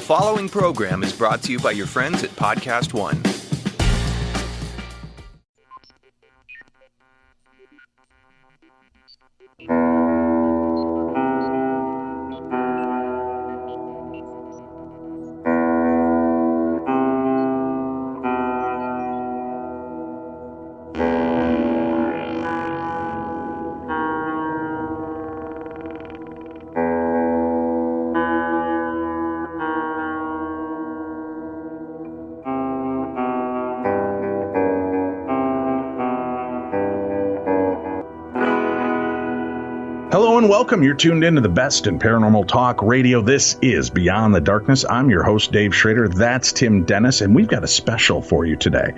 following program is brought to you by your friends at Podcast One. Hello and welcome. You're tuned into the best in paranormal talk radio. This is Beyond the Darkness. I'm your host, Dave Schrader. That's Tim Dennis, and we've got a special for you today.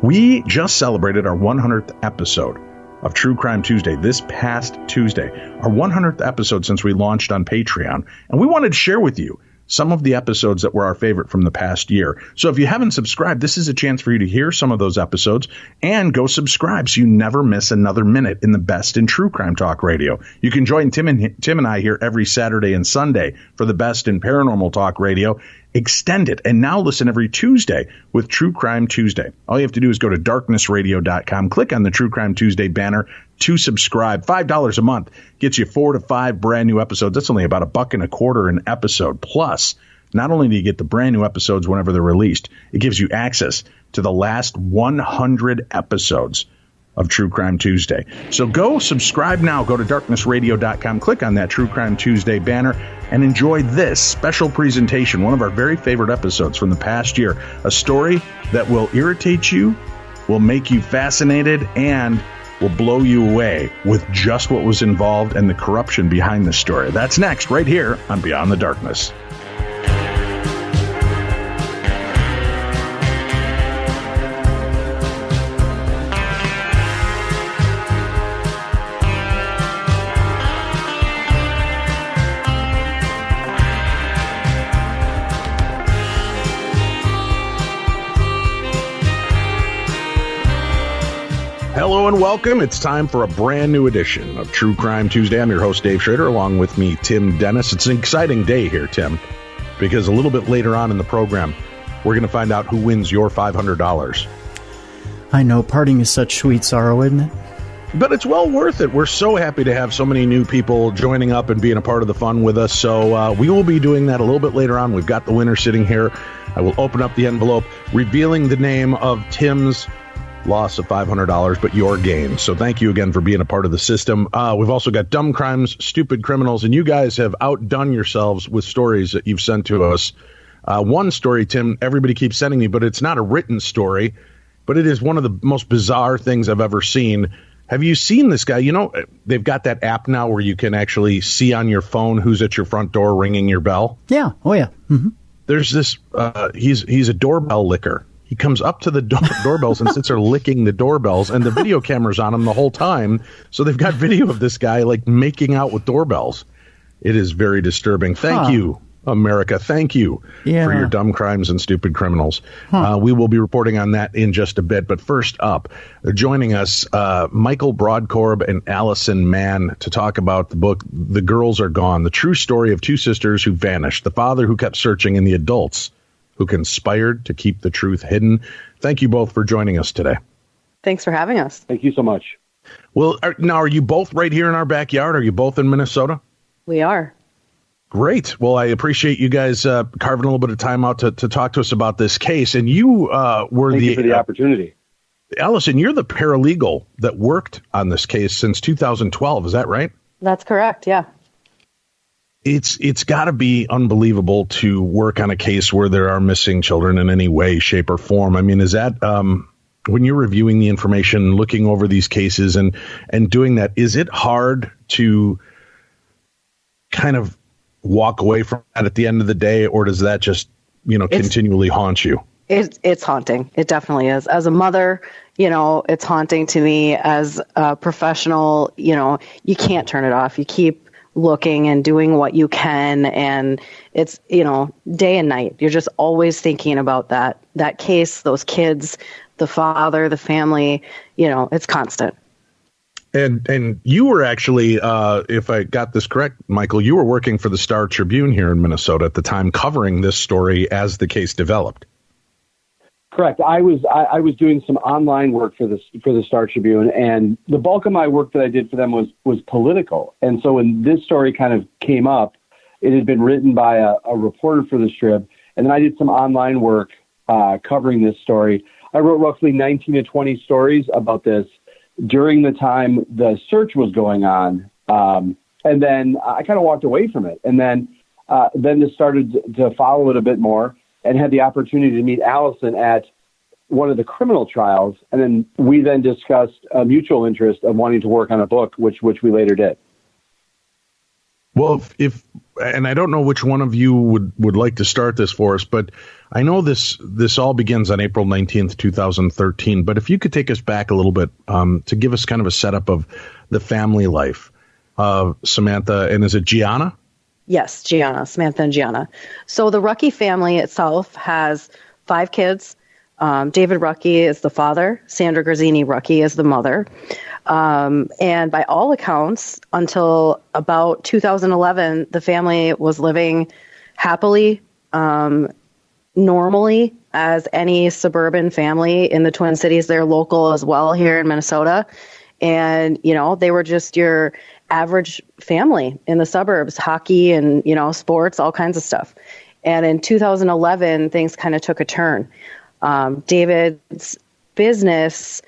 We just celebrated our 100th episode of True Crime Tuesday this past Tuesday, our 100th episode since we launched on Patreon, and we wanted to share with you some of the episodes that were our favorite from the past year. So if you haven't subscribed, this is a chance for you to hear some of those episodes and go subscribe so you never miss another minute in the best in true crime talk radio. You can join Tim and I here every Saturday and Sunday for the best in paranormal talk radio. Extend it and now listen every Tuesday with True Crime Tuesday. All you have to do is go to darknessradio.com, click on the True Crime Tuesday banner to subscribe. $5 a month gets you 4 to 5 brand new episodes. That's only about $1.25 an episode. Plus, not only do you get the brand new episodes whenever they're released, it gives you access to the last 100 episodes of True Crime Tuesday. So go subscribe now. Go to darknessradio.com, click on that True Crime Tuesday banner, and enjoy this special presentation, one of our very favorite episodes from the past year. A story that will irritate you, will make you fascinated, and will blow you away with just what was involved and the corruption behind the story. That's next, right here on Beyond the Darkness. Hello and welcome. It's time for a brand new edition of True Crime Tuesday. I'm your host, Dave Schrader, along with me, Tim Dennis. It's an exciting day here, Tim, because a little bit later on in the program, we're going to find out who wins your $500. I know, parting is such sweet sorrow, isn't it? But it's well worth it. We're so happy to have so many new people joining up and being a part of the fun with us. So we will be doing that a little bit later on. We've got the winner sitting here. I will open up the envelope, revealing the name of Tim's loss of $500, but your gain. So thank you again for being a part of the system. We've also got dumb crimes, stupid criminals, and you guys have outdone yourselves with stories that you've sent to us. One story, Tim, everybody keeps sending me, but it's not a written story, but it is one of the most bizarre things I've ever seen. Have you seen this guy? You know, they've got that app now where you can actually see on your phone who's at your front door ringing your bell. Yeah. Oh, yeah. Mm-hmm. There's this, he's a doorbell licker. He comes up to the doorbells and sits there licking the doorbells, and the video camera's on him the whole time. So they've got video of this guy like making out with doorbells. It is very disturbing. Thank you, America. Thank you for your dumb crimes and stupid criminals. We will be reporting on that in just a bit. But first up, joining us, Michael Brodkorb and Allison Mann to talk about the book, The Girls Are Gone, the true story of two sisters who vanished, the father who kept searching, and the adults who conspired to keep the truth hidden. Thank you both for joining us today. Thanks for having us. Thank you so much. Well, now, are you both right here in our backyard? Are you both in Minnesota? We are. Great. Well, I appreciate you guys carving a little bit of time out to talk to us about this case. And you were Thank you for the opportunity. Allison, you're the paralegal that worked on this case since 2012. Is that right? That's correct. Yeah. It's got to be unbelievable to work on a case where there are missing children in any way, shape, or form. I mean, is that when you're reviewing the information, looking over these cases and doing that, is it hard to kind of walk away from that at the end of the day, or does that just, continually haunt you? It's haunting. It definitely is. As a mother, it's haunting to me. As a professional, you can't turn it off. You keep looking and doing what you can, and it's day and night. You're just always thinking about that case, those kids, the father, the family. It's constant. And you were actually, if I got this correct, Michael, you were working for the Star Tribune here in Minnesota at the time, covering this story as the case developed. Correct. I was doing some online work for the Star Tribune, and the bulk of my work that I did for them was political. And so when this story kind of came up, it had been written by a reporter for the Strib, and then I did some online work covering this story. I wrote roughly 19 to 20 stories about this during the time the search was going on, and then I kind of walked away from it, and then just started to follow it a bit more, and had the opportunity to meet Allison at one of the criminal trials, and then we then discussed a mutual interest of wanting to work on a book, which we later did. Well, and I don't know which one of you would like to start this for us, but I know this all begins on April 19th, 2013. But if you could take us back a little bit to give us kind of a setup of the family life of Samantha, and is it Gianna? Yes, Gianna, Samantha and Gianna. So the Rucky family itself has 5 kids. David Rucky is the father. Sandra Grazzini Rucky is the mother. And by all accounts, until about 2011, the family was living happily, normally, as any suburban family in the Twin Cities. They're local as well here in Minnesota. And, they were just your average family in the suburbs, hockey and, sports, all kinds of stuff. And in 2011, things kind of took a turn. David's finances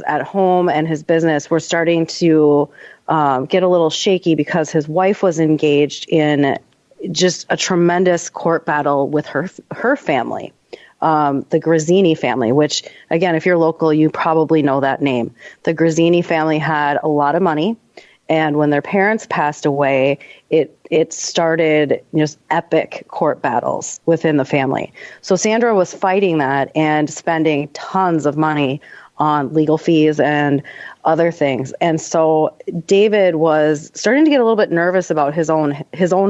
at home and his business were starting to get a little shaky because his wife was engaged in just a tremendous court battle with her family. The Grazzini family, which, again, if you're local, you probably know that name. The Grazzini family had a lot of money, and when their parents passed away, it started just epic court battles within the family. So Sandra was fighting that and spending tons of money on legal fees and other things. And so David was starting to get a little bit nervous about his own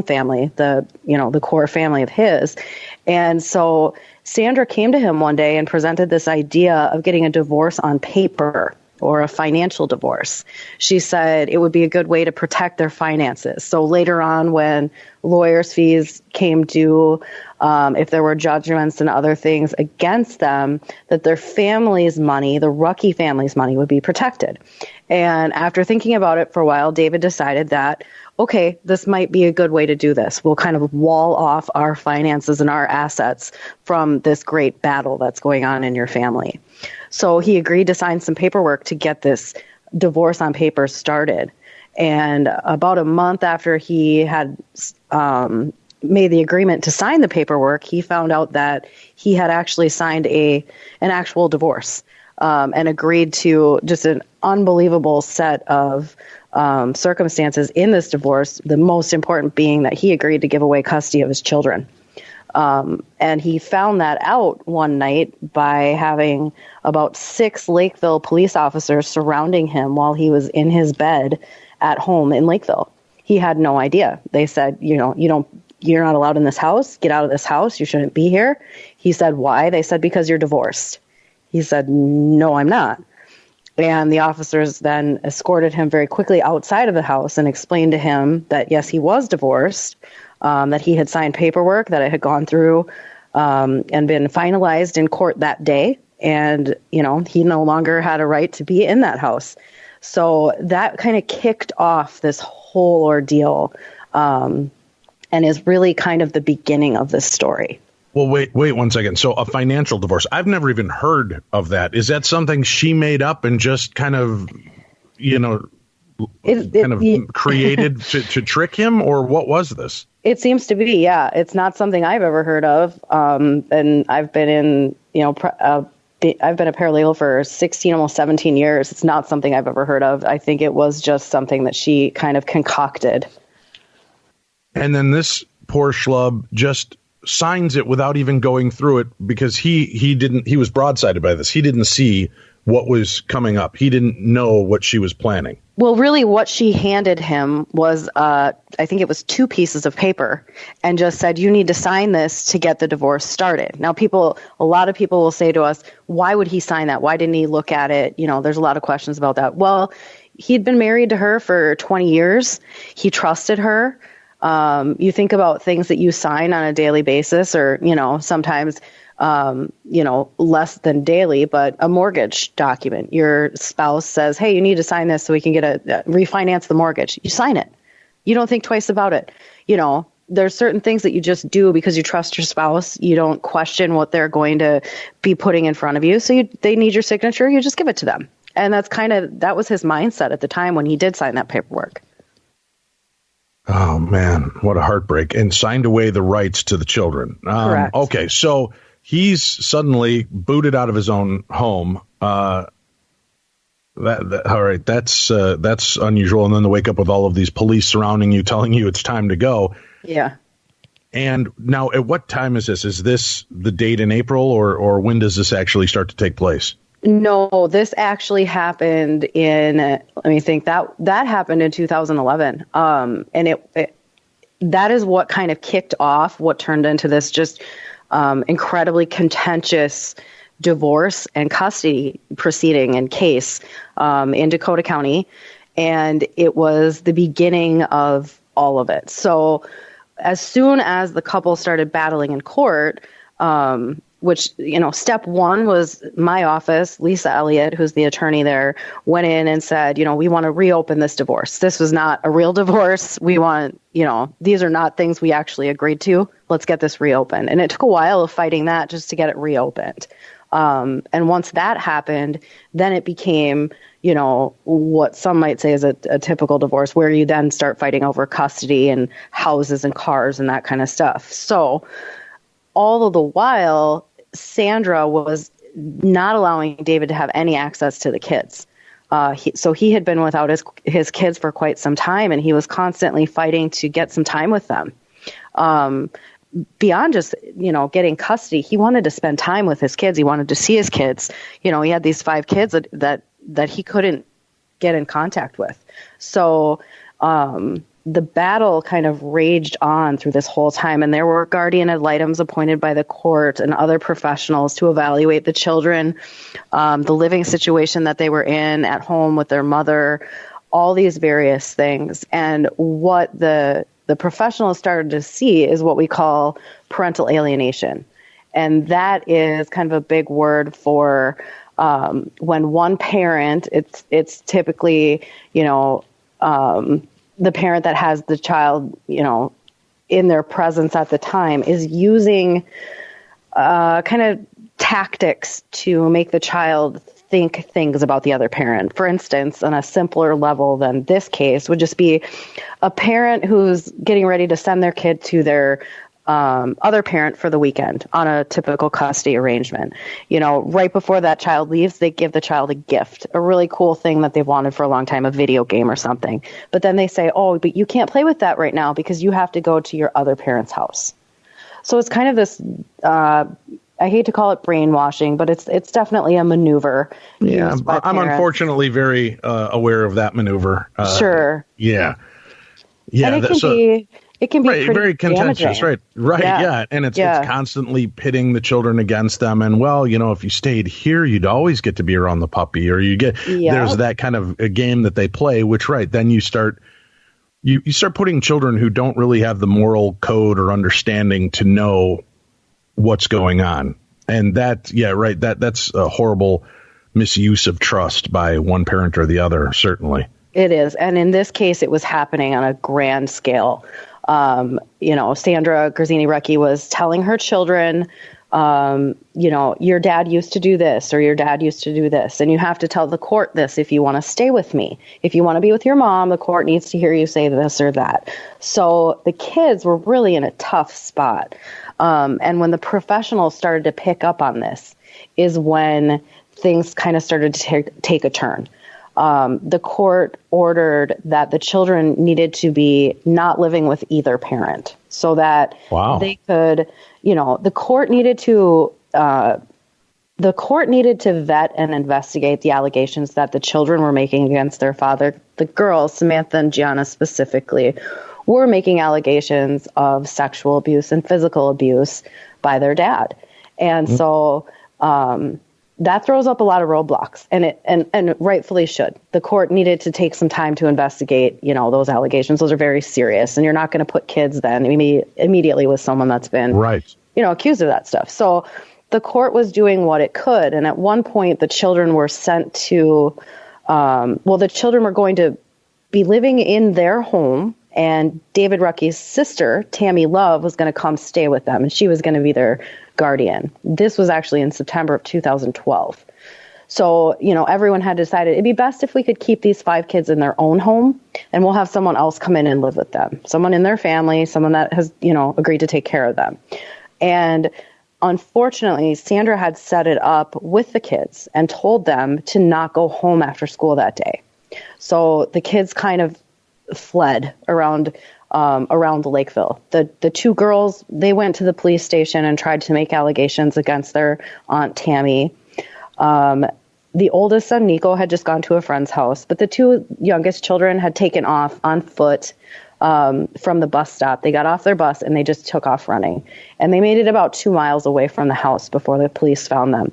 family, the core family of his. And so Sandra came to him one day and presented this idea of getting a divorce on paper, or a financial divorce. She said it would be a good way to protect their finances. So later on, when lawyers' fees came due, if there were judgments and other things against them, that their family's money, the Rucky family's money, would be protected. And after thinking about it for a while, David decided that, okay, this might be a good way to do this. We'll kind of wall off our finances and our assets from this great battle that's going on in your family. So he agreed to sign some paperwork to get this divorce on paper started. And about a month after he had made the agreement to sign the paperwork, he found out that he had actually signed an actual divorce and agreed to just an unbelievable set of circumstances in this divorce, the most important being that he agreed to give away custody of his children. And he found that out one night by having about 6 Lakeville police officers surrounding him while he was in his bed at home in Lakeville. He had no idea. They said, you're not allowed in this house. Get out of this house. You shouldn't be here. He said, why? They said, because you're divorced. He said, no, I'm not. And the officers then escorted him very quickly outside of the house and explained to him that, yes, he was divorced, that he had signed paperwork, that it had gone through and been finalized in court that day. And, he no longer had a right to be in that house. So that kind of kicked off this whole ordeal and is really kind of the beginning of this story. Well, wait 1 second. So a financial divorce, I've never even heard of that. Is that something she made up and just kind of, created to trick him, or what was this? It seems to be, yeah. It's not something I've ever heard of. And I've been in, I've been a paralegal for 16, almost 17 years. It's not something I've ever heard of. I think it was just something that she kind of concocted. And then this poor schlub just signs it without even going through it, because he was broadsided by this. He didn't see what was coming up. He didn't know what she was planning. Well, really what she handed him was, I think it was 2 pieces of paper, and just said, you need to sign this to get the divorce started. Now, a lot of people will say to us, why would he sign that? Why didn't he look at it? There's a lot of questions about that. Well, he'd been married to her for 20 years. He trusted her. You think about things that you sign on a daily basis, or, sometimes less than daily, but a mortgage document. Your spouse says, hey, you need to sign this so we can refinance the mortgage. You sign it. You don't think twice about it. There's certain things that you just do because you trust your spouse. You don't question what they're going to be putting in front of you. So they need your signature. You just give it to them. And that was his mindset at the time when he did sign that paperwork. Oh, man, what a heartbreak. And signed away the rights to the children. Correct. Okay, so he's suddenly booted out of his own home. All right, that's unusual. And then to wake up with all of these police surrounding you, telling you it's time to go. Yeah. And now, at what time is this? Is this the date in April, or when does this actually start to take place? No, this actually happened in, let me think, that happened in 2011. And that is what kind of kicked off what turned into this just incredibly contentious divorce and custody proceeding and case in Dakota County. And it was the beginning of all of it. So as soon as the couple started battling in court, which, step one was my office, Lisa Elliott, who's the attorney there, went in and said, we want to reopen this divorce. This was not a real divorce. We want, these are not things we actually agreed to. Let's get this reopened. And it took a while of fighting that just to get it reopened. And once that happened, then it became, what some might say is a typical divorce, where you then start fighting over custody and houses and cars and that kind of stuff. So all of the while, Sandra was not allowing David to have any access to the kids. So he had been without his kids for quite some time, and he was constantly fighting to get some time with them. Beyond just, getting custody, he wanted to spend time with his kids. He wanted to see his kids. He had these 5 kids that he couldn't get in contact with. So the battle kind of raged on through this whole time, and there were guardian ad litems appointed by the court and other professionals to evaluate the children, the living situation that they were in at home with their mother, all these various things. And what the professionals started to see is what we call parental alienation. And that is kind of a big word for when one parent, it's typically, the parent that has the child, in their presence at the time, is using kind of tactics to make the child think things about the other parent. For instance, on a simpler level than this case would just be a parent who's getting ready to send their kid to their other parent for the weekend on a typical custody arrangement. Right before that child leaves, they give the child a gift, a really cool thing that they've wanted for a long time, a video game or something. But then they say, oh, but you can't play with that right now because you have to go to your other parent's house. So it's kind of this, I hate to call it brainwashing, but it's definitely a maneuver. Yeah, I'm unfortunately very aware of that maneuver. Sure. Yeah. And it can be right, very contentious, damaging. right, yeah. And it's constantly pitting the children against them. And if you stayed here, you'd always get to be around the puppy, or there's that kind of a game that they play, which, then you start putting children who don't really have the moral code or understanding to know what's going on. And that's a horrible misuse of trust by one parent or the other, certainly. It is. And in this case, it was happening on a grand scale. Sandra Grazzini-Recchi was telling her children, your dad used to do this, or your dad used to do this. And you have to tell the court this if you want to stay with me. If you want to be with your mom, the court needs to hear you say this or that. So the kids were really in a tough spot. And when the professionals started to pick up on this is when things kind of started to take a turn. The court ordered that the children needed to be not living with either parent so that they could, the court needed to the court needed to vet and investigate the allegations that the children were making against their father. The girls, Samantha and Gianna specifically, were making allegations of sexual abuse and physical abuse by their dad. And so that throws up a lot of roadblocks, and rightfully should. The court needed to take some time to investigate, those allegations. Those are very serious, and you're not going to put kids then immediately with someone that's been accused of that stuff. So the court was doing what it could, and at one point the children were sent to, the children were going to be living in their home, and David Rucky's sister, Tammy Love, was going to come stay with them, and she was going to be their guardian. This was actually in September of 2012. So, everyone had decided it'd be best if we could keep these 5 kids in their own home, and we'll have someone else come in and live with them. Someone in their family, someone that has, agreed to take care of them. And unfortunately, Sandra had set it up with the kids and told them to not go home after school that day. So the kids kind of fled around Lakeville. The 2 girls, they went to the police station and tried to make allegations against their Aunt Tammy. The oldest son, Nico, had just gone to a friend's house, but the 2 youngest children had taken off on foot from the bus stop. They got off their bus and they just took off running. And they made it about 2 miles away from the house before the police found them.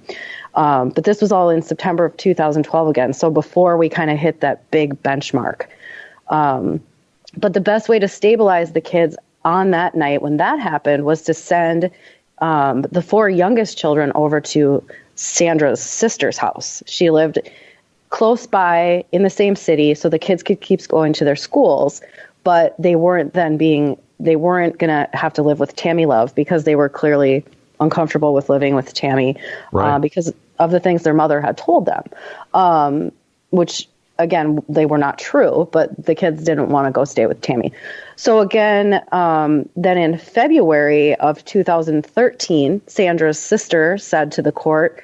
But this was all in September of 2012 again, so before we kind of hit that big benchmark. But the best way to stabilize the kids on that night when that happened was to send the 4 youngest children over to Sandra's sister's house. She lived close by in the same city, so the kids could keep going to their schools, but they weren't going to have to live with Tammy Love because they were clearly uncomfortable with living with Tammy because of the things their mother had told them, which again, they were not true, but the kids didn't want to go stay with Tammy. So again, then in February of 2013, Sandra's sister said to the court,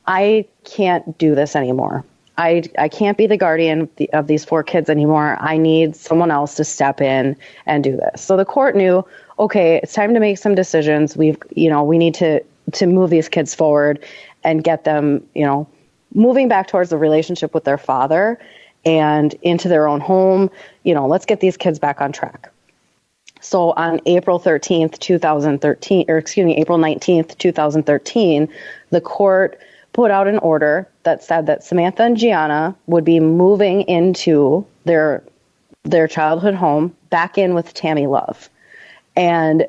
I can't do this anymore. I can't be the guardian of these 4 kids anymore. I need someone else to step in and do this. So the court knew, okay, it's time to make some decisions. We need to move these kids forward and get them, moving back towards the relationship with their father and into their own home. Let's get these kids back on track. So on April 19th, 2013, the court put out an order that said that Samantha and Gianna would be moving into their childhood home back in with Tammy Love. And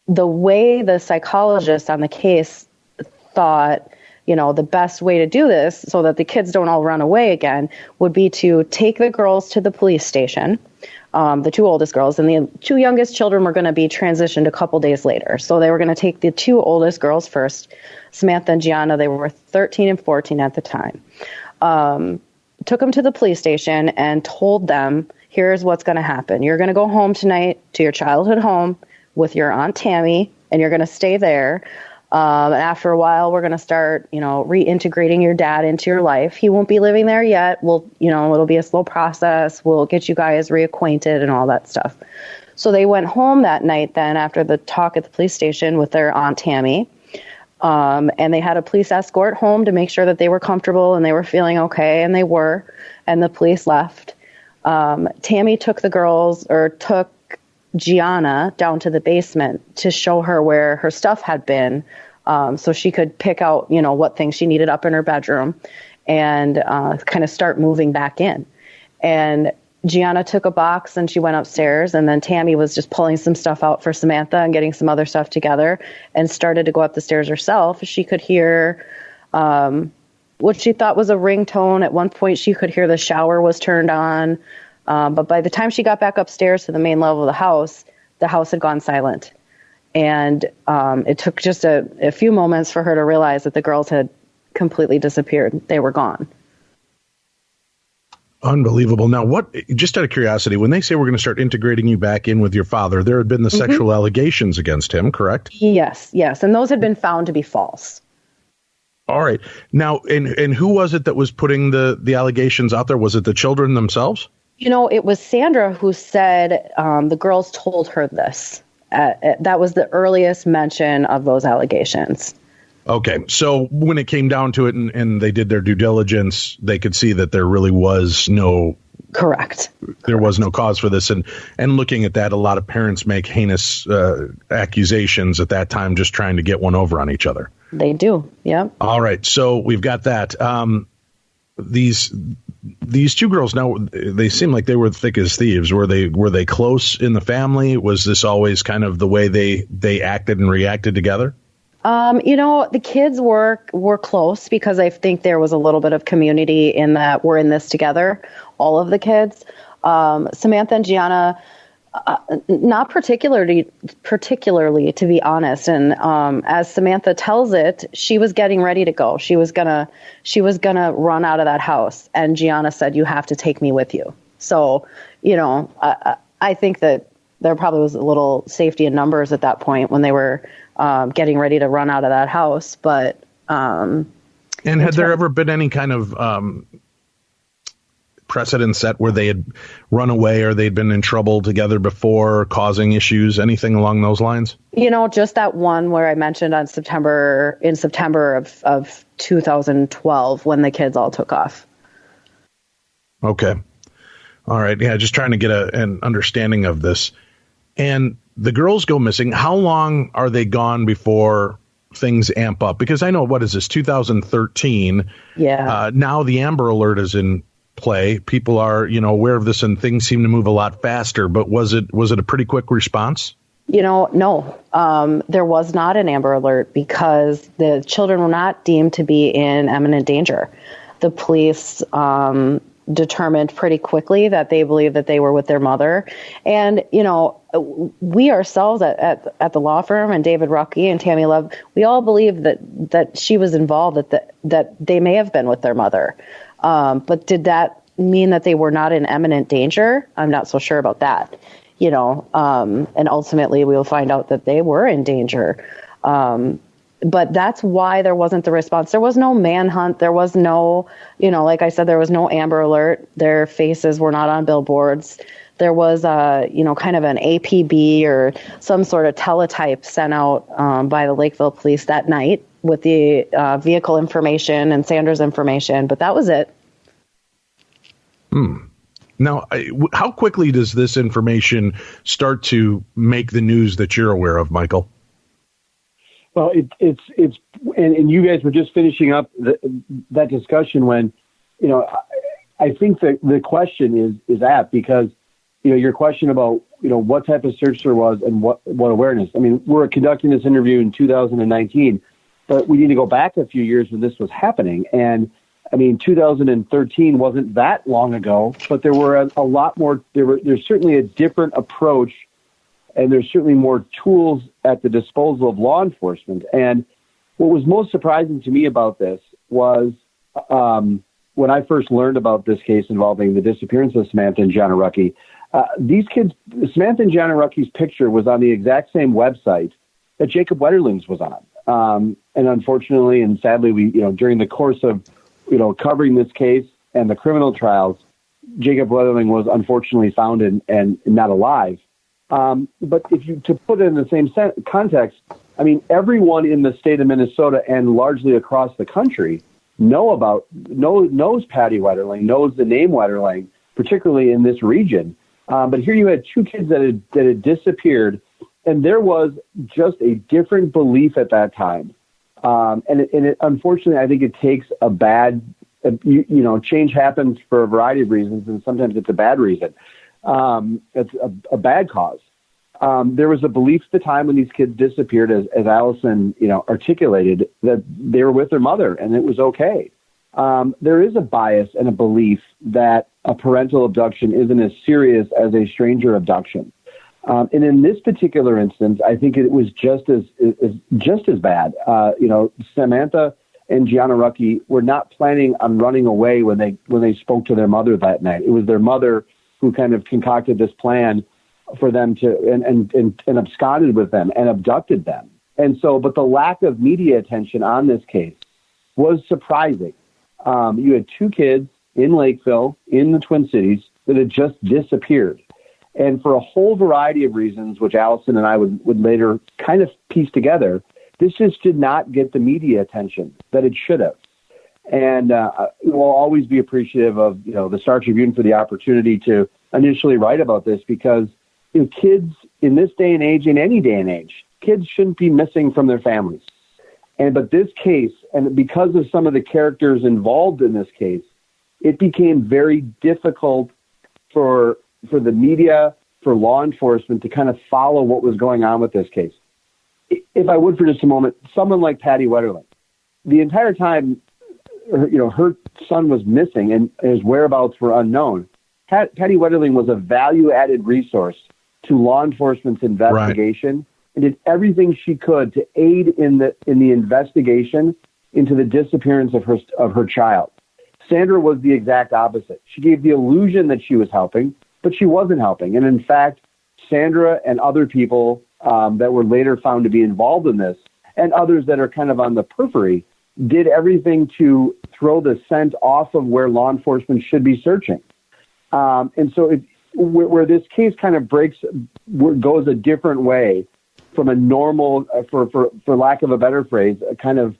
the way the psychologist on the case thought, the best way to do this so that the kids don't all run away again would be to take the girls to the police station, the 2 oldest girls, and the 2 youngest children were going to be transitioned a couple days later. So they were going to take the 2 oldest girls first, Samantha and Gianna. They were 13 and 14 at the time. Took them to the police station and told them, here's what's going to happen. You're going to go home tonight to your childhood home with your Aunt Tammy, and you're going to stay there. And after a while, we're going to start, reintegrating your dad into your life. He won't be living there yet. It'll be a slow process. We'll get you guys reacquainted and all that stuff. So they went home that night then after the talk at the police station with their Aunt Tammy. And they had a police escort home to make sure that they were comfortable and they were feeling okay, and they were. And the police left. Tammy took Gianna down to the basement to show her where her stuff had been, so she could pick out, what things she needed up in her bedroom and kind of start moving back in. And Gianna took a box and she went upstairs, and then Tammy was just pulling some stuff out for Samantha and getting some other stuff together and started to go up the stairs herself. She could hear what she thought was a ringtone. At one point, she could hear the shower was turned on. But by the time she got back upstairs to the main level of the house had gone silent. And it took just a few moments for her to realize that the girls had completely disappeared. They were gone. Unbelievable. Now, just out of curiosity, when they say we're going to start integrating you back in with your father, there had been the sexual allegations against him, correct? Yes. And those had been found to be false. All right. Now, and who was it that was putting the allegations out there? Was it the children themselves? It was Sandra who said the girls told her this. That was the earliest mention of those allegations. Okay, so when it came down to it and they did their due diligence, they could see that there really was no Correct. There was no cause for this. And looking at that, a lot of parents make heinous accusations at that time, just trying to get one over on each other. They do. Yeah. All right. So we've got that. These two girls now, they seem like they were thick as thieves. Were they close in the family? Was this always kind of the way they acted and reacted together? The kids were close because I think there was a little bit of community in that we're in this together, all of the kids. Samantha and Gianna, not particularly, to be honest. And as Samantha tells it, she was getting ready to go. She was gonna run out of that house, and Gianna said, "You have to take me with you." So, I think that there probably was a little safety in numbers at that point when they were getting ready to run out of that house. But and had there ever been any kind of precedent set where they had run away or they'd been in trouble together before, causing issues, anything along those lines? Just that one where I mentioned in September of 2012 when the kids all took off. Okay. All right. Yeah, just trying to get an understanding of this. And the girls go missing. How long are they gone before things amp up? Because I know, what is this, 2013? Yeah. Now the Amber Alert is in play. People are, aware of this, and things seem to move a lot faster. But was it a pretty quick response? No. There was not an Amber Alert because the children were not deemed to be in imminent danger. The police determined pretty quickly that they believed that they were with their mother. And, we ourselves at the law firm, and David Rucky and Tammy Love, we all believe that she was involved, that they may have been with their mother. But did that mean that they were not in imminent danger? I'm not so sure about that, and ultimately we will find out that they were in danger. But that's why there wasn't the response. There was no manhunt. There was no, like I said, there was no Amber Alert. Their faces were not on billboards. There was kind of an APB or some sort of teletype sent out by the Lakeville police that night with the vehicle information and Sanders information, but that was it. Now, how quickly does this information start to make the news that you're aware of, Michael? Well, it's and you guys were just finishing up that discussion when, I think that the question is apt because, your question about, what type of search there was and what awareness. I mean, we're conducting this interview in 2019, but we need to go back a few years when this was happening. And I mean, 2013 wasn't that long ago, but there were a lot more. There's certainly a different approach, and there's certainly more tools at the disposal of law enforcement. And what was most surprising to me about this was when I first learned about this case involving the disappearance of Samantha and Gianna Rucky. These kids, Samantha and Gianna Rucky's picture was on the exact same website that Jacob Wetterling's was on. And unfortunately and sadly, we, during the course of, covering this case and the criminal trials, Jacob Wetterling was unfortunately found and not alive. But to put it in the same context, I mean, everyone in the state of Minnesota and largely across the country knows Patty Wetterling, knows the name Wetterling, particularly in this region. But here you had two kids that had disappeared, and there was just a different belief at that time. And unfortunately, I think it takes a bad, change happens for a variety of reasons, and sometimes it's a bad reason. It's a bad cause. There was a belief at the time when these kids disappeared, as Allison, articulated, that they were with their mother and it was okay. There is a bias and a belief that a parental abduction isn't as serious as a stranger abduction. And in this particular instance, I think it was just as bad. Samantha and Gianna Rucky were not planning on running away when they spoke to their mother that night. It was their mother who kind of concocted this plan for them to and absconded with them and abducted them. And so, but the lack of media attention on this case was surprising. You had two kids in Lakeville, in the Twin Cities, that had just disappeared. And for a whole variety of reasons, which Allison and I would later kind of piece together, This just did not get the media attention that it should have. And we'll always be appreciative of, the Star Tribune for the opportunity to initially write about this, because kids in this day and age, in any day and age, kids shouldn't be missing from their families. But this case, and because of some of the characters involved in this case, it became very difficult for the media, for law enforcement to kind of follow what was going on with this case. If I would for just a moment, someone like Patty Wetterling, the entire time, her son was missing and his whereabouts were unknown. Patty Wetterling was a value-added resource to law enforcement's investigation, and did everything she could to aid in the investigation into the disappearance of her child. Sandra was the exact opposite. She gave the illusion that she was helping, but she wasn't helping. And in fact, Sandra and other people that were later found to be involved in this, and others that are kind of on the periphery, did everything to throw the scent off of where law enforcement should be searching. And so where this case kind of goes a different way from a normal, for lack of a better phrase, a kind of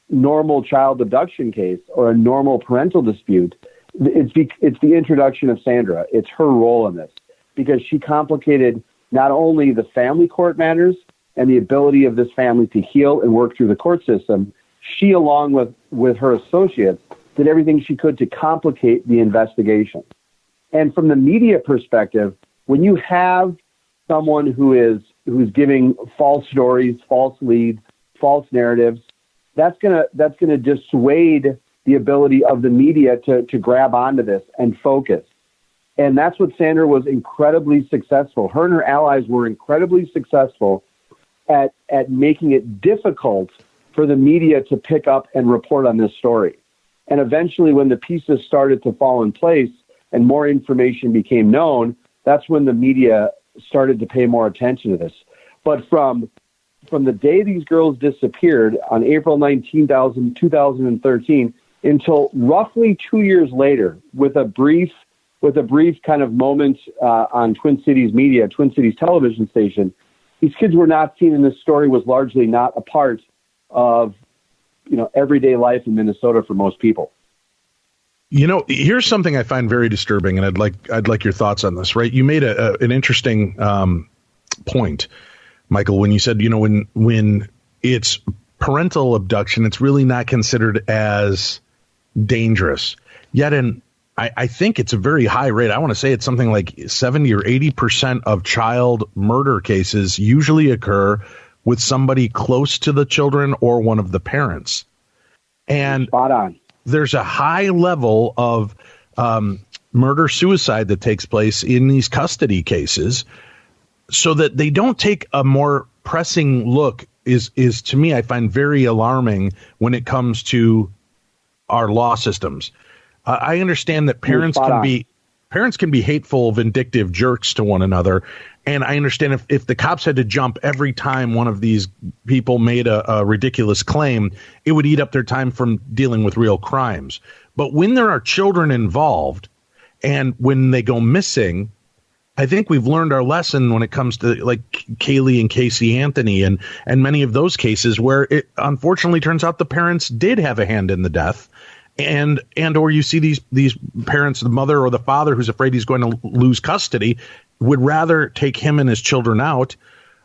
normal child abduction case or a normal parental dispute, it's the introduction of Sandra. It's her role in this, because she complicated not only the family court matters and the ability of this family to heal and work through the court system, she, along with her associates, did everything she could to complicate the investigation. And from the media perspective, when you have someone who's giving false stories, false leads, false narratives, that's gonna dissuade the ability of the media to grab onto this and focus. And that's what Sandra was incredibly successful. Her and her allies were incredibly successful at making it difficult for the media to pick up and report on this story. And eventually, when the pieces started to fall in place and more information became known, that's when the media started to pay more attention to this. But from the day these girls disappeared on April 19, 2013, until roughly 2 years later, with a brief kind of moment on Twin Cities Media, Twin Cities television station, these kids were not seen, and this story was largely not a part of everyday life in Minnesota for most people. Here's something I find very disturbing, and I'd like your thoughts on this. Right, you made an interesting point, Michael, when you said when it's parental abduction, it's really not considered as dangerous. Yet, I think it's a very high rate. I want to say it's something like 70 or 80% of child murder cases usually occur with somebody close to the children or one of the parents. And spot on. There's a high level of murder-suicide that takes place in these custody cases, so that they don't take a more pressing look is to me, I find very alarming when it comes to our law systems. I understand that parents can be hateful, vindictive jerks to one another. And I understand if the cops had to jump every time one of these people made a ridiculous claim, it would eat up their time from dealing with real crimes. But when there are children involved and when they go missing, I think we've learned our lesson when it comes to like Kaylee and Casey Anthony and many of those cases where it unfortunately turns out the parents did have a hand in the death. And or you see these parents, the mother or the father who's afraid he's going to lose custody, would rather take him and his children out,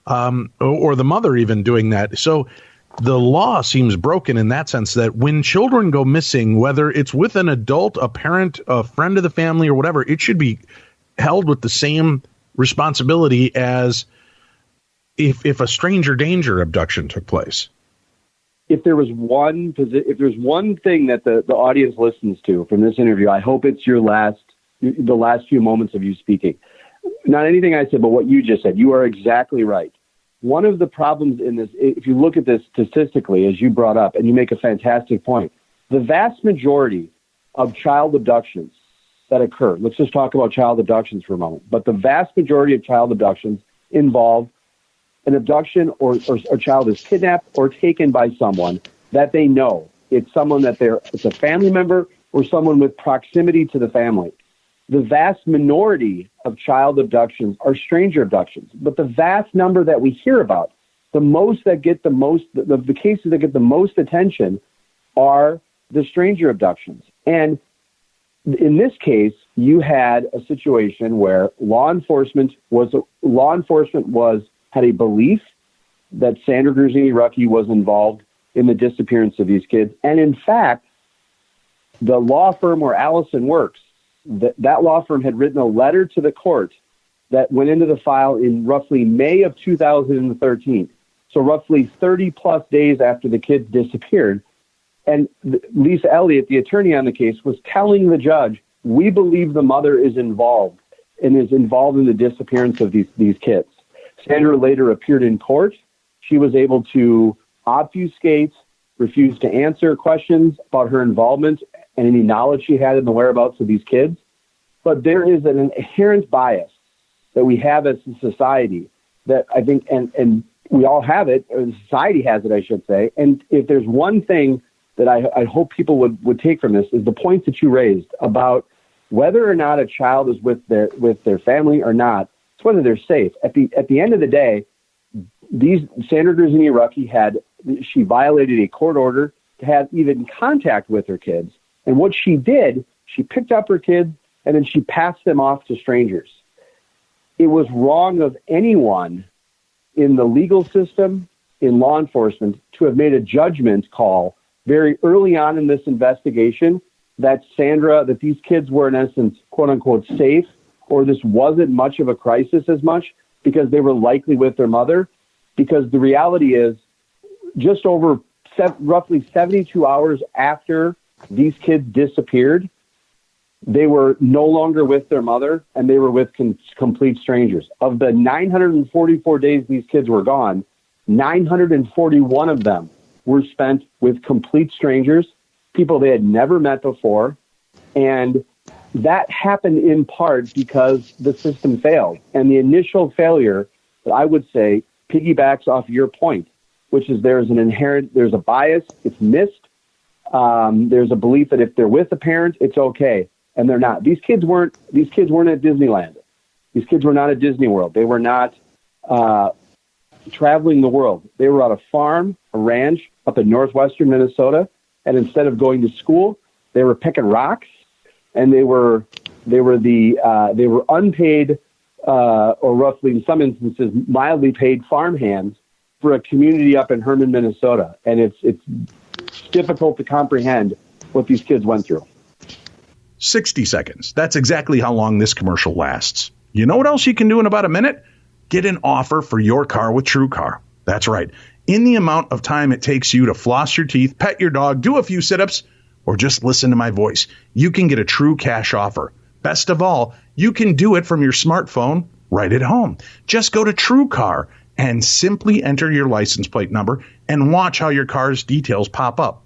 or the mother even doing that. So the law seems broken in that sense, that when children go missing, whether it's with an adult, a parent, a friend of the family, or whatever, it should be held with the same responsibility as if a stranger danger abduction took place. If there's one thing that the audience listens to from this interview, I hope it's the last few moments of you speaking. Not anything I said, but what you just said. You are exactly right. One of the problems in this, if you look at this statistically, as you brought up, and you make a fantastic point, the vast majority of child abductions that occur, let's just talk about child abductions for a moment, but the vast majority of child abductions involve an abduction or a child is kidnapped or taken by someone that they know. It's someone it's a family member or someone with proximity to the family. The vast minority of child abductions are stranger abductions, but the vast number that we hear about the cases that get the most attention are the stranger abductions. And in this case, you had a situation where law enforcement had a belief that Sandra Gruzzini-Rucki was involved in the disappearance of these kids. And in fact, the law firm where Allison works, that law firm had written a letter to the court that went into the file in roughly May of 2013. So roughly 30 plus days after the kids disappeared. And Lisa Elliott, the attorney on the case, was telling the judge, we believe the mother is involved in the disappearance of these kids. Sandra later appeared in court. She was able to obfuscate, refuse to answer questions about her involvement and any knowledge she had in the whereabouts of these kids. But there is an inherent bias that we have as a society that I think, and we all have it, or the society has it, I should say. And if there's one thing that I hope people would take from this, is the points that you raised about whether or not a child is with their family or not. It's whether they're safe. At the end of the day, Sandra Gruzzini-Rucki she violated a court order to have even contact with her kids. And what she did, she picked up her kids and then she passed them off to strangers. It was wrong of anyone in the legal system, in law enforcement, to have made a judgment call very early on in this investigation that these kids were in essence, quote unquote, safe, or this wasn't much of a crisis as much because they were likely with their mother. Because the reality is, just over roughly 72 hours after these kids disappeared, they were no longer with their mother and they were with complete strangers. Of the 944 days these kids were gone, 941 of them were spent with complete strangers, people they had never met before. And that happened in part because the system failed. And the initial failure, that I would say, piggybacks off your point, which is there's a bias, it's missed. There's a belief that if they're with a parent, it's okay. And they're not. These kids weren't at Disneyland. These kids were not at Disney World. They were not traveling the world. They were at a farm, a ranch up in northwestern Minnesota. And instead of going to school, they were picking rocks, and they were unpaid, or roughly in some instances, mildly paid farmhands for a community up in Herman, Minnesota. And it's difficult to comprehend what these kids went through. 60 seconds. That's exactly how long this commercial lasts. You know what else you can do in about a minute? Get an offer for your car with TrueCar. That's right. In the amount of time it takes you to floss your teeth, pet your dog, do a few sit-ups, or just listen to my voice, you can get a true cash offer. Best of all, you can do it from your smartphone right at home. Just go to TrueCar and simply enter your license plate number and watch how your car's details pop up.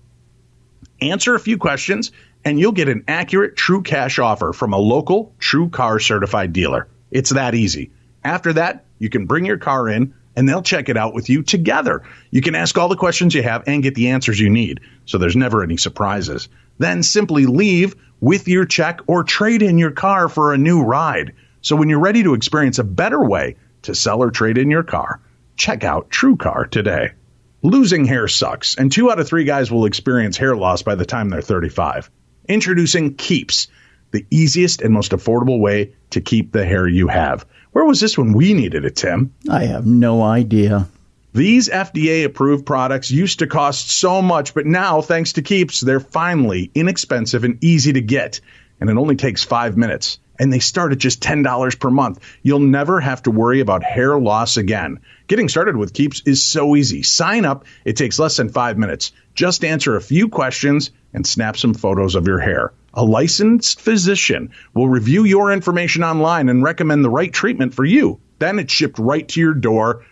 Answer a few questions, and you'll get an accurate true cash offer from a local TrueCar certified dealer. It's that easy. After that, you can bring your car in, and they'll check it out with you together. You can ask all the questions you have and get the answers you need, so there's never any surprises. Then simply leave with your check or trade in your car for a new ride. So when you're ready to experience a better way to sell or trade in your car, check out TrueCar today. Losing hair sucks, and 2 out of 3 guys will experience hair loss by the time they're 35. Introducing Keeps, the easiest and most affordable way to keep the hair you have. Where was this when we needed it, Tim? I have no idea. These FDA-approved products used to cost so much, but now, thanks to Keeps, they're finally inexpensive and easy to get, and it only takes 5 minutes. And they start at just $10 per month. You'll never have to worry about hair loss again. Getting started with Keeps is so easy. Sign up. It takes less than 5 minutes. Just answer a few questions and snap some photos of your hair. A licensed physician will review your information online and recommend the right treatment for you. Then it's shipped right to your door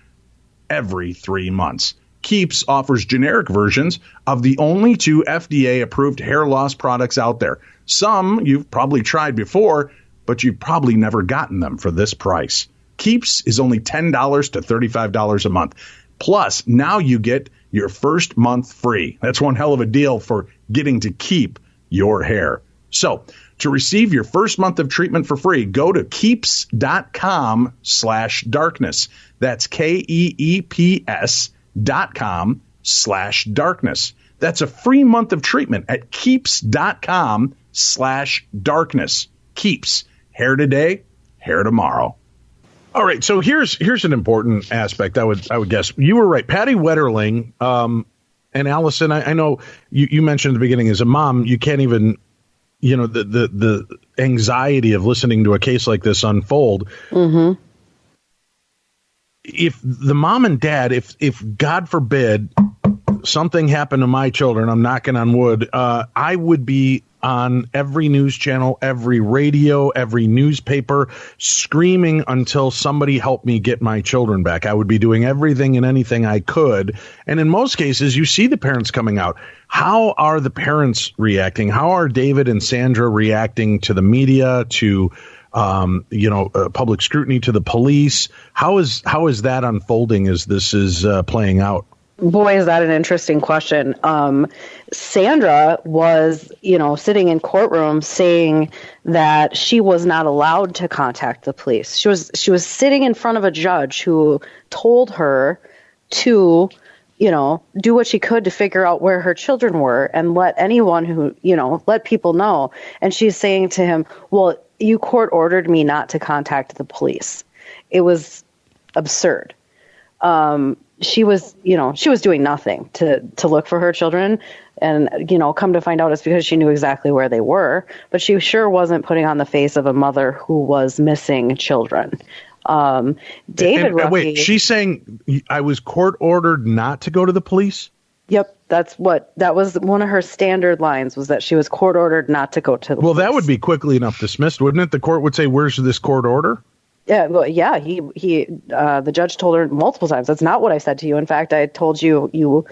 every 3 months. Keeps offers generic versions of the only 2 FDA-approved hair loss products out there. Some you've probably tried before, but you've probably never gotten them for this price. Keeps is only $10 to $35 a month. Plus, now you get your first month free. That's one hell of a deal for getting to keep your hair. So to receive your first month of treatment for free, go to keeps.com/darkness. That's KEEPS.com/darkness. That's a free month of treatment at keeps.com/darkness. Keeps. Hair today, hair tomorrow. All right, so here's an important aspect. I would guess you were right. Patty Wetterling and Allison. I know you mentioned at the beginning, as a mom, you can't even, the anxiety of listening to a case like this unfold. Mm-hmm. If the mom and dad, if God forbid something happened to my children, I'm knocking on wood, I would be on every news channel, every radio, every newspaper, screaming until somebody helped me get my children back. I would be doing everything and anything I could. And in most cases, you see the parents coming out. How are the parents reacting? How are David and Sandra reacting to the media, to public scrutiny, to the police? How is that unfolding as this is playing out? Boy, is that an interesting question. Sandra was, sitting in courtrooms saying that she was not allowed to contact the police. She was sitting in front of a judge who told her to, do what she could to figure out where her children were and let anyone who, let people know. And she's saying to him, well, you court ordered me not to contact the police. It was absurd. She was doing nothing to look for her children, and, come to find out it's because she knew exactly where they were, but she sure wasn't putting on the face of a mother who was missing children. David Rucky. Wait, she's saying I was court ordered not to go to the police? Yep. That was one of her standard lines, was that she was court ordered not to go to the police. Well, that would be quickly enough dismissed, wouldn't it? The court would say, where's this court order? Yeah, well, yeah. The judge told her multiple times, that's not what I said to you. In fact, I told you're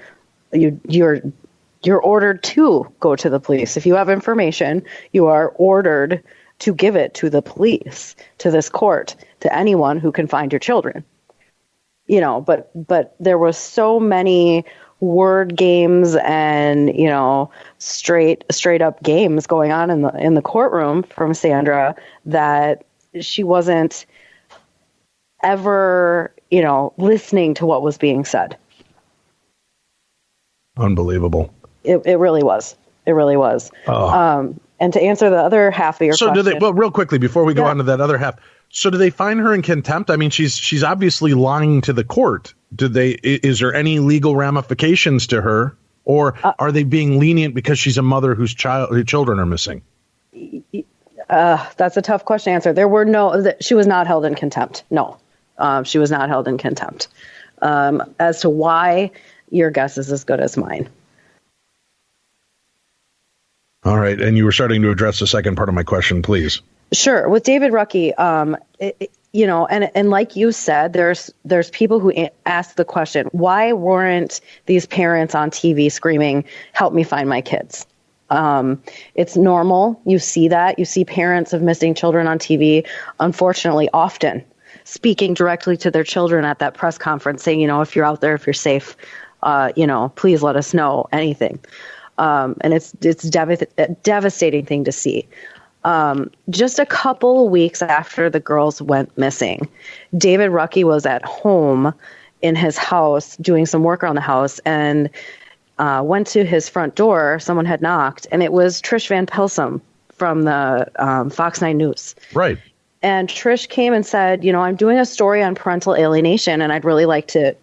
ordered to go to the police. If you have information, you are ordered to give it to the police, to this court, to anyone who can find your children. But there was so many word games and, straight up games going on in the courtroom from Sandra that she wasn't ever, listening to what was being said. Unbelievable. It really was. It really was. Oh. And to answer the other half of your question. Real quickly, before we go on to that other half. So do they find her in contempt? I mean, she's obviously lying to the court. Is there any legal ramifications to her, or are they being lenient because she's a mother whose children are missing? That's a tough question to answer. She was not held in contempt. No, she was not held in contempt. As to why, your guess is as good as mine. All right. And you were starting to address the second part of my question, please. Sure. With David Rucky, and like you said, there's people who ask the question, why weren't these parents on TV screaming, help me find my kids? It's normal. You see that. You see parents of missing children on TV, unfortunately, often speaking directly to their children at that press conference, saying, if you're out there, if you're safe, please let us know anything. And it's a devastating thing to see. Just a couple of weeks after the girls went missing, David Rucky was at home in his house doing some work around the house and went to his front door. Someone had knocked, and it was Trish Van Pelsum from the Fox 9 News. Right. And Trish came and said, I'm doing a story on parental alienation, and I'd really like to,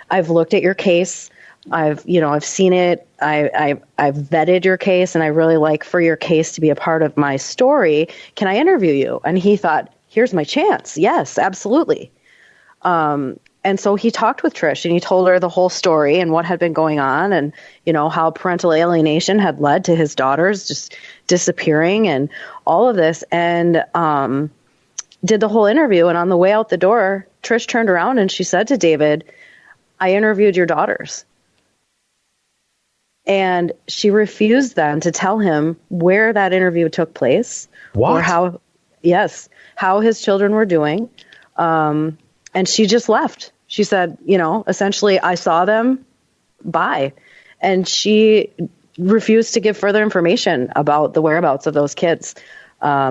I've looked at your case. I've seen it. I've vetted your case, and I really like for your case to be a part of my story. Can I interview you? And he thought, here's my chance. Yes, absolutely. And so he talked with Trish, and he told her the whole story and what had been going on, and, how parental alienation had led to his daughters just disappearing and all of this, and did the whole interview. And on the way out the door, Trish turned around and she said to David, I interviewed your daughters. And she refused then to tell him where that interview took place. What? Or how his children were doing. And she just left. She said, essentially, I saw them, bye. And she refused to give further information about the whereabouts of those kids.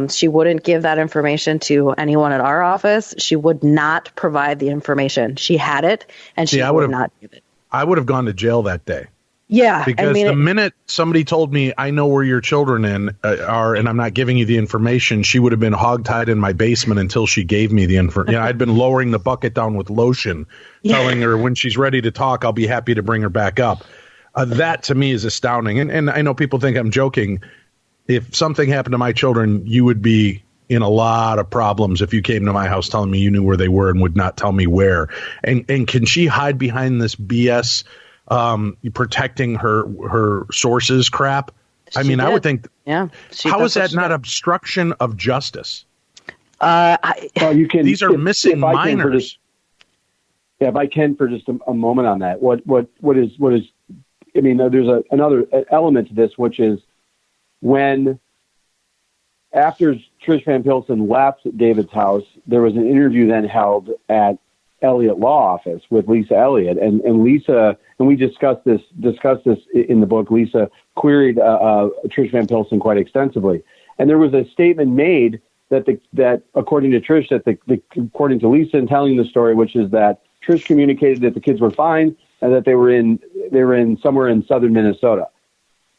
She wouldn't give that information to anyone at our office. She would not provide the information. She had it, and she would not give it. I would have gone to jail that day. Yeah. Because the minute somebody told me, I know where your children are, and I'm not giving you the information, she would have been hogtied in my basement until she gave me the information. I'd been lowering the bucket down with lotion, telling her when she's ready to talk, I'll be happy to bring her back up. That to me is astounding. And I know people think I'm joking. If something happened to my children, you would be in a lot of problems if you came to my house telling me you knew where they were and would not tell me where. And can she hide behind this BS protecting her sources crap? I mean, did. I would think. Yeah. How is that not obstruction of justice? You can. These are missing minors. If I can for just a moment on that, what is? I mean, there's another element to this, which is when after Trish Van Pilsen left David's house, there was an interview then held at Elliott Law Office with Lisa Elliott, and Lisa, and we discussed this in the book. Lisa queried Trish Van Pilsen quite extensively, and there was a statement made that according to Trish, according to Lisa in telling the story, which is that Trish communicated that the kids were fine and that they were in somewhere in southern Minnesota.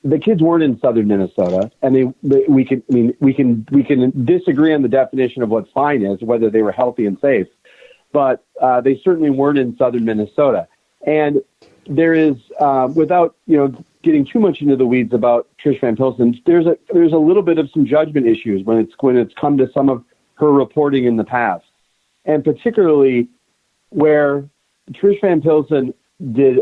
The kids weren't in southern Minnesota, and we can disagree on the definition of what fine is, whether they were healthy and safe. But they certainly weren't in southern Minnesota. And there is, without getting too much into the weeds about Trish Van Pilsen, there's a little bit of some judgment issues when it's come to some of her reporting in the past, and particularly where Trish Van Pilsen did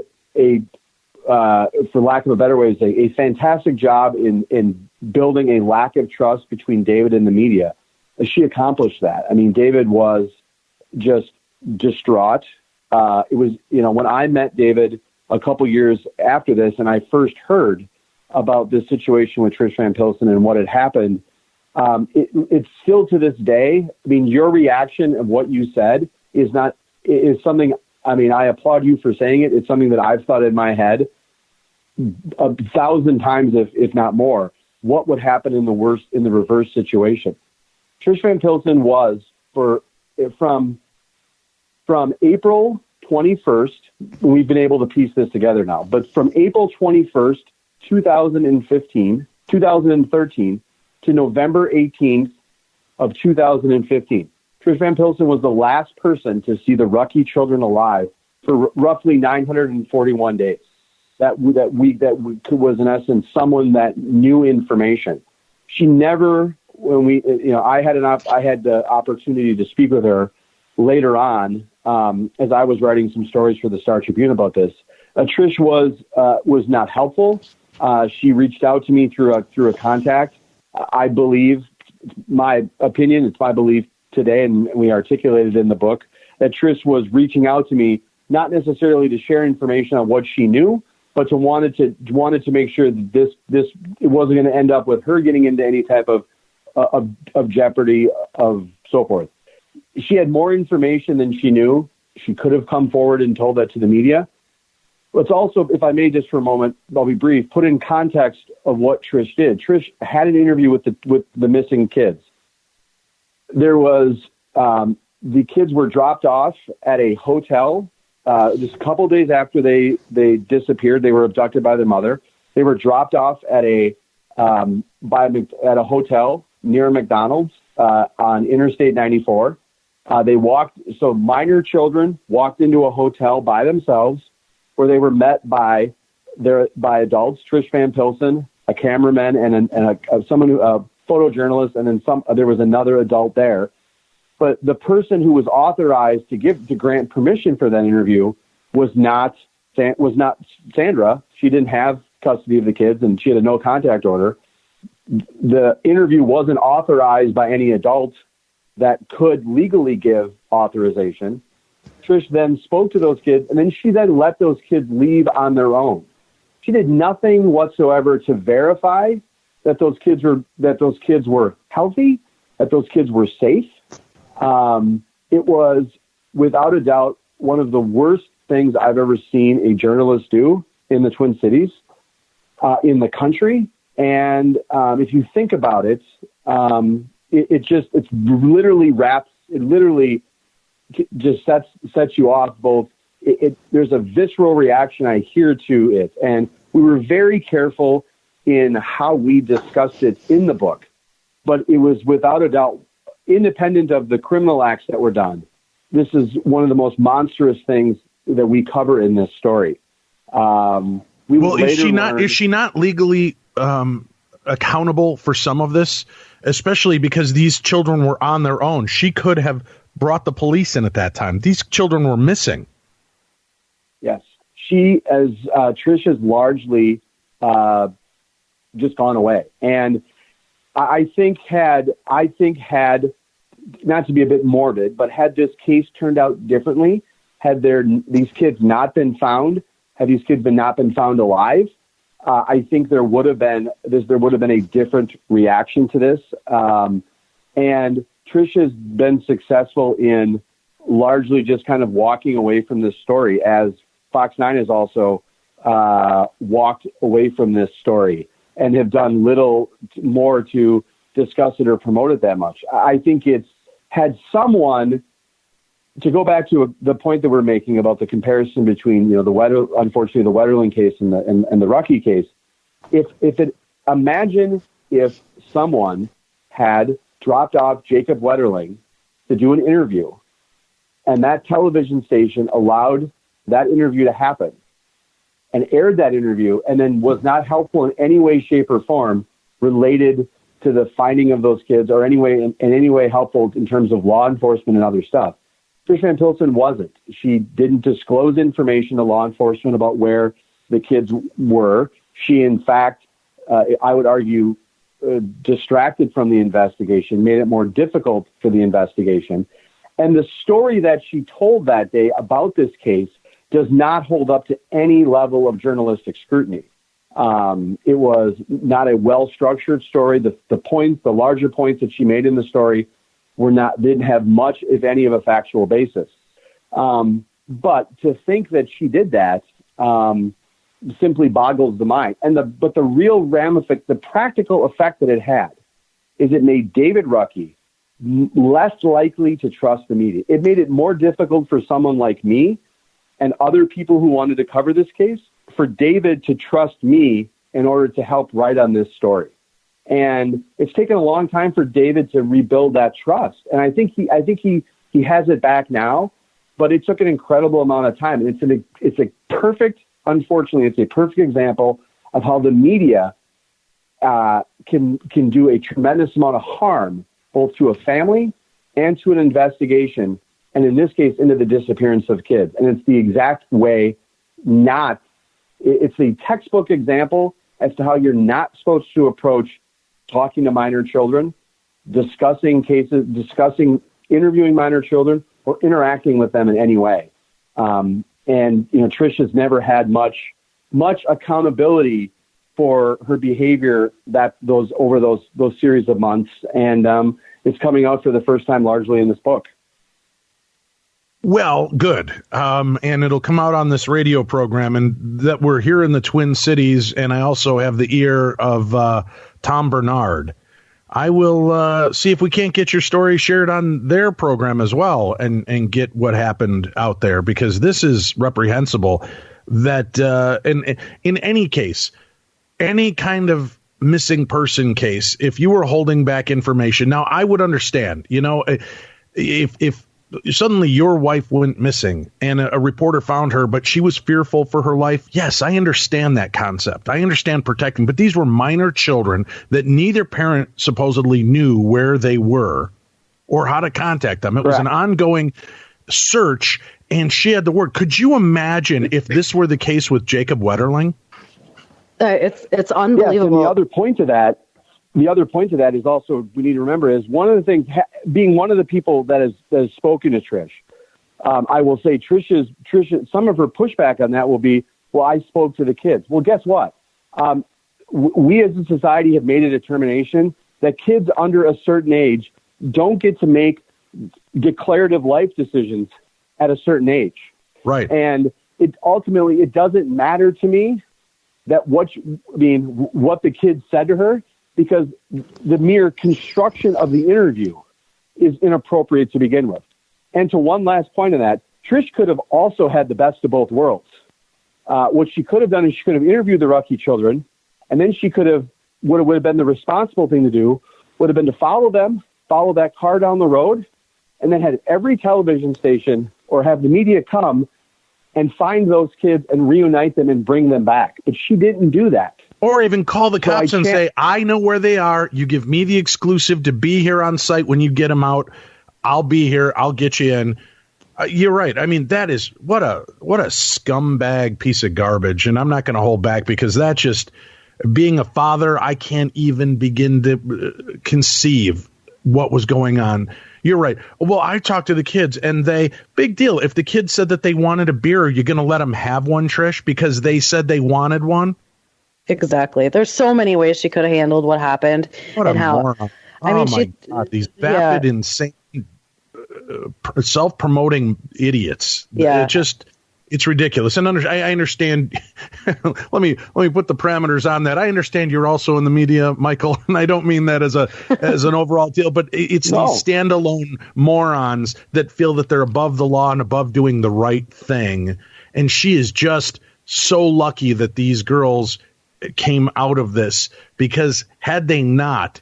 for lack of a better way, a fantastic job in building a lack of trust between David and the media. She accomplished that. I mean, David was just distraught. It was, when I met David a couple years after this, and I first heard about this situation with Trish Van Pilsen and what had happened, it's still to this day. I mean, your reaction of what you said is something. I mean, I applaud you for saying it. It's something that I've thought in my head 1,000 times, if not more. What would happen in the reverse situation? Trish Van Pilsen was from April 21st. We've been able to piece this together now, but from April 21st, 2013 to November 18th of 2015. Trish Van Pilsen was the last person to see the Rucky children alive for roughly 941 days. That was in essence someone that knew information. She never, I had the opportunity to speak with her later on as I was writing some stories for the Star Tribune about this. Trish was not helpful. She reached out to me through a contact. I believe, my opinion, it's my belief today, and we articulated in the book, that Trish was reaching out to me not necessarily to share information on what she knew, but wanted to make sure that this it wasn't going to end up with her getting into any type of jeopardy of so forth. She had more information than she knew. She could have come forward and told that to the media. Let's also, if I may, just for a moment, I'll be brief, put in context of what Trish did. Trish had an interview with the missing kids. There was the kids were dropped off at a hotel just a couple of days after they disappeared. They were abducted by their mother. They were dropped off at a hotel near McDonald's on Interstate 94. Minor children walked into a hotel by themselves, where they were met by adults, Trish Van Pilsen, a cameraman, and a photojournalist, and then there was another adult there. But the person who was authorized to grant permission for that interview was not Sandra. She didn't have custody of the kids, and she had a no contact order. The interview wasn't authorized by any adult that could legally give authorization. Trish then spoke to those kids, and then she then let those kids leave on their own. She did nothing whatsoever to verify that those kids were healthy, that those kids were safe. It was, without a doubt, one of the worst things I've ever seen a journalist do in the Twin Cities. in the country. And if you think about it, it literally just sets you off both. There's a visceral reaction I hear to it. And we were very careful in how we discussed it in the book, but it was without a doubt, independent of the criminal acts that were done, this is one of the most monstrous things that we cover in this story. Is she not legally accountable for some of this, especially because these children were on their own? She could have brought the police in at that time. These children were missing. Yes, Trish has largely just gone away, and I think had not to be a bit morbid, but had this case turned out differently, had these kids not been found, had these kids not been found alive, I think there would have been a different reaction to this. And Trish has been successful in largely just kind of walking away from this story, as Fox 9 has also walked away from this story and have done little more to discuss it or promote it that much. I think it's had someone, to go back to the point that we're making about the comparison between, unfortunately the Wetterling case and the Rucky case. Imagine if someone had dropped off Jacob Wetterling to do an interview, and that television station allowed that interview to happen and aired that interview, and then was not helpful in any way, shape, or form related to the finding of those kids, or in any way helpful in terms of law enforcement and other stuff. Trish Van Pilsen wasn't. She didn't disclose information to law enforcement about where the kids were. She, in fact, I would argue, distracted from the investigation, made it more difficult for the investigation. And the story that she told that day about this case does not hold up to any level of journalistic scrutiny. It was not a well-structured story. The larger points that she made in the story didn't have much, if any, of a factual basis. But to think that she did that simply boggles the mind. But the real the practical effect that it had is it made David Rucky less likely to trust the media. It made it more difficult for someone like me and other people who wanted to cover this case for David to trust me in order to help write on this story. And it's taken a long time for David to rebuild that trust. And I think he has it back now, but it took an incredible amount of time. And it's a perfect example of how the media can do a tremendous amount of harm, both to a family and to an investigation, and in this case, into the disappearance of kids. And it's the exact way it's the textbook example as to how you're not supposed to approach talking to minor children, discussing cases, interviewing minor children, or interacting with them in any way. And Trish has never had much accountability for her behavior over those series of months, and it's coming out for the first time largely in this book. Well, good. And it'll come out on this radio program, and that we're here in the Twin Cities. And I also have the ear of Tom Bernard. I will see if we can't get your story shared on their program as well, and get what happened out there, because this is reprehensible. That in any case, any kind of missing person case, if you were holding back information, now I would understand. If suddenly your wife went missing and a reporter found her, but she was fearful for her life. Yes, I understand that concept. I understand protecting, but these were minor children that neither parent supposedly knew where they were or how to contact them. It was an ongoing search, and she had the word. Could you imagine if this were the case with Jacob Wetterling? It's unbelievable. Yes, and the other point to that is also, we need to remember, is one of the things, being one of the people that has spoken to Trish, I will say Trish, some of her pushback on that will be, well, I spoke to the kids. Well, guess what? We as a society have made a determination that kids under a certain age don't get to make declarative life decisions at a certain age. Right. And it doesn't matter to me that what the kids said to her, because the mere construction of the interview is inappropriate to begin with. And to one last point on that, Trish could have also had the best of both worlds. What she could have done is she could have interviewed the Rucky children, and then she could have, what would have been the responsible thing to do, would have been to follow that car down the road, and then had every television station or have the media come and find those kids and reunite them and bring them back. But she didn't do that. Or even call the cops and say, I know where they are. You give me the exclusive to be here on site when you get them out. I'll be here. I'll get you in. You're right. I mean, that is what a scumbag piece of garbage. And I'm not going to hold back, because that just, being a father, I can't even begin to conceive what was going on. You're right. Well, I talked to the kids, and big deal. If the kids said that they wanted a beer, are you going to let them have one, Trish, because they said they wanted one? Exactly. There's so many ways she could have handled what happened. What and a how, moron. I mean, my God, these vapid, insane, self-promoting idiots. Yeah. It's ridiculous. And I understand. let me put the parameters on that. I understand you're also in the media, Michael, and I don't mean that as an overall deal, but it's these standalone morons that feel that they're above the law and above doing the right thing. And she is just so lucky that these girls came out of this, because had they not,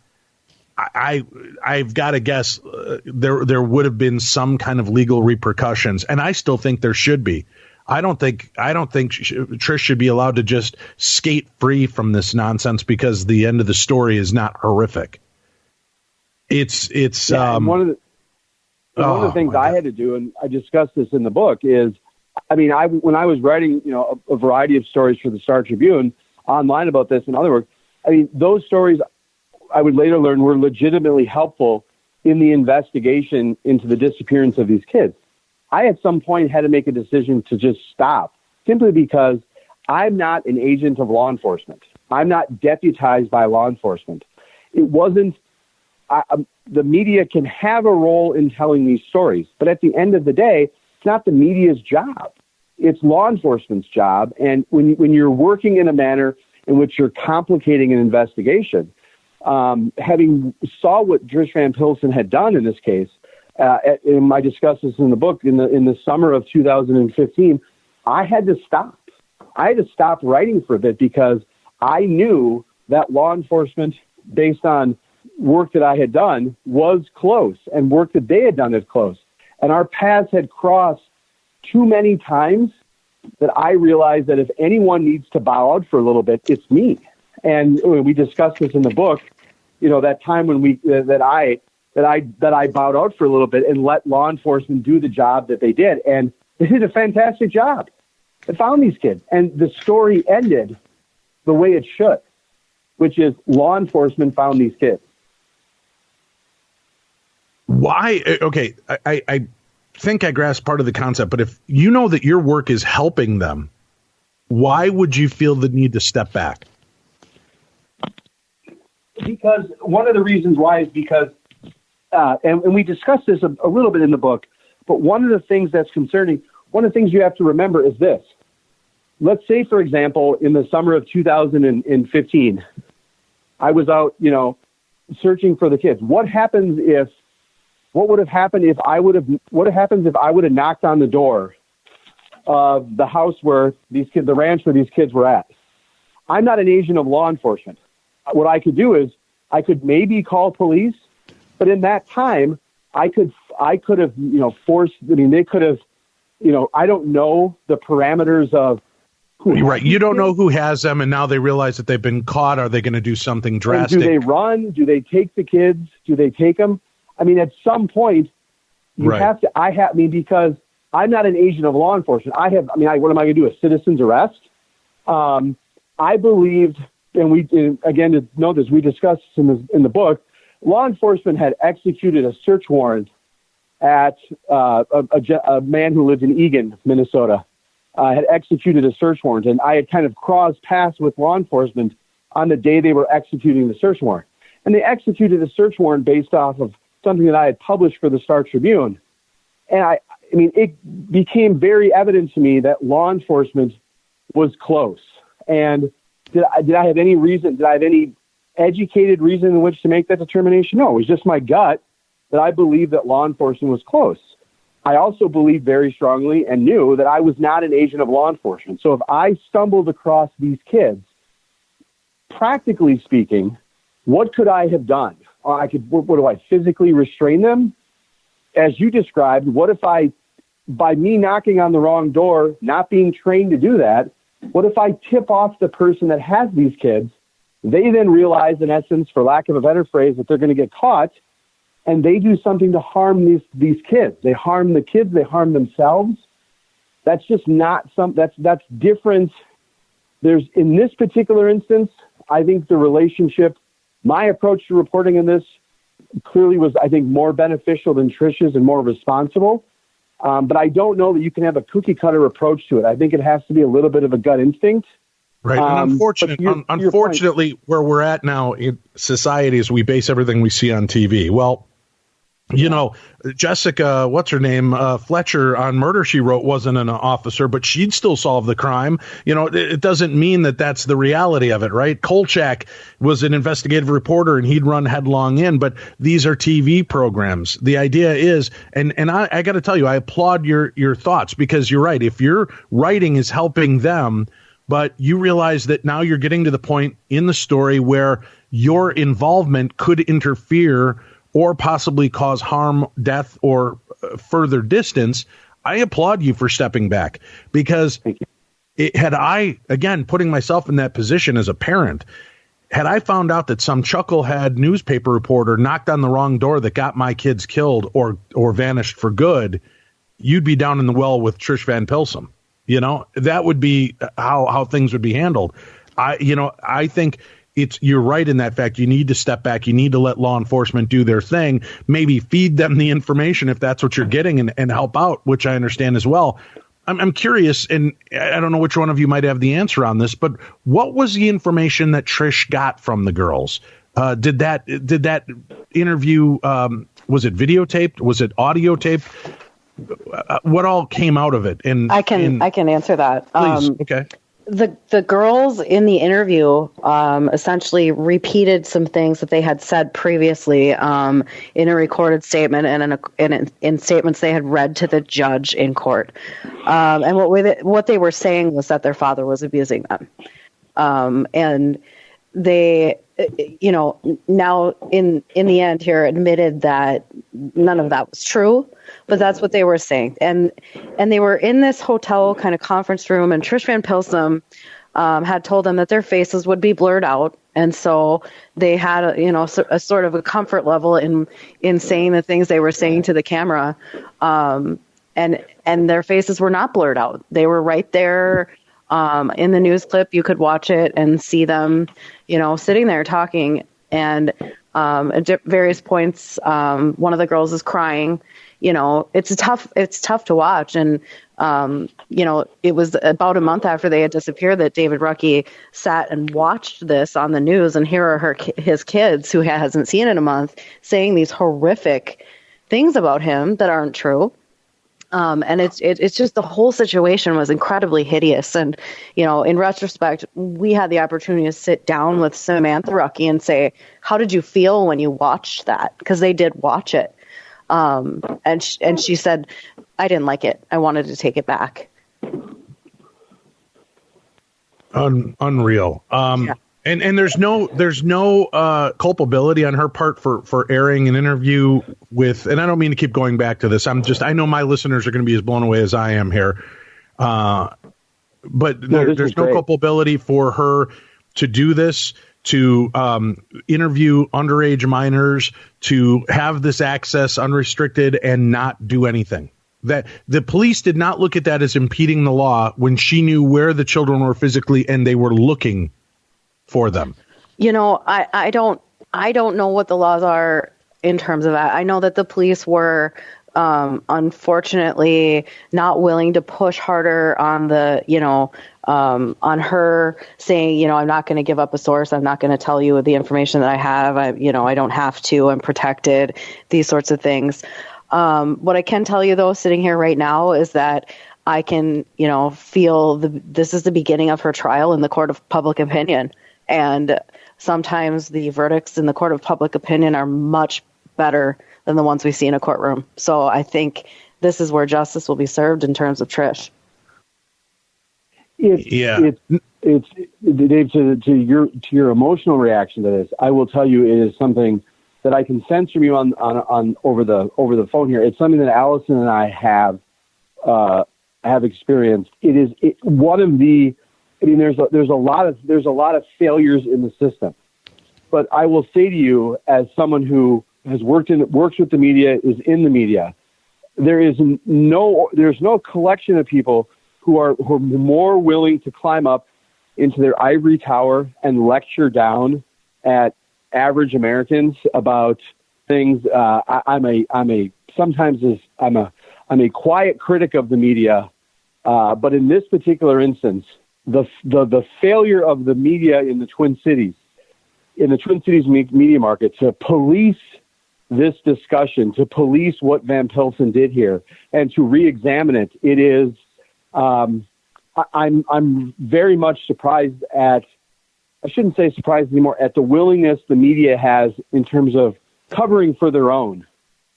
I've got to guess there would have been some kind of legal repercussions, and I still think there should be. I don't think Trish should be allowed to just skate free from this nonsense because the end of the story is not horrific. It's one of the things I had to do, and I discussed this in the book, is, I mean, when I was writing, a variety of stories for the Star Tribune online about this and other work, I mean, those stories I would later learn were legitimately helpful in the investigation into the disappearance of these kids. I at some point had to make a decision to just stop, simply because I'm not an agent of law enforcement. I'm not deputized by law enforcement. It wasn't, the media can have a role in telling these stories, but at the end of the day, it's not the media's job. It's law enforcement's job. And when you're working in a manner in which you're complicating an investigation, having saw what Trish Van Pilsen had done in this case, and I discuss this in the book, in the summer of 2015, I had to stop. I had to stop writing for a bit, because I knew that law enforcement, based on work that I had done, was close, and work that they had done is close. And our paths had crossed too many times that I realized that if anyone needs to bow out for a little bit, it's me. And we discussed this in the book, that time when that I bowed out for a little bit and let law enforcement do the job that they did. And they did a fantastic job. They found these kids. And the story ended the way it should, which is law enforcement found these kids. Why? Okay, I think I grasp part of the concept, but if you know that your work is helping them, why would you feel the need to step back? Because one of the reasons why is because, and we discussed this a little bit in the book, but one of the things that's concerning, one of the things you have to remember is this. Let's say, for example, in the summer of 2015, I was out, searching for the kids. What would have happened if I would have knocked on the door of the house where the ranch where these kids were at? I'm not an agent of law enforcement. What I could do is I could maybe call police, but in that time I could have, forced, they could have, I don't know the parameters of who. Right. You don't know who has them, and now they realize that they've been caught. Are they going to do something drastic? And do they run? Do they take the kids? Do they take them? I mean, at some point you have to, because I'm not an agent of law enforcement. What am I going to do? A citizen's arrest? I believed, and again, to note this, we discussed this in the book, law enforcement had executed a search warrant at a man who lived in Eagan, Minnesota, had executed a search warrant. And I had kind of crossed paths with law enforcement on the day they were executing the search warrant. And they executed a search warrant based off of something that I had published for the Star Tribune. And it became very evident to me that law enforcement was close. And did I have any reason? Did I have any educated reason in which to make that determination? No, it was just my gut that I believed that law enforcement was close. I also believed very strongly and knew that I was not an agent of law enforcement. So if I stumbled across these kids, practically speaking, what could I have done? What do I physically restrain them? As you described, what if by me knocking on the wrong door, not being trained to do that, what if I tip off the person that has these kids? They then realize, in essence, for lack of a better phrase, that they're going to get caught, and they do something to harm these kids. They harm the kids. They harm themselves. That's just not that's different. In this particular instance, I think the relationship, my approach to reporting in this clearly was, I think, more beneficial than Trish's and more responsible. But I don't know that you can have a cookie cutter approach to it. I think it has to be a little bit of a gut instinct. Right. And unfortunately, where we're at now in society is we base everything we see on TV. Well, you know, Jessica, what's her name, Fletcher on Murder, She Wrote wasn't an officer, but she'd still solve the crime. You know, it doesn't mean that that's the reality of it, right? Kolchak was an investigative reporter and he'd run headlong in, but these are TV programs. The idea is, and I got to tell you, I applaud your thoughts, because you're right. If your writing is helping them, but you realize that now you're getting to the point in the story where your involvement could interfere or possibly cause harm, death, or further distance, I applaud you for stepping back, because had I, again, putting myself in that position as a parent, had I found out that some chucklehead newspaper reporter knocked on the wrong door that got my kids killed or vanished for good, you'd be down in the well with Trish Van Pilsum. You know, that would be how things would be handled. I think you're right in that fact. You need to step back. You need to let law enforcement do their thing, maybe feed them the information if that's what you're getting, and help out, which I understand as well. I'm curious, and I don't know which one of you might have the answer on this, but what was the information that Trish got from the girls? Did that interview, was it videotaped? Was it audio taped? What all came out of it? And I can answer that. Please. Okay. The girls in the interview essentially repeated some things that they had said previously in a recorded statement and in statements they had read to the judge in court. And what they were saying was that their father was abusing them. And they, now in the end here admitted that none of that was true, but that's what they were saying. And they were in this hotel kind of conference room, and Trish Van Pilsum had told them that their faces would be blurred out. And so they had a sort of a comfort level in saying the things they were saying to the camera. And their faces were not blurred out. They were right there. In the news clip, you could watch it and see them, sitting there talking. And at various points, one of the girls is crying. It's tough to watch. And, it was about a month after they had disappeared that David Rucky sat and watched this on the news. And here are his kids, who hasn't seen in a month, saying these horrific things about him that aren't true. And it's just, the whole situation was incredibly hideous. And, in retrospect, we had the opportunity to sit down with Samantha Rucky and say, how did you feel when you watched that? Because they did watch it. And she said, I didn't like it. I wanted to take it back. Unreal. Yeah. And there's no culpability on her part for airing an interview with, and I don't mean to keep going back to this. I know my listeners are going to be as blown away as I am here. But there's no culpability for her to do this, to interview underage minors, to have this access unrestricted and not do anything. That the police did not look at that as impeding the law when she knew where the children were physically and they were looking for them. I don't know what the laws are in terms of that. I know that the police were unfortunately not willing to push harder on on her, saying, I'm not going to give up a source. I'm not going to tell you the information that I have. I don't have to. I'm protected. These sorts of things. What I can tell you, though, sitting here right now, is that I can, feel this is the beginning of her trial in the court of public opinion. And sometimes the verdicts in the court of public opinion are much better than the ones we see in a courtroom. So I think this is where justice will be served in terms of Trish. It's Dave, to your emotional reaction to this, I will tell you it is something that I can sense from you on over the phone here. It's something that Allison and I have experienced. It is one of the. I mean, there's a lot of failures in the system, but I will say to you, as someone who has works with the media, is in the media, there's no collection of people who are more willing to climb up into their ivory tower and lecture down at average Americans about things. I'm a quiet critic of the media, but in this particular instance, the failure of the media in the Twin Cities media market to police this discussion, to police what Van Pilsen did here, and to re-examine it. It is. I'm very much surprised at. I shouldn't say surprised anymore at the willingness the media has in terms of covering for their own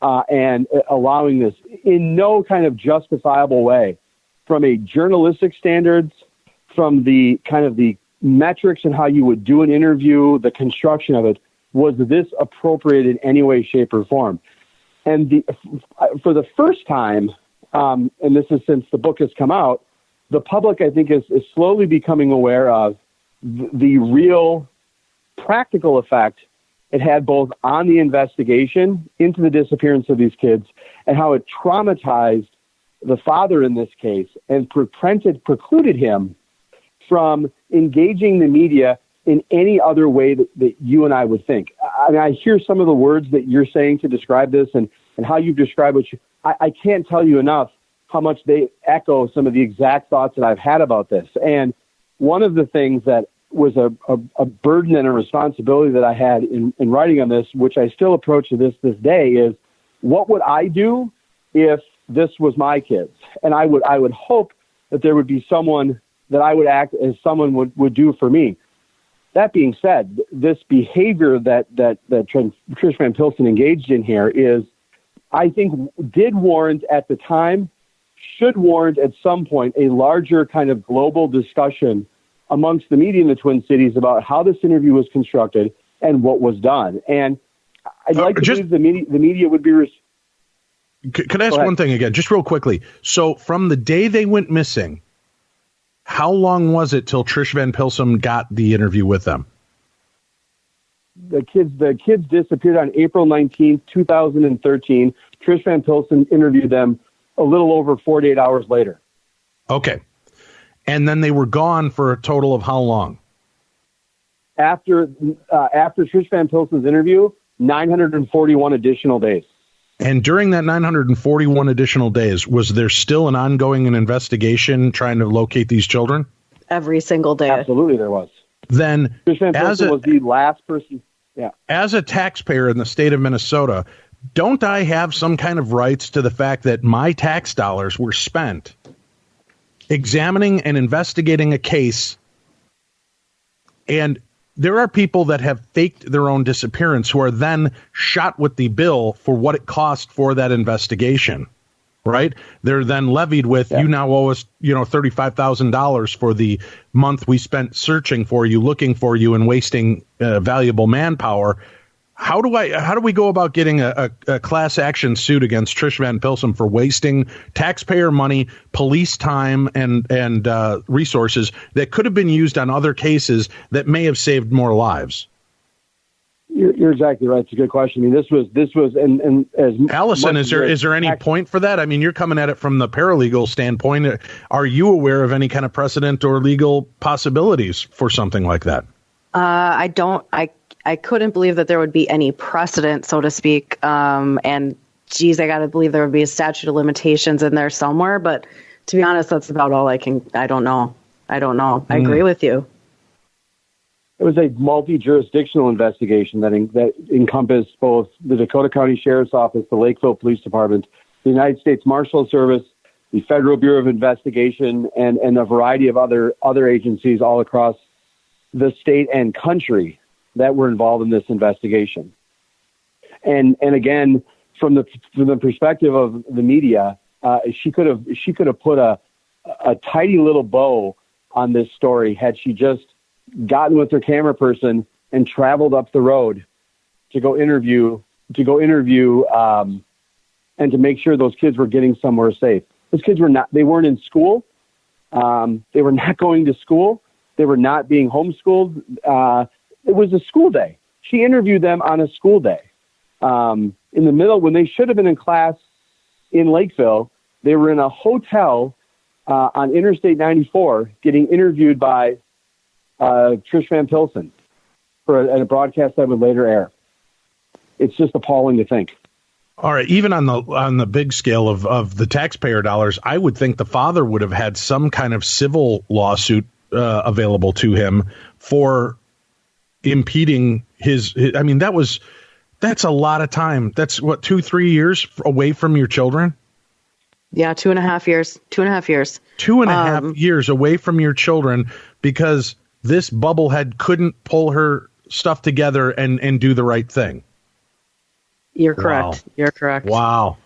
and allowing this in no kind of justifiable way, from a journalistic standards, from the kind of the metrics and how you would do an interview, the construction of it. Was this appropriate in any way, shape, or form? And for the first time, and this is since the book has come out, the public, I think, is slowly becoming aware of the real practical effect it had both on the investigation into the disappearance of these kids and how it traumatized the father in this case and precluded him from engaging the media in any other way that you and I would think. I mean, I hear some of the words that you're saying to describe this and how you've described it. I can't tell you enough how much they echo some of the exact thoughts that I've had about this. And one of the things that was a burden and a responsibility that I had in writing on this, which I still approach to this day, is what would I do if this was my kids? And I would hope that there would be someone that I would act as someone would do for me. That being said, this behavior that Trish Van Pilsen engaged in here is, I think, did warrant at the time, should warrant at some point a larger kind of global discussion amongst the media in the Twin Cities about how this interview was constructed and what was done. And I'd like to believe the media would be. Could I ask one thing again, just real quickly? So from the day they went missing, how long was it till Trish Van Pilsen got the interview with them? The kids disappeared on April 19th, 2013. Trish Van Pilsen interviewed them a little over 48 hours later. Okay. And then they were gone for a total of how long? After Trish Van Pilsen's interview, 941 additional days. And during that 941 additional days, was there still an ongoing investigation trying to locate these children? Every single day. Absolutely, there was. Then, Trish Van Pilsen was the last person. Yeah. As a taxpayer in the state of Minnesota, don't I have some kind of rights to the fact that my tax dollars were spent examining and investigating a case, and there are people that have faked their own disappearance who are then shot with the bill for what it cost for that investigation, right? They're then levied with, you now owe us, $35,000 for the month we spent searching for you, looking for you, and wasting valuable manpower. How do we go about getting a class action suit against Trish Van Pilsen for wasting taxpayer money, police time, and resources that could have been used on other cases that may have saved more lives? You're exactly right. It's a good question. I mean, this was, and as Allison, is there any point for that? I mean, you're coming at it from the paralegal standpoint. Are you aware of any kind of precedent or legal possibilities for something like that? I don't. I couldn't believe that there would be any precedent, so to speak. And geez, I got to believe there would be a statute of limitations in there somewhere. But to be honest, that's about all I don't know. I agree with you. It was a multi-jurisdictional investigation that encompassed both the Dakota County Sheriff's Office, the Lakeville Police Department, the United States Marshal Service, the Federal Bureau of Investigation, and a variety of other agencies all across the state and country that were involved in this investigation. And again, from the perspective of the media, she could have put a tidy little bow on this story had she just gotten with her camera person and traveled up the road to go interview, and to make sure those kids were getting somewhere safe. Those kids they weren't in school. They were not going to school. They were not being homeschooled. It was a school day. She interviewed them on a school day. In the middle, when they should have been in class in Lakeville, they were in a hotel on Interstate 94 getting interviewed by Trish Van Pilsen for a broadcast that would later air. It's just appalling to think. All right, even on the big scale of the taxpayer dollars, I would think the father would have had some kind of civil lawsuit available to him for impeding his. I mean, that's a lot of time. That's what, 2-3 years away from your children. Yeah, 2.5 years. 2.5 years. 2.5 years away from your children because this bubblehead couldn't pull her stuff together and do the right thing. You're correct. Wow. You're correct. Wow.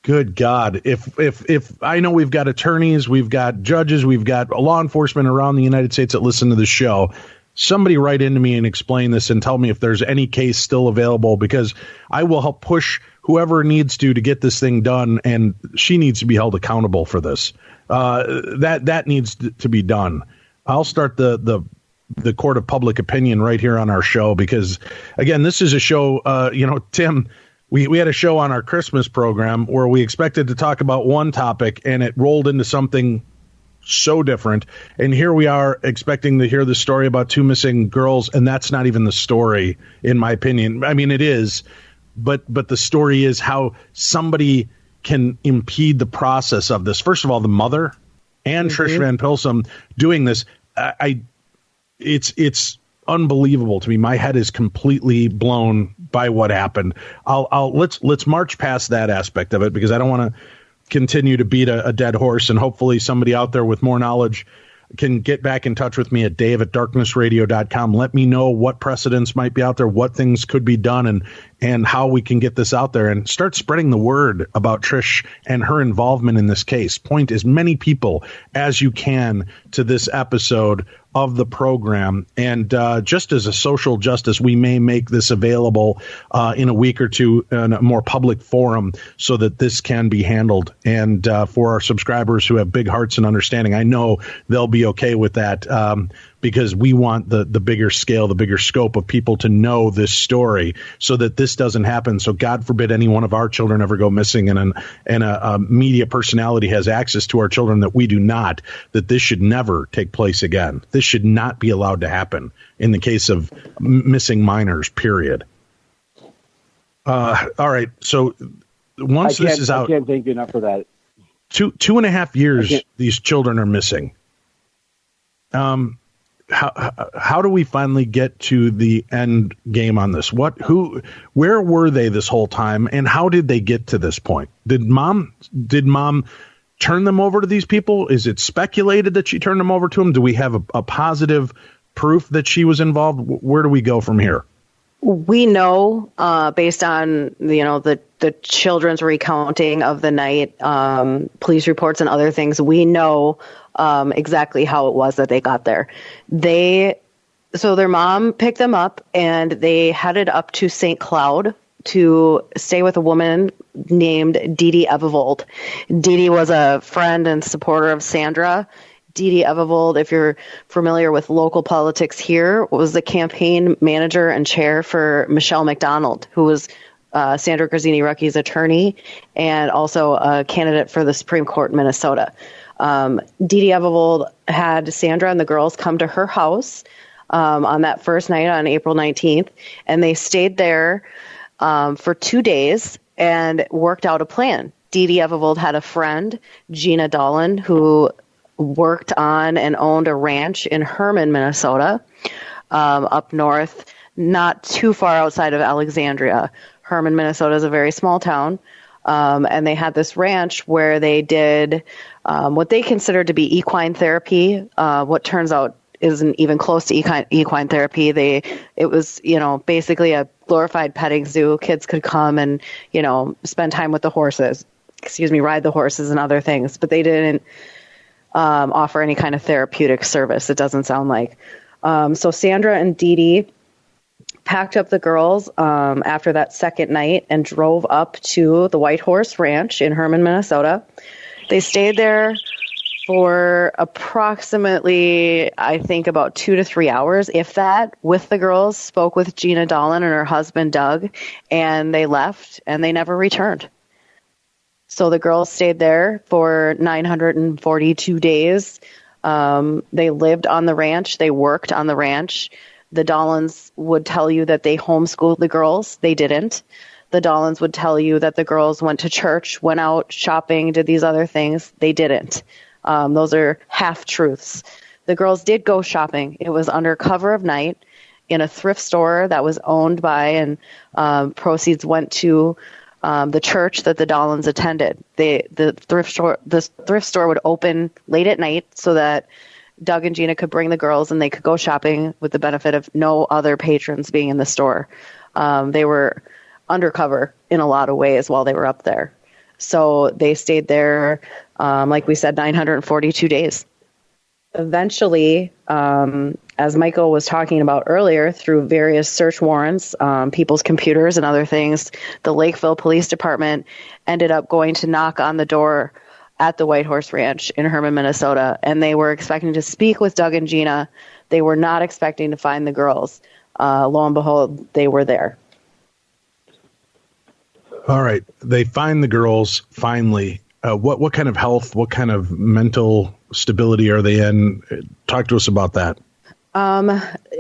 Good God. If I know we've got attorneys, we've got judges, we've got law enforcement around the United States that listen to the show, somebody write into me and explain this and tell me if there's any case still available, because I will help push whoever needs to get this thing done, and she needs to be held accountable for this. That needs to be done. I'll start the court of public opinion right here on our show, because again, this is a show, Tim, we had a show on our Christmas program where we expected to talk about one topic and it rolled into something so different. And here we are expecting to hear the story about 2 missing girls. And that's not even the story, in my opinion. I mean, it is, but the story is how somebody can impede the process of this. First of all, the mother and Trish Van Pilsen doing this. It's unbelievable to me. My head is completely blown by what happened. Let's march past that aspect of it, because I don't want to continue to beat a dead horse, and hopefully somebody out there with more knowledge can get back in touch with me at dave@darknessradio.com. Let me know what precedents might be out there, what things could be done, and how we can get this out there and start spreading the word about Trish and her involvement in this case. Point as many people as you can to this episode of the program. And just as a social justice, we may make this available in a week or two in a more public forum so that this can be handled. And for our subscribers who have big hearts and understanding, I know they'll be okay with that, because we want the bigger scale, the bigger scope of people to know this story so that this doesn't happen. So God forbid any one of our children ever go missing, and a media personality has access to our children that we do not, that this should never take place again. This should not be allowed to happen in the case of missing minors, period. All right. So once this is out, I can't thank you enough for that. 2.5 years, these children are missing. How do we finally get to the end game on this? Where were they this whole time, and how did they get to this point? Did mom turn them over to these people? Is it speculated that she turned them over to them? Do we have a positive proof that she was involved? Where do we go from here? We know, based on the children's recounting of the night, police reports and other things, we know exactly how it was that they got there. So their mom picked them up and they headed up to St. Cloud to stay with a woman named Dee Dee Evevold. Dee Dee was a friend and supporter of Sandra. Dee Dee Evevold, if you're familiar with local politics here, was the campaign manager and chair for Michelle McDonald, who was Sandra Grazzini-Rucky's attorney and also a candidate for the Supreme Court in Minnesota. Dee Dee Evevold had Sandra and the girls come to her house on that first night on April 19th, and they stayed there for 2 days and worked out a plan. Dee Dee Evevold had a friend, Gina Dolan, who worked on and owned a ranch in Herman, Minnesota, up north, not too far outside of Alexandria. Herman, Minnesota is a very small town. And they had this ranch where they did what they considered to be equine therapy, what turns out isn't even close to equine therapy. It was, basically a glorified petting zoo. Kids could come and, spend time with the horses, ride the horses and other things, but they didn't offer any kind of therapeutic service. It doesn't sound like. So Sandra and Dee Dee packed up the girls after that second night and drove up to the White Horse Ranch in Herman, Minnesota. They stayed there for approximately, I think, about 2 to 3 hours, if that, with the girls, spoke with Gina Dolan and her husband, Doug, and they left, and they never returned. So the girls stayed there for 942 days. They lived on the ranch. They worked on the ranch. The Dolans would tell you that they homeschooled the girls. They didn't. The Dolans would tell you that the girls went to church, went out shopping, did these other things. They didn't. Those are half-truths. The girls did go shopping. It was under cover of night in a thrift store that was owned by, and proceeds went to the church that the Dolans attended. The thrift store would open late at night so that Doug and Gina could bring the girls and they could go shopping with the benefit of no other patrons being in the store. They were undercover in a lot of ways while they were up there. So they stayed there, like we said, 942 days. Eventually, as Michael was talking about earlier, through various search warrants, people's computers and other things, the Lakeville Police Department ended up going to knock on the door at the White Horse Ranch in Herman, Minnesota, and they were expecting to speak with Doug and Gina. They were not expecting to find the girls. Lo and behold, they were there. All right. They find the girls finally. What kind of health, what kind of mental stability are they in? Talk to us about that.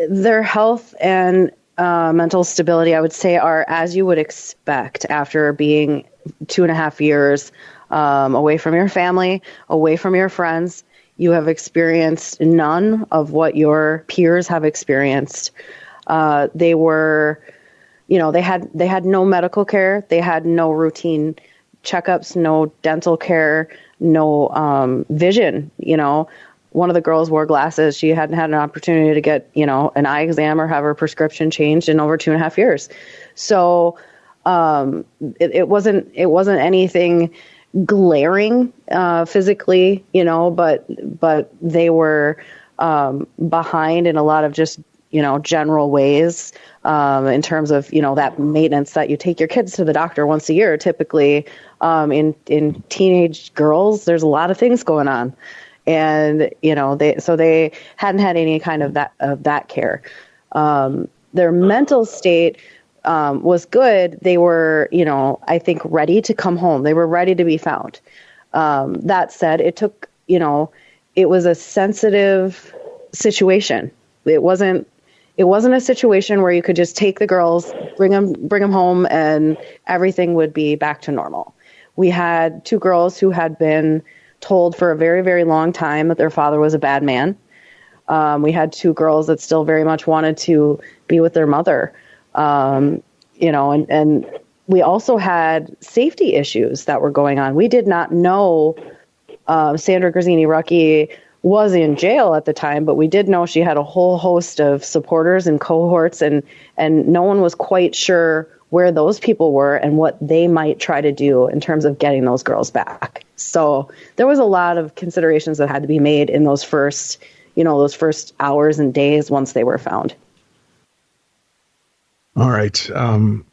Their health and mental stability, I would say, are as you would expect after being 2.5 years away from your family, away from your friends. You have experienced none of what your peers have experienced. They were, they had no medical care. They had no routine checkups, no dental care, no vision. One of the girls wore glasses. She hadn't had an opportunity to get, an eye exam or have her prescription changed in over 2.5 years. So it wasn't anything glaring physically, but they were behind in a lot of just, general ways in terms of, that maintenance that you take your kids to the doctor once a year. Typically, in teenage girls, there's a lot of things going on. And, they hadn't had any kind of that care. Their mental state was good. They were, I think ready to come home. They were ready to be found. That said, it took, it was a sensitive situation. It wasn't a situation where you could just take the girls, bring them home, and everything would be back to normal. We had 2 girls who had been told for a very, very long time that their father was a bad man. We had 2 girls that still very much wanted to be with their mother. And we also had safety issues that were going on. We did not know Sandra Grazzini-Rucki was in jail at the time, but we did know she had a whole host of supporters and cohorts, and no one was quite sure where those people were and what they might try to do in terms of getting those girls back. So there was a lot of considerations that had to be made in those first hours and days once they were found. All right. So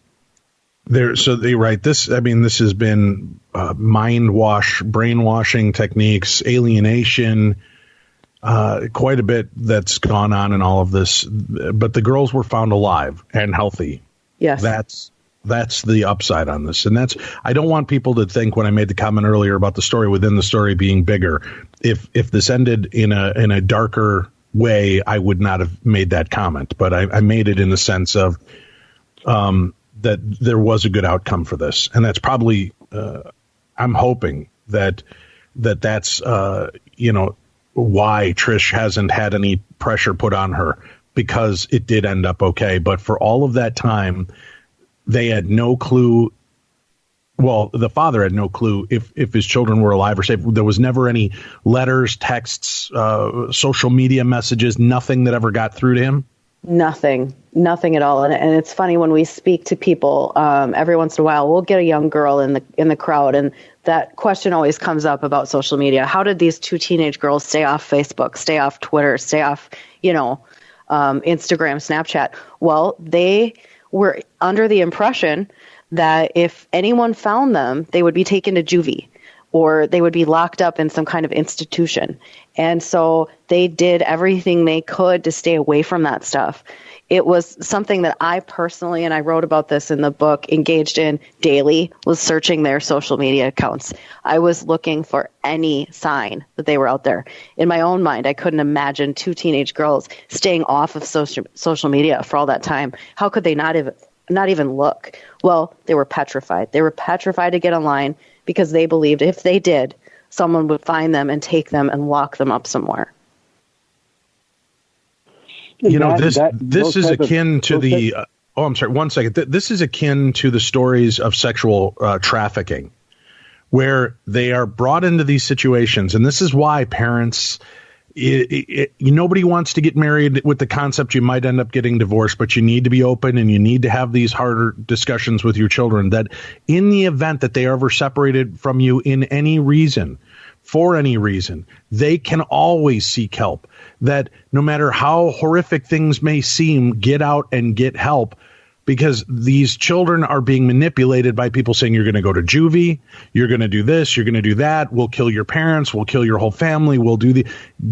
they write this. I mean, this has been brainwashing techniques, alienation, quite a bit that's gone on in all of this. But the girls were found alive and healthy. Yes. That's the upside on this. And I don't want people to think, when I made the comment earlier about the story within the story being bigger, if this ended in a darker way, I would not have made that comment. But I made it in the sense of that there was a good outcome for this. And that's probably, I'm hoping that's, why Trish hasn't had any pressure put on her, because it did end up okay. But for all of that time, they had no clue well, the father had no clue if his children were alive or safe. There was never any letters, texts, social media messages, nothing that ever got through to him? Nothing at all. And it's funny when we speak to people, every once in a while, we'll get a young girl in the crowd, and that question always comes up about social media. How did these two teenage girls stay off Facebook, stay off Twitter, stay off, Instagram, Snapchat? Well, they were under the impression that if anyone found them, they would be taken to juvie, or they would be locked up in some kind of institution. And so they did everything they could to stay away from that stuff. It was something that I personally, and I wrote about this in the book, engaged in daily, was searching their social media accounts. I was looking for any sign that they were out there. In my own mind, I couldn't imagine two teenage girls staying off of social media for all that time. How could they not even look? Well, they were petrified. They were petrified to get online because they believed if they did, someone would find them and take them and lock them up somewhere. This is akin to the. I'm sorry. 1 second. This is akin to the stories of sexual trafficking, where they are brought into these situations, and this is why parents. Nobody wants to get married with the concept you might end up getting divorced, but you need to be open and you need to have these harder discussions with your children, that in the event that they are ever separated from you in any reason, for any reason, they can always seek help. That no matter how horrific things may seem, get out and get help, because these children are being manipulated by people saying you're going to go to juvie, you're going to do this, you're going to do that, we'll kill your parents, we'll kill your whole family, we'll do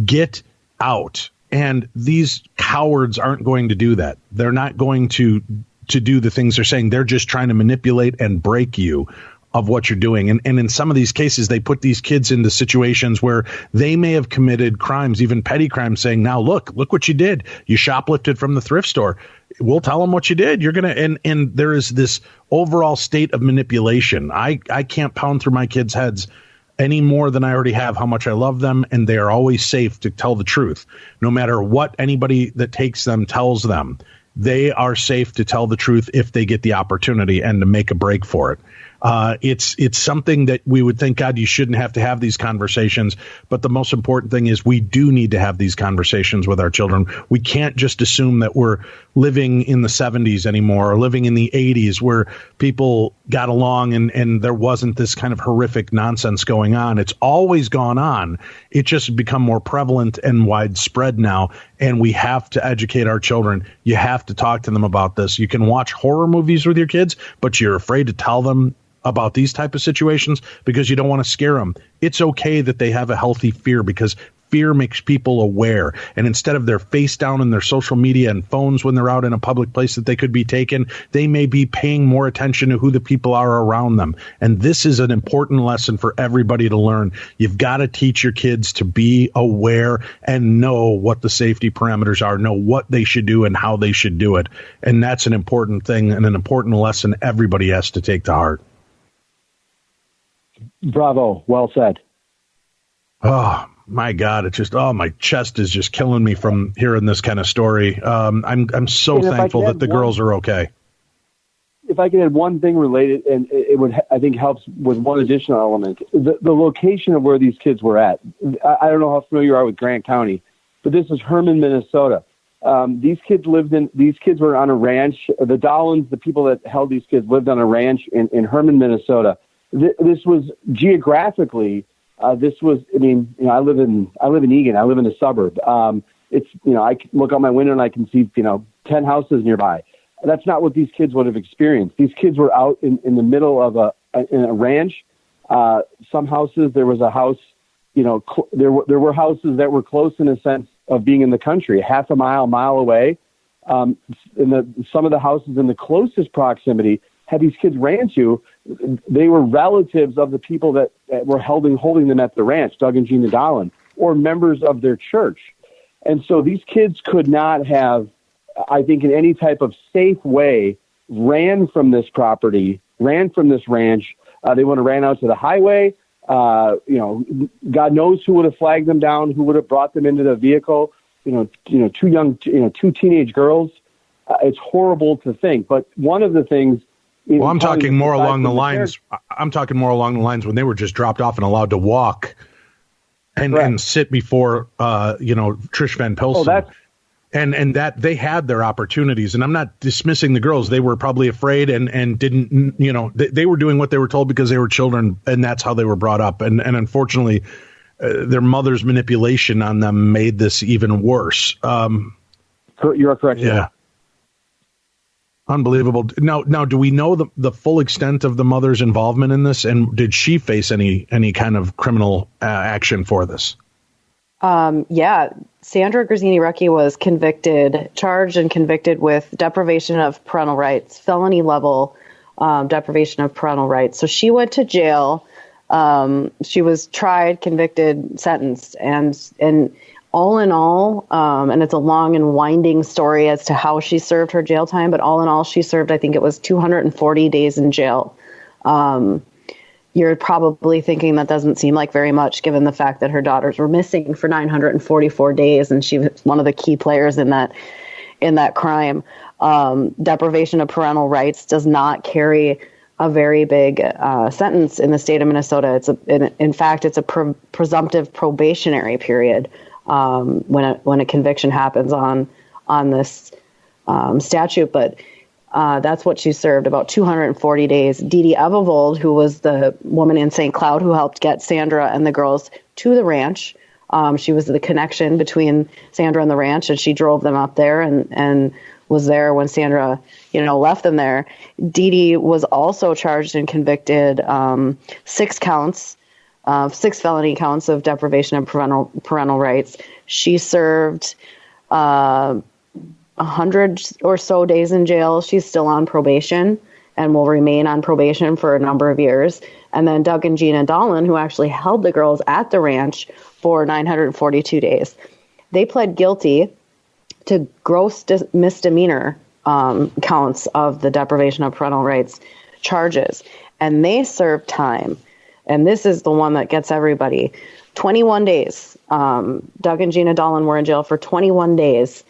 get out. And these cowards aren't going to do that. They're not going to do the things they're saying. They're just trying to manipulate and break you of what you're doing. And in some of these cases, they put these kids into situations where they may have committed crimes, even petty crimes, saying, now look what you did. You shoplifted from the thrift store. We'll tell them what you did. You're going to, and there is this overall state of manipulation. I can't pound through my kids' heads any more than I already have how much I love them, and they are always safe to tell the truth. No matter what anybody that takes them tells them, they are safe to tell the truth if they get the opportunity and to make a break for it. It's something that we would think, God, you shouldn't have to have these conversations. But the most important thing is we do need to have these conversations with our children. We can't just assume that we're living in the 70s anymore, or living in the 80s where people got along and there wasn't this kind of horrific nonsense going on. It's always gone on. It just become more prevalent and widespread now. And we have to educate our children. You have to talk to them about this. You can watch horror movies with your kids, but you're afraid to tell them about these type of situations because you don't want to scare them. It's okay that they have a healthy fear, because fear makes people aware. And instead of their face down in their social media and phones when they're out in a public place that they could be taken, they may be paying more attention to who the people are around them. And this is an important lesson for everybody to learn. You've got to teach your kids to be aware and know what the safety parameters are, know what they should do and how they should do it. And that's an important thing and an important lesson everybody has to take to heart. Bravo. Well said. Oh, my God. It's just, my chest is just killing me from hearing this kind of story. I'm so thankful that the girls are okay. If I could add one thing related, and it would, I think, helps with one additional element, the location of where these kids were at. I don't know how familiar you are with Grant County, but this is Herman, Minnesota. These kids were on a ranch. The Dollins, the people that held these kids, lived on a ranch in Herman, Minnesota. This was geographically, I live in Eagan. I live in a suburb. I can look out my window and I can see, 10 houses nearby. That's not what these kids would have experienced. These kids were out in the middle of in a ranch. Some houses, there was a house, there were houses that were close in a sense of being in the country, half a mile away. Some of the houses in the closest proximity had these kids ran to, they were relatives of the people that were holding them at the ranch, Doug and Gina Dolan, or members of their church. And so these kids could not have, I think, in any type of safe way, ran from this property, ran from this ranch. They would have ran out to the highway. God knows who would have flagged them down, who would have brought them into the vehicle. Two teenage girls. It's horrible to think. But one of the things Well, I'm talking more along the lines. I'm talking more along the lines when they were just dropped off and allowed to walk and sit before, Trish Van Pilsen. And that they had their opportunities. And I'm not dismissing the girls. They were probably afraid and didn't, they were doing what they were told because they were children, and that's how they were brought up. And unfortunately, their mother's manipulation on them made this even worse. You're correct. Yeah. Unbelievable. Now, do we know the full extent of the mother's involvement in this? And did she face any kind of criminal action for this? Yeah. Sandra Grazzini-Recchi was charged and convicted with deprivation of parental rights, felony level deprivation of parental rights. So she went to jail. She was tried, convicted, sentenced, and all in all, and it's a long and winding story as to how she served her jail time, but all in all, she served, I think it was 240 days in jail. You're probably thinking that doesn't seem like very much, given the fact that her daughters were missing for 944 days, and she was one of the key players in that crime. Deprivation of parental rights does not carry a very big sentence in the state of Minnesota. In fact, it's a presumptive probationary period when a conviction happens on this statute, but. That's what she served, about 240 days. Dee Dee Evevold, who was the woman in St. Cloud who helped get Sandra and the girls to the ranch. She was the connection between Sandra and the ranch, and she drove them up there and was there when Sandra, left them there. Dee Dee was also charged and convicted 6 felony counts of deprivation of parental rights. She served 100 or so days in jail. She's still on probation and will remain on probation for a number of years. And then Doug and Gina Dolan, who actually held the girls at the ranch for 942 days. They pled guilty to gross misdemeanor counts of the deprivation of parental rights charges. And they served time. And this is the one that gets everybody. 21 days. Doug and Gina Dolan were in jail for 21 days.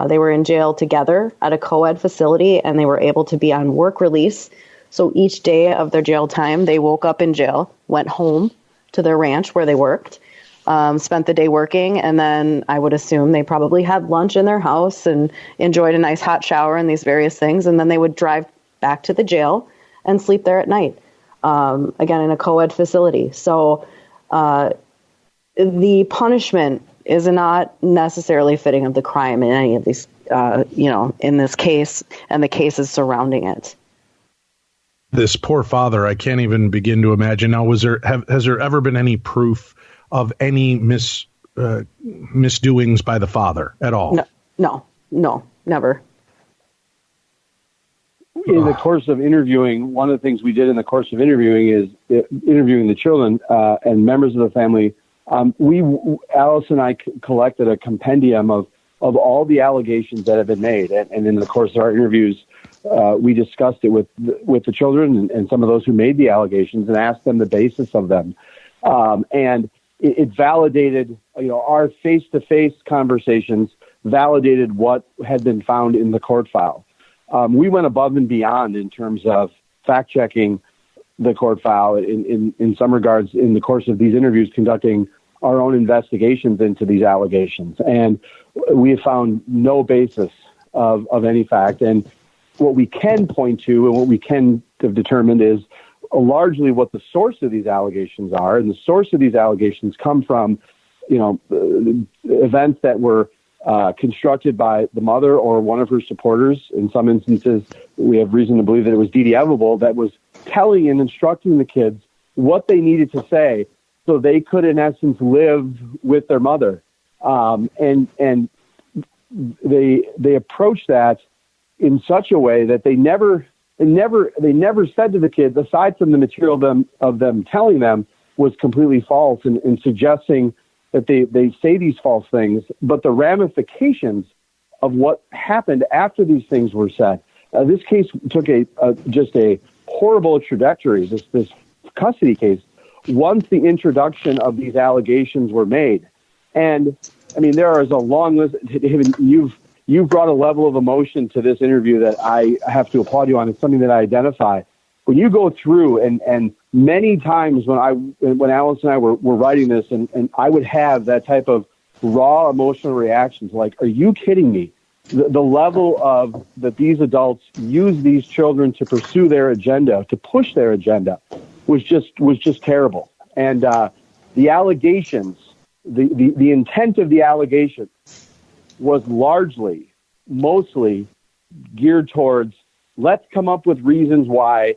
They were in jail together at a co-ed facility, and they were able to be on work release. So each day of their jail time, they woke up in jail, went home to their ranch where they worked, spent the day working, and then I would assume they probably had lunch in their house and enjoyed a nice hot shower and these various things, and then they would drive back to the jail and sleep there at night, again in a co-ed facility. So the punishment is not necessarily fitting of the crime in any of these, in this case and the cases surrounding it. This poor father, I can't even begin to imagine. Now, has there ever been any proof of any misdoings by the father at all? No, never. In the course of interviewing, one of the things we did in the course of interviewing is interviewing the children and members of the family. Alice and I collected a compendium of all the allegations that have been made. And in the course of our interviews, we discussed it with the children and some of those who made the allegations and asked them the basis of them. And it validated, our face-to-face conversations validated what had been found in the court file. We went above and beyond in terms of fact-checking the court file in some regards in the course of these interviews, conducting our own investigations into these allegations. And we have found no basis of any fact. And what we can point to and what we can have determined is largely what the source of these allegations are. And the source of these allegations come from, events that were constructed by the mother or one of her supporters. In some instances, we have reason to believe that it was Dee Dee Evevold that was telling and instructing the kids what they needed to say so they could, in essence, live with their mother. And they approached that in such a way that they never said to the kids, aside from the material of them telling them was completely false and suggesting that they say these false things, but the ramifications of what happened after these things were said. This case took just a horrible trajectory, this custody case, once the introduction of these allegations were made. And I mean, there is a long list. You've you've brought a level of emotion to this interview that I have to applaud you on. It's something that I identify. When you go through, and many times when Alice and I were writing this, and I would have that type of raw emotional reactions, like, are you kidding me? The level of that these adults use these children to pursue their agenda, to push their agenda, was just terrible. And the allegations, the intent of the allegations was mostly geared towards, let's come up with reasons why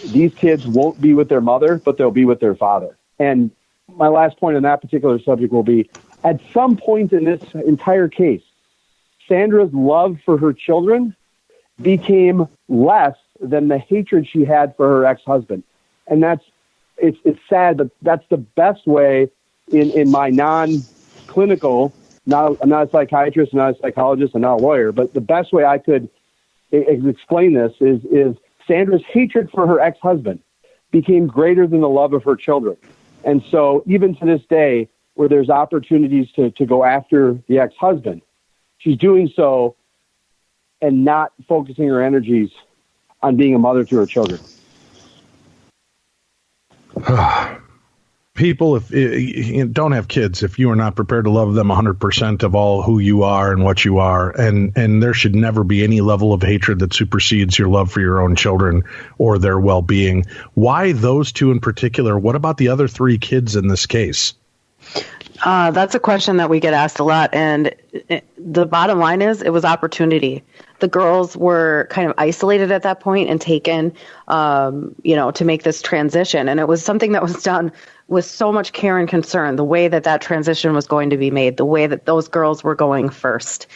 these kids won't be with their mother, but they'll be with their father. And my last point on that particular subject will be, at some point in this entire case, Sandra's love for her children became less than the hatred she had for her ex-husband. And it's sad, but that's the best way in my non-clinical, I'm not a psychiatrist, I'm not a psychologist, I'm not a lawyer, but the best way I could explain this is Sandra's hatred for her ex-husband became greater than the love of her children. And so even to this day, where there's opportunities to go after the ex-husband, she's doing so and not focusing her energies on being a mother to her children. People, if you don't have kids, if you are not prepared to love them 100% of all who you are and what you are, and there should never be any level of hatred that supersedes your love for your own children or their well-being. Why those two in particular? What about the other 3 kids in this case? That's a question that we get asked a lot, and the bottom line is it was opportunity. The girls were kind of isolated at that point and taken, to make this transition, and it was something that was done with so much care and concern, the way that transition was going to be made, the way that those girls were going first.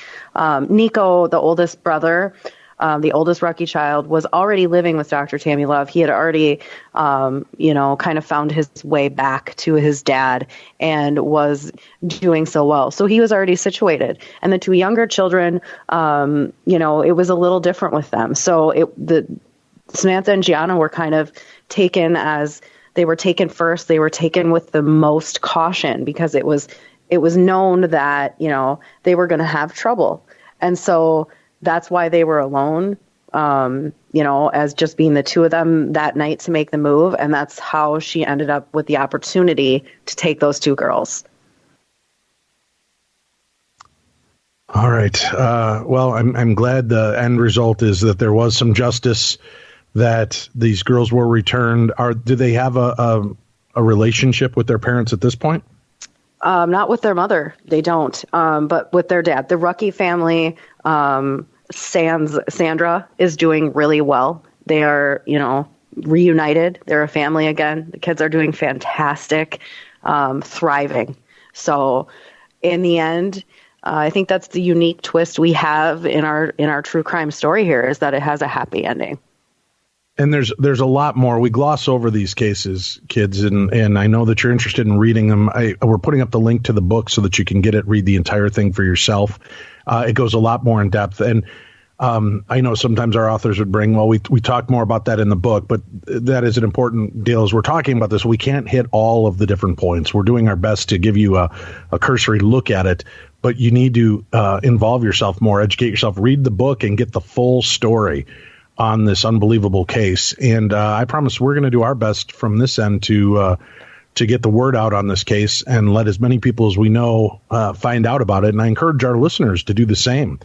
Nico, the oldest brother, the oldest Rucky child, was already living with Dr. Tammy Love. He had already, kind of found his way back to his dad and was doing so well. So he was already situated. And the 2 younger children, it was a little different with them. So Samantha and Gianna were kind of taken as they were taken first. They were taken with the most caution because it was known that, they were going to have trouble. And so that's why they were alone, as just being the 2 of them that night to make the move. And that's how she ended up with the opportunity to take those 2 girls. All right. Well, I'm glad the end result is that there was some justice, that these girls were returned. Do they have a relationship with their parents at this point? Not with their mother. They don't. But with their dad. The Rucky family, Sandra is doing really well. They are, reunited. They're a family again. The kids are doing fantastic, thriving. So in the end, I think that's the unique twist we have in our true crime story here, is that it has a happy ending. And there's a lot more. We gloss over these cases, kids, and I know that you're interested in reading them. We're putting up the link to the book so that you can read the entire thing for yourself. It goes a lot more in depth. And I know sometimes our authors would bring, we talk more about that in the book, but that is an important deal. As we're talking about this, we can't hit all of the different points. We're doing our best to give you a cursory look at it, but you need to involve yourself more, educate yourself, read the book, and get the full story on this unbelievable case. And I promise we're going to do our best from this end to get the word out on this case and let as many people as we know find out about it. And I encourage our listeners to do the same.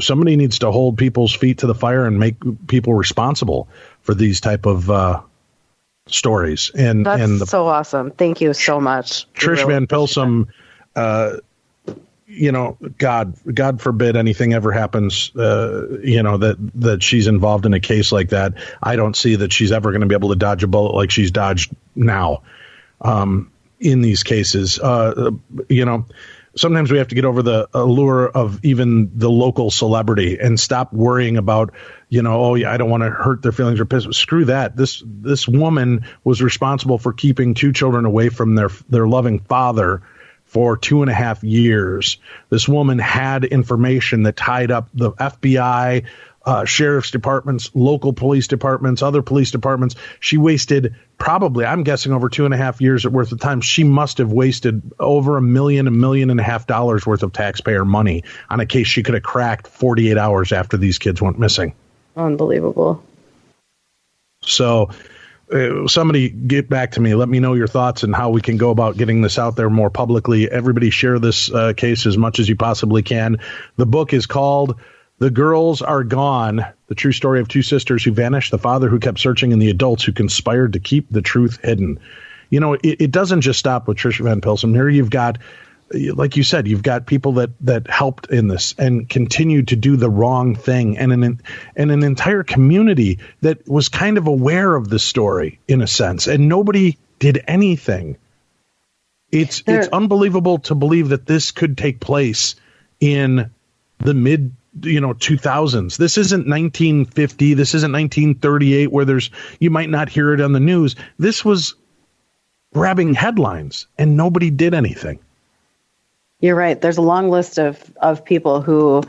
Somebody needs to hold people's feet to the fire and make people responsible for these type of stories. And that's so awesome. Thank you so much. Trish Van Pilsum, God forbid anything ever happens, that she's involved in a case like that. I don't see that she's ever going to be able to dodge a bullet like she's dodged now in these cases. Sometimes we have to get over the allure of even the local celebrity and stop worrying about, I don't want to hurt their feelings or piss. Screw that. This woman was responsible for keeping 2 children away from their loving father for 2.5 years. This woman had information that tied up the FBI, sheriff's departments, local police departments, other police departments. She wasted probably, I'm guessing, over 2.5 years worth of time. She must have wasted over $1 million worth of taxpayer money on a case she could have cracked 48 hours after these kids went missing. Unbelievable. So somebody get back to me. Let me know your thoughts and how we can go about getting this out there more publicly. Everybody share this case as much as you possibly can. The book is called The Girls Are Gone, the true story of two sisters who vanished, the father who kept searching, and the adults who conspired to keep the truth hidden. You know, it doesn't just stop with Tricia Van Pilsen. Here you've got, like you said, you've got people that helped in this and continued to do the wrong thing, and an entire community that was kind of aware of the story in a sense, and nobody did anything. It's unbelievable to believe that this could take place in the mid 2000s. This isn't 1950. This isn't 1938 where you might not hear it on the news. This was grabbing headlines and nobody did anything. You're right. There's a long list of people who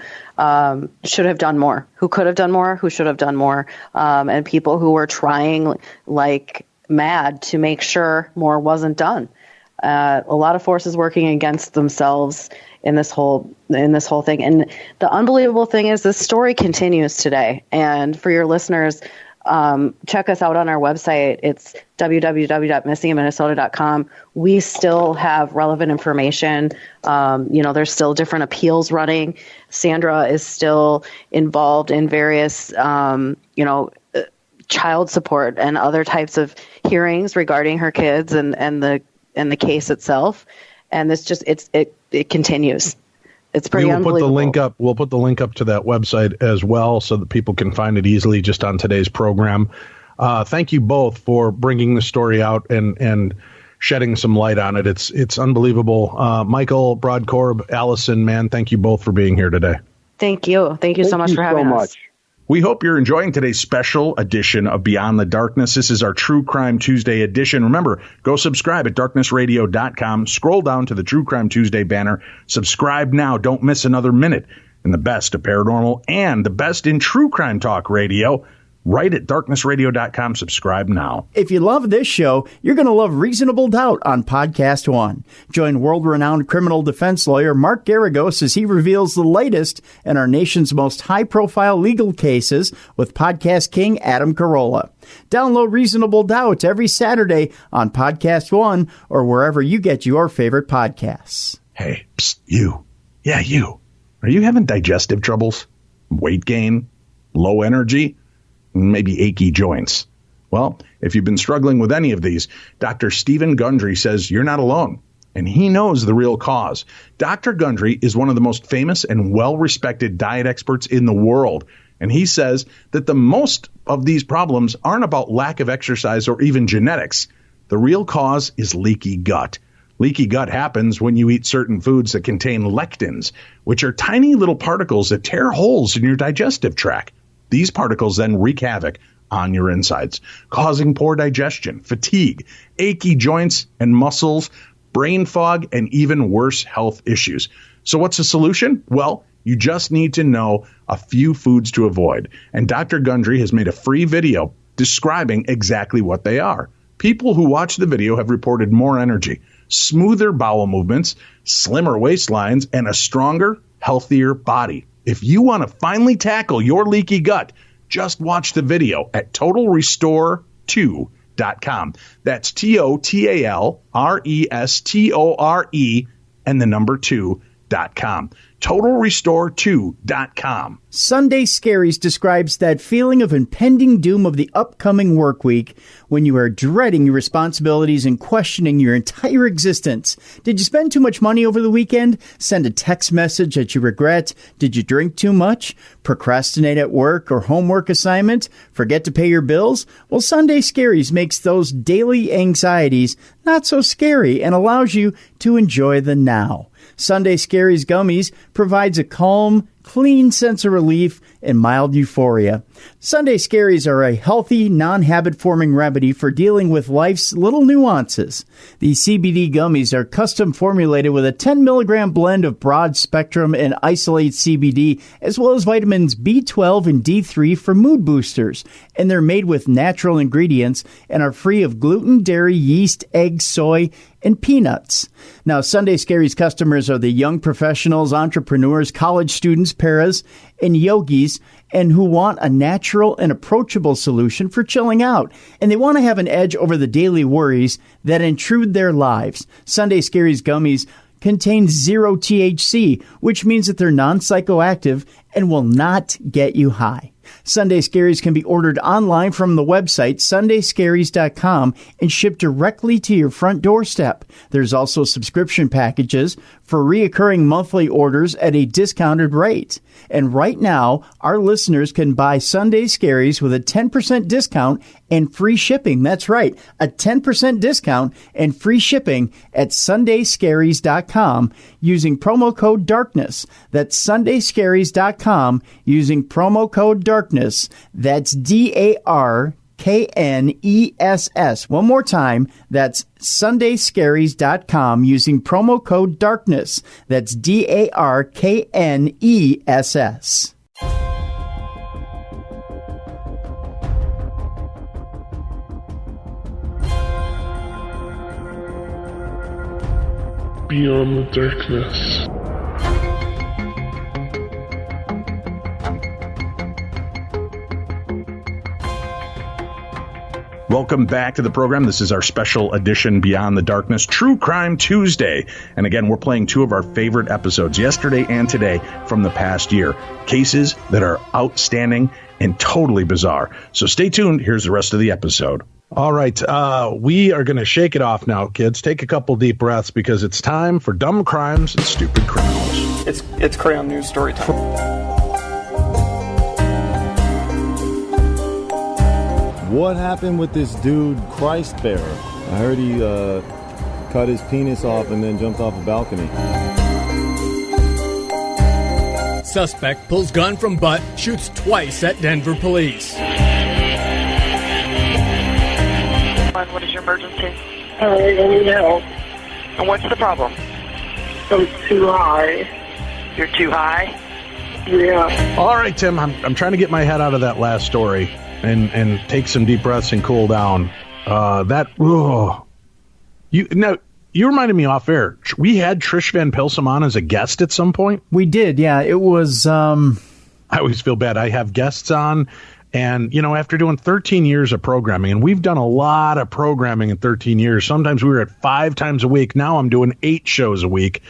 should have done more, who could have done more, who should have done more, and people who were trying like mad to make sure more wasn't done. A lot of forces working against themselves in this whole thing. And the unbelievable thing is this story continues today. And for your listeners, check us out on our website. It's www.missinginminnesota.com. We still have relevant information. There's still different appeals running. Sandra is still involved in various, child support and other types of hearings regarding her kids and the case itself. And this just, it continues. It's pretty unbelievable. We'll put the link up to that website as well so that people can find it easily just on today's program. Thank you both for bringing the story out and shedding some light on it. It's unbelievable. Michael Brodkorb, Allison Mann, thank you both for being here today. Thank you. Thank you so much for having us. We hope you're enjoying today's special edition of Beyond the Darkness. This is our True Crime Tuesday edition. Remember, go subscribe at darknessradio.com. Scroll down to the True Crime Tuesday banner. Subscribe now. Don't miss another minute in the best of paranormal and the best in true crime talk radio. Right at darknessradio.com. Subscribe now. If you love this show, you're going to love Reasonable Doubt on Podcast One. Join world-renowned criminal defense lawyer Mark Garagos as he reveals the latest in our nation's most high-profile legal cases with podcast king Adam Carolla. Download Reasonable Doubt every Saturday on Podcast One or wherever you get your favorite podcasts. Hey, psst, you. Yeah, you. Are you having digestive troubles? Weight gain? Low energy? Maybe achy joints. Well, if you've been struggling with any of these, Dr. Stephen Gundry says you're not alone, and he knows the real cause. Dr. Gundry is one of the most famous and well-respected diet experts in the world, and he says that the most of these problems aren't about lack of exercise or even genetics. The real cause is leaky gut. Leaky gut happens when you eat certain foods that contain lectins, which are tiny little particles that tear holes in your digestive tract. These particles then wreak havoc on your insides, causing poor digestion, fatigue, achy joints and muscles, brain fog, and even worse health issues. So what's the solution? Well, you just need to know a few foods to avoid. And Dr. Gundry has made a free video describing exactly what they are. People who watch the video have reported more energy, smoother bowel movements, slimmer waistlines, and a stronger, healthier body. If you want to finally tackle your leaky gut, just watch the video at totalrestore2.com. That's TOTALRESTORE and the number 2.com. TotalRestore2.com. Sunday Scaries describes that feeling of impending doom of the upcoming work week when you are dreading your responsibilities and questioning your entire existence. Did you spend too much money over the weekend? Send a text message that you regret? Did you drink too much? Procrastinate at work or homework assignment? Forget to pay your bills? Well, Sunday Scaries makes those daily anxieties not so scary and allows you to enjoy the now. Sunday Scaries Gummies provides a calm, clean sense of relief, and mild euphoria. Sunday Scaries are a healthy, non-habit-forming remedy for dealing with life's little nuances. These CBD gummies are custom formulated with a 10-milligram blend of broad-spectrum and isolate CBD, as well as vitamins B12 and D3 for mood boosters. And they're made with natural ingredients and are free of gluten, dairy, yeast, egg, soy, and peanuts. Now, Sunday Scaries customers are the young professionals, entrepreneurs, college students, paras, and yogis, and who want a natural and approachable solution for chilling out. And they want to have an edge over the daily worries that intrude their lives. Sunday Scaries gummies contain 0 THC, which means that they're non-psychoactive and will not get you high. Sunday Scaries can be ordered online from the website sundayscaries.com and shipped directly to your front doorstep. There's also subscription packages for reoccurring monthly orders at a discounted rate. And right now, our listeners can buy Sunday Scaries with a 10% discount and free shipping. That's right, a 10% discount and free shipping at sundayscaries.com using promo code DARKNESS. That's sundayscaries.com using promo code DARKNESS. That's DARKNESS. One more time, that's sundayscaries.com using promo code DARKNESS. That's DARKNESS. Beyond the darkness. Welcome back to the program. This is our special edition, Beyond the Darkness, True Crime Tuesday. And again, we're playing two of our favorite episodes, yesterday and today, from the past year. Cases that are outstanding and totally bizarre. So stay tuned. Here's the rest of the episode. All right, we are going to shake it off now, kids. Take a couple deep breaths because it's time for dumb crimes and stupid criminals. It's Crayon News story time. What happened with this dude, Christ Bearer? I heard he cut his penis off and then jumped off a balcony. Suspect pulls gun from butt, shoots twice at Denver police. What is your emergency? I need help. And what's the problem? I'm too high. You're too high? Yeah. All right, Tim, I'm trying to get my head out of that last story and take some deep breaths and cool down. You reminded me off air. We had Trish Van Pilsum on as a guest at some point. We did, yeah. It was... I always feel bad. I have guests on. And, you know, after doing 13 years of programming, and we've done a lot of programming in 13 years, sometimes we were at 5 times a week. Now I'm doing 8 shows a week.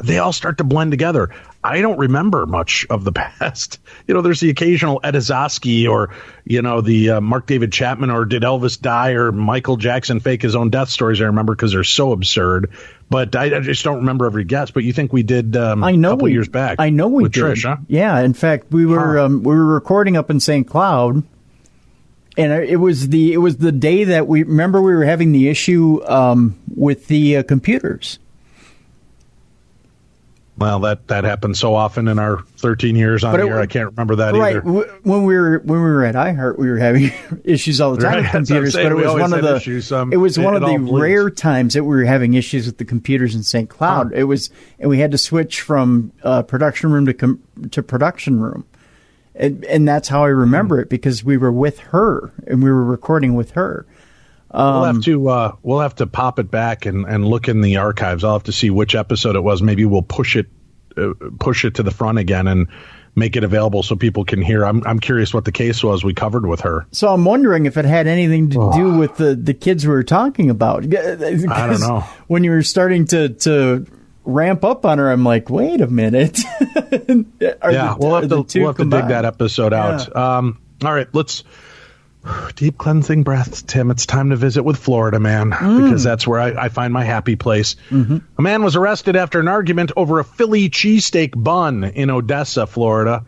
They all start to blend together. I don't remember much of the past. You know, there's the occasional Ed Azosky or, you know, the Mark David Chapman or did Elvis die or Michael Jackson fake his own death stories. I remember because they're so absurd. But I just don't remember every guest. But you think we did a couple years back? I know we with did. Trish, huh? Yeah. In fact, we were recording up in St. Cloud, and it was the day that we were having the issue with the computers. Well, that happened so often in our 13 years on here. I can't remember that either. When we were at iHeart, we were having issues all the time with computers. But it was one of the issues, one of the rare times that we were having issues with the computers in St. Cloud. It was, and we had to switch from production room to production room, and that's how I remember it because we were with her and we were recording with her. We'll have to pop it back and look in the archives. I'll have to see which episode it was. Maybe we'll push it to the front again and make it available so people can hear. I'm curious what the case was we covered with her. So I'm wondering if it had anything to do with the kids we were talking about. I don't know. When you were starting to ramp up on her, I'm like, wait a minute. We'll have to dig that episode out. All right, let's. Deep cleansing breaths, Tim. It's time to visit with Florida man because that's where I find my happy place. Mm-hmm. A man was arrested after an argument over a Philly cheesesteak bun in Odessa, Florida.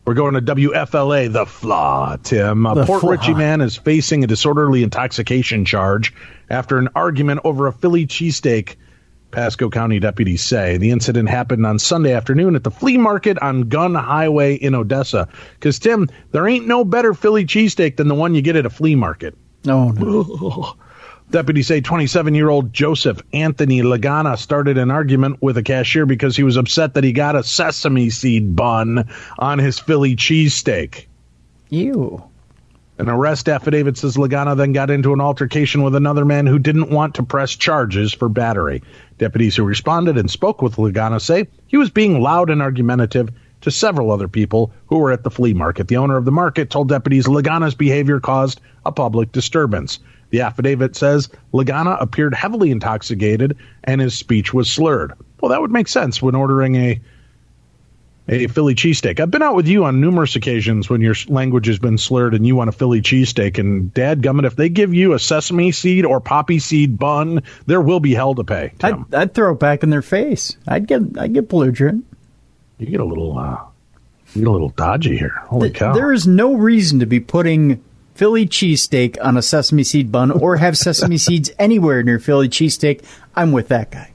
We're going to WFLA, the Flaw, Tim. A Port Richey man is facing a disorderly intoxication charge after an argument over a Philly cheesesteak Pasco County deputies say. The incident happened on Sunday afternoon at the flea market on Gun Highway in Odessa. Because, Tim, there ain't no better Philly cheesesteak than the one you get at a flea market. Oh, no. Deputies say 27-year-old Joseph Anthony Lagana started an argument with a cashier because he was upset that he got a sesame seed bun on his Philly cheesesteak. Ew. An arrest affidavit says Lagana then got into an altercation with another man who didn't want to press charges for battery. Deputies who responded and spoke with Lagana say he was being loud and argumentative to several other people who were at the flea market. The owner of the market told deputies Lagana's behavior caused a public disturbance. The affidavit says Lagana appeared heavily intoxicated and his speech was slurred. Well, that would make sense when ordering a Philly cheesesteak. I've been out with you on numerous occasions when your language has been slurred and you want a Philly cheesesteak. And dadgummit, if they give you a sesame seed or poppy seed bun, there will be hell to pay. I'd throw it back in their face. I'd get belligerent. You get a little dodgy here. Holy cow! There is no reason to be putting Philly cheesesteak on a sesame seed bun or have sesame seeds anywhere near Philly cheesesteak. I'm with that guy.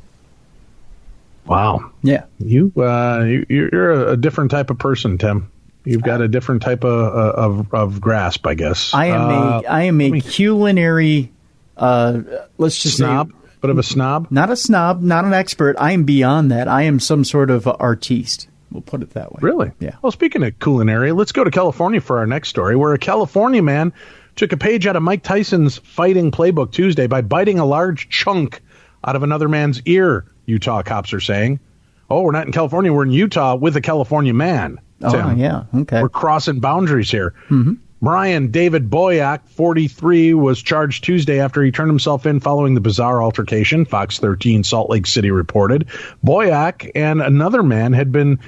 Wow. Yeah. You're a different type of person, Tim. You've got a different type of grasp, I guess. I am a culinary, let's just snob, say, bit of a snob. Not a snob, not an expert. I am beyond that. I am some sort of artiste. We'll put it that way. Really? Yeah. Well, speaking of culinary, let's go to California for our next story, where a California man took a page out of Mike Tyson's fighting playbook Tuesday by biting a large chunk out of another man's ear, Utah cops are saying. Oh, we're not in California. We're in Utah with a California man. Tim. Oh, yeah. Okay. We're crossing boundaries here. Mm-hmm. Brian David Boyack, 43, was charged Tuesday after he turned himself in following the bizarre altercation, Fox 13 Salt Lake City reported. Boyack and another man had been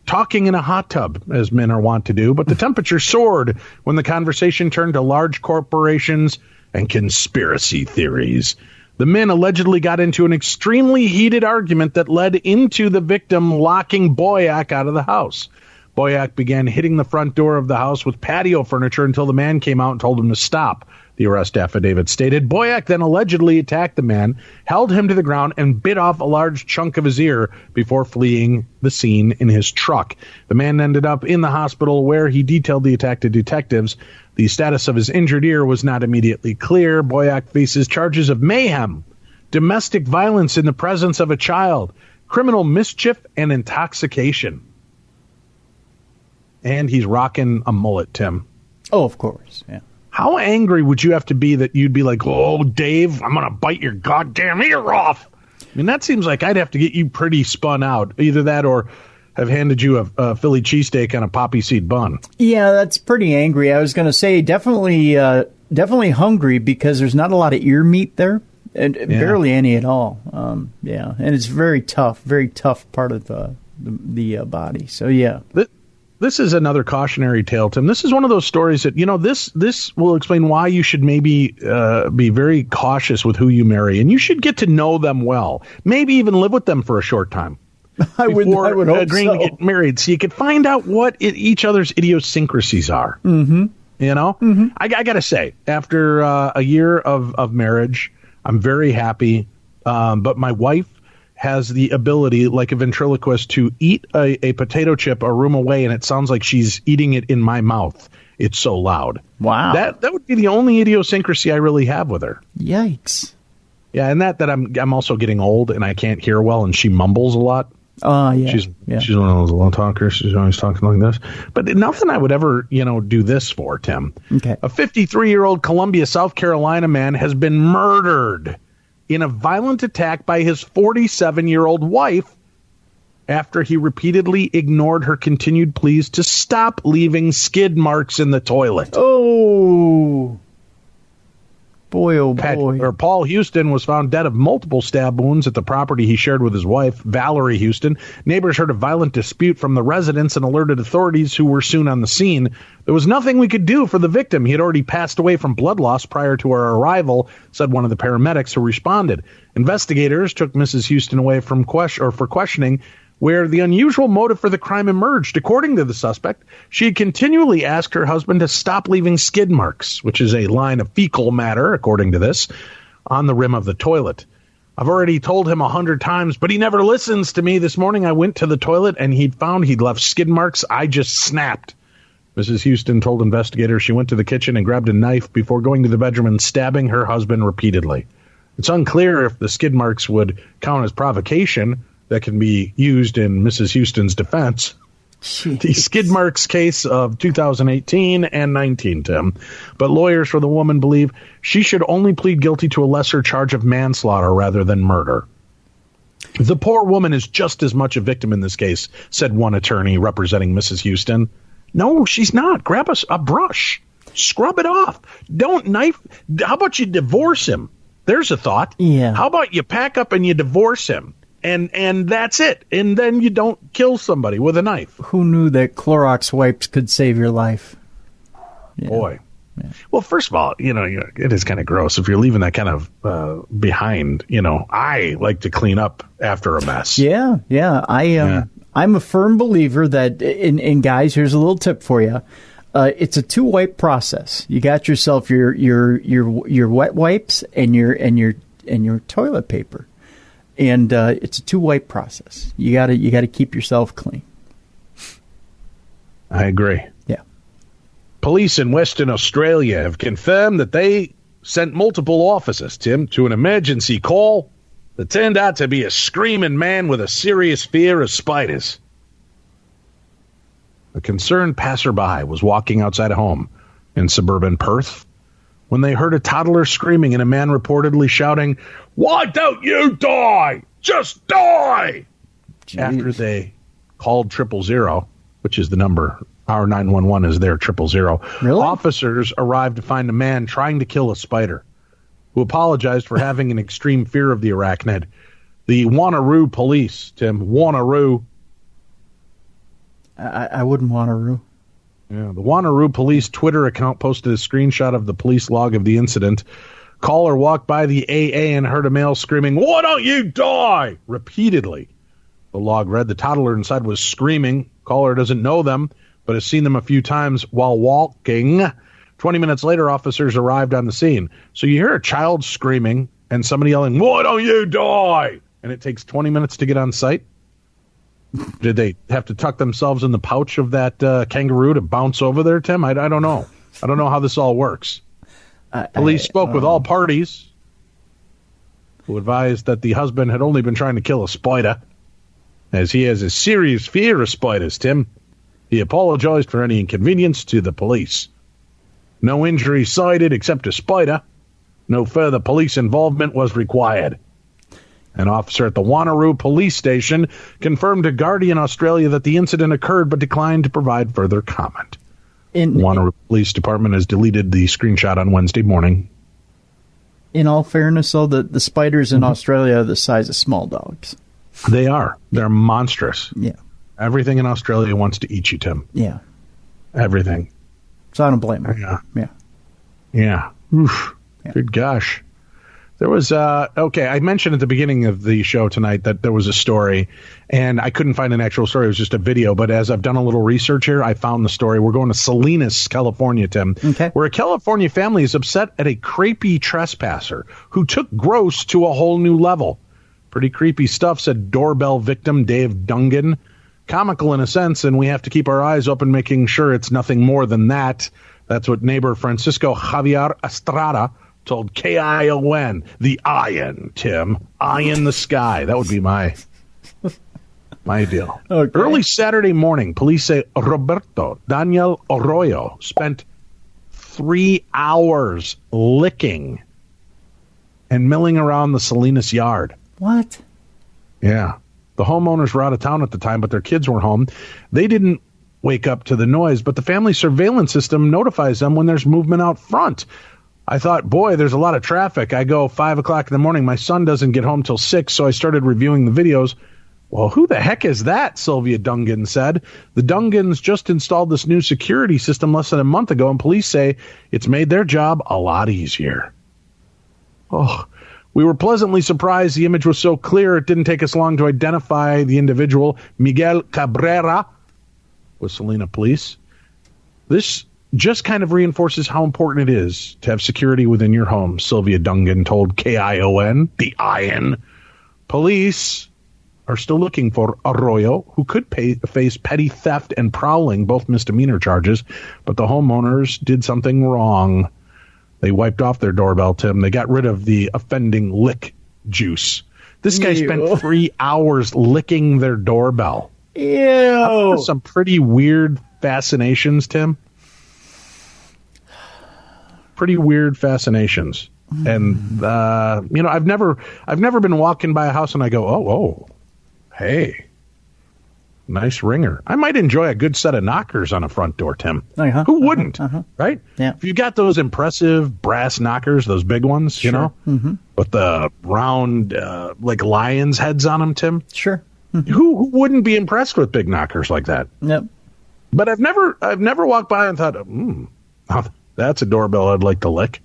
talking in a hot tub, as men are wont to do, but the temperature soared when the conversation turned to large corporations and conspiracy theories. The men allegedly got into an extremely heated argument that led into the victim locking Boyack out of the house. Boyack began hitting the front door of the house with patio furniture until the man came out and told him to stop, the arrest affidavit stated. Boyack then allegedly attacked the man, held him to the ground, and bit off a large chunk of his ear before fleeing the scene in his truck. The man ended up in the hospital where he detailed the attack to detectives. The status of his injured ear was not immediately clear. Boyack faces charges of mayhem, domestic violence in the presence of a child, criminal mischief, and intoxication. And he's rocking a mullet, Tim. Oh, of course, yeah. How angry would you have to be that you'd be like, oh, Dave, I'm going to bite your goddamn ear off? I mean, that seems like I'd have to get you pretty spun out. Either that or have handed you a Philly cheesesteak on a poppy seed bun. Yeah, that's pretty angry. I was going to say definitely hungry because there's not a lot of ear meat there. And barely any at all. Yeah, and it's very tough part of the body. So, yeah. This is another cautionary tale, Tim. This is one of those stories that, this will explain why you should maybe be very cautious with who you marry. And you should get to know them well. Maybe even live with them for a short time. I would hope agreeing so. to get married, so you could find out what each other's idiosyncrasies are. Mm-hmm. Mm-hmm. I got to say, after a year of marriage, I'm very happy. But my wife has the ability, like a ventriloquist, to eat a potato chip a room away, and it sounds like she's eating it in my mouth. It's so loud. Wow. That would be the only idiosyncrasy I really have with her. Yikes. Yeah, and that I'm also getting old, and I can't hear well, and she mumbles a lot. Oh, yeah. She's one of those low talkers. She's always talking like this. But nothing I would ever, do this for, Tim. Okay. A 53-year-old Columbia, South Carolina man has been murdered in a violent attack by his 47-year-old wife after he repeatedly ignored her continued pleas to stop leaving skid marks in the toilet. Oh. Boy, oh boy. Paul Houston was found dead of multiple stab wounds at the property he shared with his wife, Valerie Houston. Neighbors heard a violent dispute from the residents and alerted authorities, who were soon on the scene. There was nothing we could do for the victim. He had already passed away from blood loss prior to our arrival, said one of the paramedics who responded. Investigators took Mrs. Houston away for questioning, where the unusual motive for the crime emerged. According to the suspect, she had continually asked her husband to stop leaving skid marks, which is a line of fecal matter, according to this, on the rim of the toilet. I've already told him 100 times, but he never listens to me. This morning I went to the toilet and he'd left skid marks. I just snapped. Mrs. Houston told investigators she went to the kitchen and grabbed a knife before going to the bedroom and stabbing her husband repeatedly. It's unclear if the skid marks would count as provocation that can be used in Mrs. Houston's defense. Jeez. The skid marks case of 2018 and 19, Tim. But lawyers for the woman believe she should only plead guilty to a lesser charge of manslaughter rather than murder. The poor woman is just as much a victim in this case, said one attorney representing Mrs. Houston. No, she's not. Grab a brush. Scrub it off. Don't knife. How about you divorce him? There's a thought. Yeah. How about you pack up and you divorce him? And that's it. And then you don't kill somebody with a knife. Who knew that Clorox wipes could save your life? Yeah. Boy. Yeah. Well, first of all, it is kind of gross if you're leaving that kind of behind. I like to clean up after a mess. Yeah. I'm a firm believer that, in guys, here's a little tip for you. It's a two-wipe process. You got yourself your wet wipes and your toilet paper, and it's a two-wipe process. You gotta keep yourself clean. I agree. Yeah. Police in Western Australia have confirmed that they sent multiple officers, Tim, to an emergency call that turned out to be a screaming man with a serious fear of spiders. A concerned passerby was walking outside a home in suburban Perth when they heard a toddler screaming and a man reportedly shouting, "Why don't you die? Just die!" Jeez. After they called 000, which is the number, our 911 is their 000. Really? Officers arrived to find a man trying to kill a spider, who apologized for having an extreme fear of the arachnid. The Wanneroo police, Tim, Wanneroo. I wouldn't Wanneroo. Yeah, the Wanneroo police Twitter account posted a screenshot of the police log of the incident. Caller walked by the AA and heard a male screaming, "Why don't you die?" repeatedly. The log read the toddler inside was screaming. Caller doesn't know them, but has seen them a few times while walking. 20 minutes later, officers arrived on the scene. So you hear a child screaming and somebody yelling, "Why don't you die?" And it takes 20 minutes to get on site. Did they have to tuck themselves in the pouch of that kangaroo to bounce over there, Tim? I don't know. I don't know how this all works. Police spoke with all parties, who advised that the husband had only been trying to kill a spider, as he has a serious fear of spiders, Tim. He apologized for any inconvenience to the police. No injury cited except a spider. No further police involvement was required. An officer at the Wanneroo police station confirmed to Guardian Australia that the incident occurred but declined to provide further comment. Wanneroo Police Department has deleted the screenshot on Wednesday morning. In all fairness, though, the spiders in Australia are the size of small dogs. They are. They're monstrous. Yeah. Everything in Australia wants to eat you, Tim. Yeah. Everything. So I don't blame them. Yeah. Yeah. Oof. Yeah. Good gosh. There was, I mentioned at the beginning of the show tonight that there was a story, and I couldn't find an actual story. It was just a video, but as I've done a little research here, I found the story. We're going to Salinas, California, Tim, where a California family is upset at a creepy trespasser who took gross to a whole new level. Pretty creepy stuff, said doorbell victim Dave Dungan. Comical in a sense, and we have to keep our eyes open, making sure it's nothing more than that. That's what neighbor Francisco Javier Estrada told KION, the Iron, Tim. Eye in the sky. That would be my deal. Okay. Early Saturday morning, police say Roberto Daniel Arroyo spent 3 hours licking and milling around the Salinas yard. What? Yeah. The homeowners were out of town at the time, but their kids were home. They didn't wake up to the noise, but the family surveillance system notifies them when there's movement out front. I thought, boy, there's a lot of traffic. I go 5 o'clock in the morning. My son doesn't get home till 6, so I started reviewing the videos. Well, who the heck is that? Sylvia Dungan said. The Dungans just installed this new security system less than a month ago, and police say it's made their job a lot easier. Oh, we were pleasantly surprised. The image was so clear it didn't take us long to identify the individual. Miguel Cabrera with Salina police. This just kind of reinforces how important it is to have security within your home, Sylvia Dungan told KION, the Iron. Police are still looking for Arroyo, who could face petty theft and prowling, both misdemeanor charges, but the homeowners did something wrong. They wiped off their doorbell, Tim. They got rid of the offending lick juice. This guy spent 3 hours licking their doorbell. Ew. Some pretty weird fascinations, Tim. Pretty weird fascinations. And, I've never been walking by a house and I go, oh, hey, nice ringer. I might enjoy a good set of knockers on a front door, Tim. Who wouldn't, right? Yeah. If you got those impressive brass knockers, those big ones, sure. you know, with the round, like lion's heads on them, Tim. Sure. Who wouldn't be impressed with big knockers like that? Yep. But I've never walked by and thought, that's a doorbell I'd like to lick.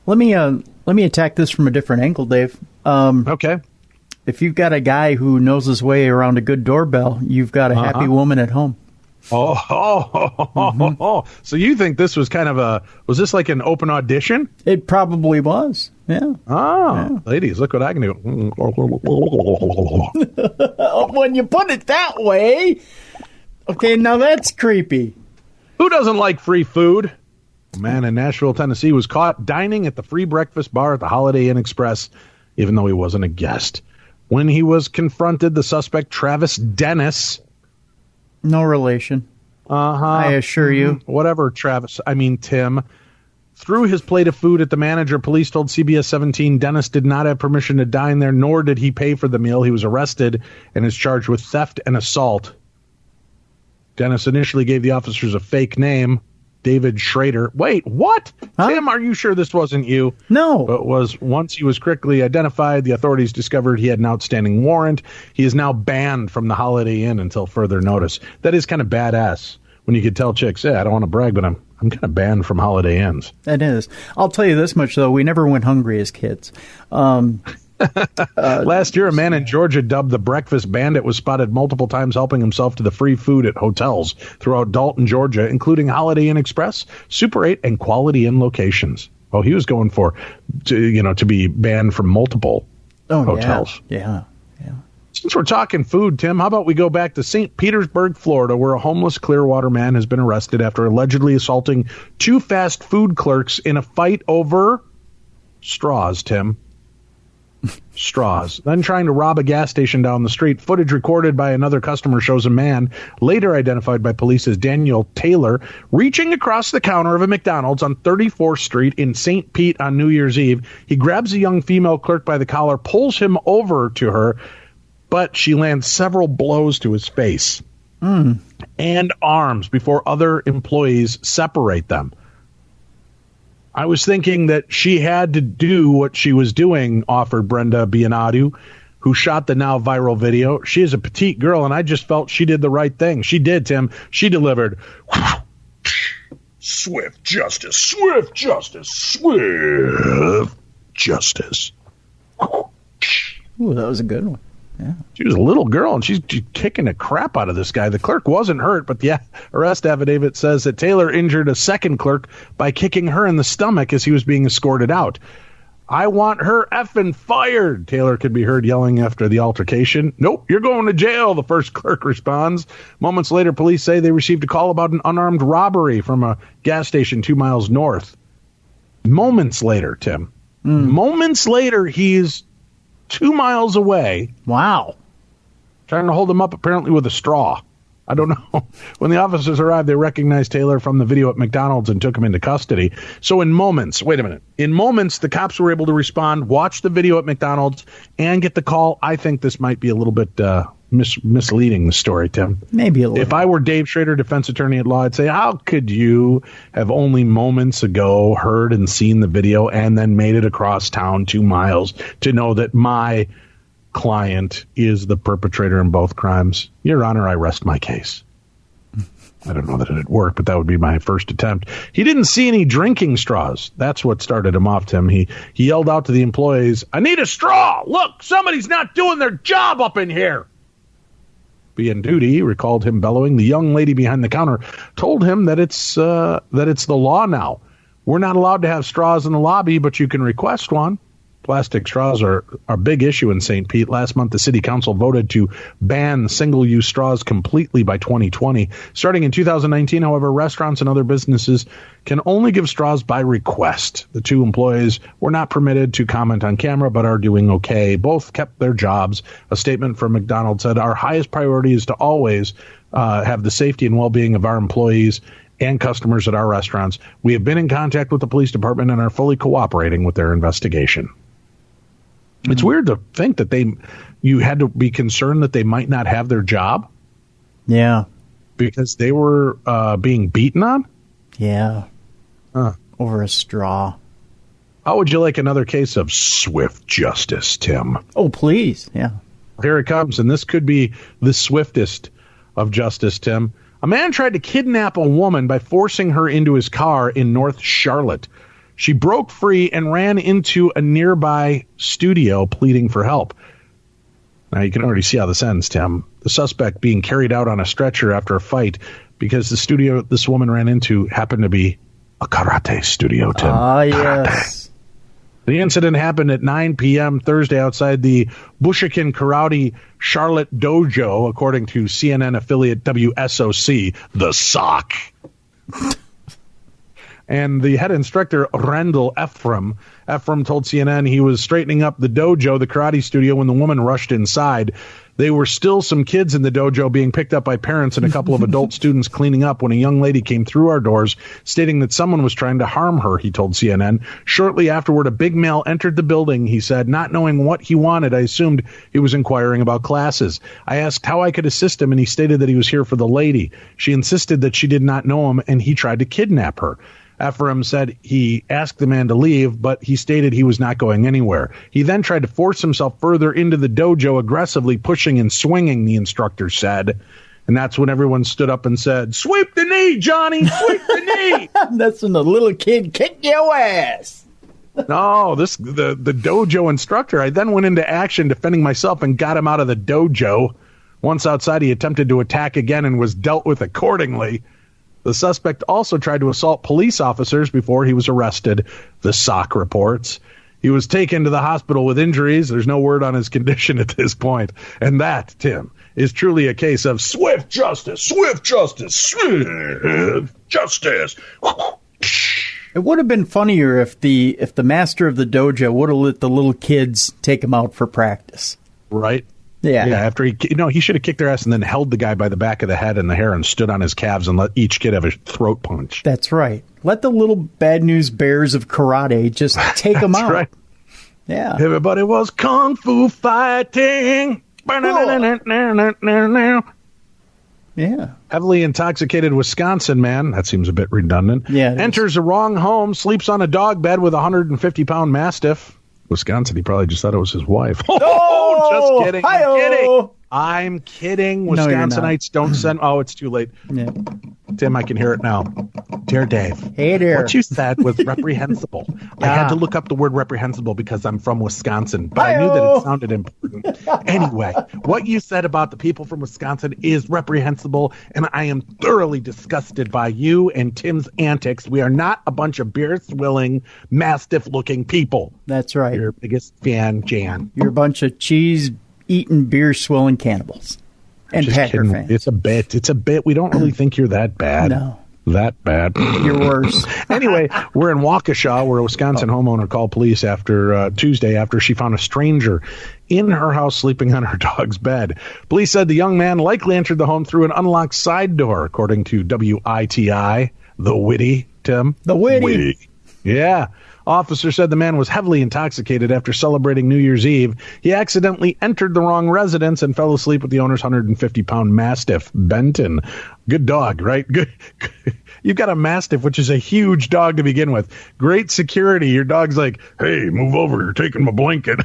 Let me attack this from a different angle, Dave. Okay. If you've got a guy who knows his way around a good doorbell, you've got a happy woman at home. Oh. So you think this was kind of was this like an open audition? It probably was. Yeah. Oh, yeah. Ladies, look what I can do. When you put it that way. Okay, now that's creepy. Who doesn't like free food? A man in Nashville, Tennessee was caught dining at the free breakfast bar at the Holiday Inn Express, even though he wasn't a guest. When he was confronted, the suspect, Travis Dennis. No relation. I assure you. Whatever, Travis. I mean, Tim. Threw his plate of food at the manager. Police told CBS 17 Dennis did not have permission to dine there, nor did he pay for the meal. He was arrested and is charged with theft and assault. Dennis initially gave the officers a fake name, David Schrader. Wait, what? Huh? Tim, are you sure this wasn't you? No. But once he was quickly identified, the authorities discovered he had an outstanding warrant. He is now banned from the Holiday Inn until further notice. That is kind of badass when you could tell chicks, I don't want to brag, but I'm kind of banned from Holiday Inns. It is. I'll tell you this much, though. We never went hungry as kids. Last year, a man in Georgia dubbed the Breakfast Bandit was spotted multiple times helping himself to the free food at hotels throughout Dalton, Georgia, including Holiday Inn Express, Super 8, and Quality Inn locations. Oh, he was going to be banned from multiple hotels. Yeah. Since we're talking food, Tim, how about we go back to St. Petersburg, Florida, where a homeless Clearwater man has been arrested after allegedly assaulting 2 fast food clerks in a fight over straws, Tim. Straws. Then trying to rob a gas station down the street. Footage recorded by another customer shows a man, later identified by police as Daniel Taylor, reaching across the counter of a McDonald's on 34th Street in St. Pete on New Year's Eve. He grabs a young female clerk by the collar, pulls him over to her, but she lands several blows to his face and arms before other employees separate them. I was thinking that she had to do what she was doing, offered Brenda Bionadu, who shot the now viral video. She is a petite girl, and I just felt she did the right thing. She did, Tim. She delivered swift justice, swift justice, swift justice. Ooh, that was a good one. Yeah. She was a little girl, and she's kicking the crap out of this guy. The clerk wasn't hurt, but the arrest affidavit says that Taylor injured a second clerk by kicking her in the stomach as he was being escorted out. I want her effing fired, Taylor could be heard yelling after the altercation. Nope, you're going to jail, the first clerk responds. Moments later, police say they received a call about an unarmed robbery from a gas station 2 miles north. Moments later, Tim. Moments later, he's 2 miles away. Wow. Trying to hold him up apparently with a straw. I don't know. When the officers arrived, they recognized Taylor from the video at McDonald's and took him into custody. So in moments, the cops were able to respond, watch the video at McDonald's, and get the call. I think this might be a little bit misleading, the story, Tim. Maybe a little. If I were Dave Schrader, defense attorney at law, I'd say, how could you have only moments ago heard and seen the video and then made it across town 2 miles to know that my client is the perpetrator in both crimes? Your Honor, I rest my case. I don't know that it'd work, but that would be my first attempt. He didn't see any drinking straws. That's what started him off, Tim. He yelled out to the employees, I need a straw! Look, somebody's not doing their job up in here! being duty, recalled him bellowing. The young lady behind the counter told him that it's the law now. We're not allowed to have straws in the lobby, but you can request one. Plastic straws are a big issue in St. Pete. Last month, the city council voted to ban single-use straws completely by 2020. Starting in 2019, however, restaurants and other businesses can only give straws by request. The two employees were not permitted to comment on camera, but are doing okay. Both kept their jobs. A statement from McDonald's said, "Our highest priority is to always have the safety and well-being of our employees and customers at our restaurants. We have been in contact with the police department and are fully cooperating with their investigation." It's weird to think that you had to be concerned that they might not have their job. Yeah. Because they were being beaten on? Yeah. Over a straw. How would you like another case of swift justice, Tim? Oh, please. Yeah. Here it comes, and this could be the swiftest of justice, Tim. A man tried to kidnap a woman by forcing her into his car in North Charlotte. She broke free and ran into a nearby studio pleading for help. Now, you can already see how this ends, Tim. The suspect being carried out on a stretcher after a fight because the studio this woman ran into happened to be a karate studio, Tim. Yes. The incident happened at 9 p.m. Thursday outside the Bushikin Karate Charlotte Dojo, according to CNN affiliate WSOC, the SOC. And the head instructor, Randall Ephraim told CNN he was straightening up the dojo, the karate studio, when the woman rushed inside. There were still some kids in the dojo being picked up by parents and a couple of adult students cleaning up when a young lady came through our doors stating that someone was trying to harm her, he told CNN. Shortly afterward, a big male entered the building, he said. Not knowing what he wanted, I assumed he was inquiring about classes. I asked how I could assist him, and he stated that he was here for the lady. She insisted that she did not know him, and he tried to kidnap her. Ephraim said he asked the man to leave, but he stated he was not going anywhere. He then tried to force himself further into the dojo, aggressively pushing and swinging, the instructor said. And that's when everyone stood up and said, "Sweep the knee, Johnny, sweep the knee." That's when the little kid kicked your ass. No, the dojo instructor. I then went into action defending myself and got him out of the dojo. Once outside, he attempted to attack again and was dealt with accordingly. The suspect also tried to assault police officers before he was arrested, the SOC reports. He was taken to the hospital with injuries. There's no word on his condition at this point. And that, Tim, is truly a case of swift justice, swift justice, swift justice. It would have been funnier if the master of the dojo would have let the little kids take him out for practice. Right? Yeah. Yeah, after he should have kicked their ass and then held the guy by the back of the head and the hair and stood on his calves and let each kid have a throat punch. That's right. Let the little bad news bears of karate just take them out. Right. Yeah. Everybody was kung fu fighting. Yeah. Heavily intoxicated Wisconsin man, that seems a bit redundant, enters a wrong home, sleeps on a dog bed with a 150-pound Mastiff. Wisconsin, he probably just thought it was his wife. Oh, just kidding. I'm kidding. Wisconsinites don't send. Oh, it's too late. Yeah. Tim, I can hear it now. Dear Dave. Hey there. What you said was reprehensible. I had to look up the word reprehensible because I'm from Wisconsin, but I knew that it sounded important. Anyway, what you said about the people from Wisconsin is reprehensible, and I am thoroughly disgusted by you and Tim's antics. We are not a bunch of beer-swilling, Mastiff-looking people. That's right. Your biggest fan, Jan. You're a bunch of cheese-eating, beer-swilling cannibals. And Packer fans. It's a bit. We don't really think you're that bad. No. That bad. You're worse. Anyway, we're in Waukesha, where a Wisconsin homeowner called police after Tuesday after she found a stranger in her house sleeping on her dog's bed. Police said the young man likely entered the home through an unlocked side door, according to WITI. The Witty, Tim. The Witty. Yeah. Officer said the man was heavily intoxicated after celebrating New Year's Eve. He accidentally entered the wrong residence and fell asleep with the owner's 150-pound Mastiff, Benton. Good dog, right? Good. You've got a Mastiff, which is a huge dog to begin with. Great security. Your dog's like, "Hey, move over. You're taking my blanket."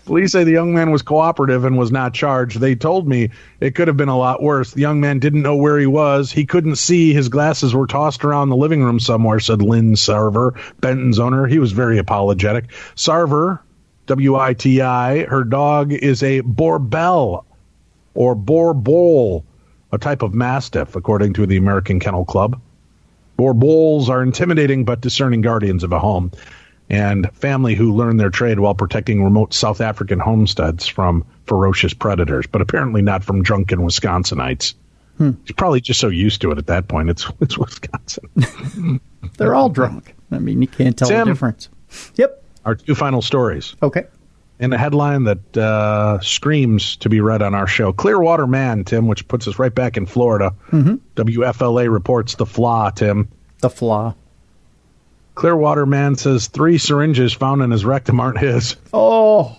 Police say the young man was cooperative and was not charged. They told me it could have been a lot worse. The young man didn't know where he was. He couldn't see. His glasses were tossed around the living room somewhere, said Lynn Sarver, Benton's owner. He was very apologetic. Sarver, WITI, her dog is a Borbell. or Boer Bowl, a type of mastiff, according to the American Kennel Club. Boer Bowls are intimidating but discerning guardians of a home and family who learn their trade while protecting remote South African homesteads from ferocious predators, but apparently not from drunken Wisconsinites. He's probably just so used to it at that point. It's Wisconsin. They're all drunk. I mean, you can't tell the difference. Yep. Our two final stories. Okay. In a headline that screams to be read on our show, Clearwater Man, Tim, which puts us right back in Florida. WFLA reports the flaw, Tim. The flaw. Clearwater Man says 3 syringes found in his rectum aren't his. Oh.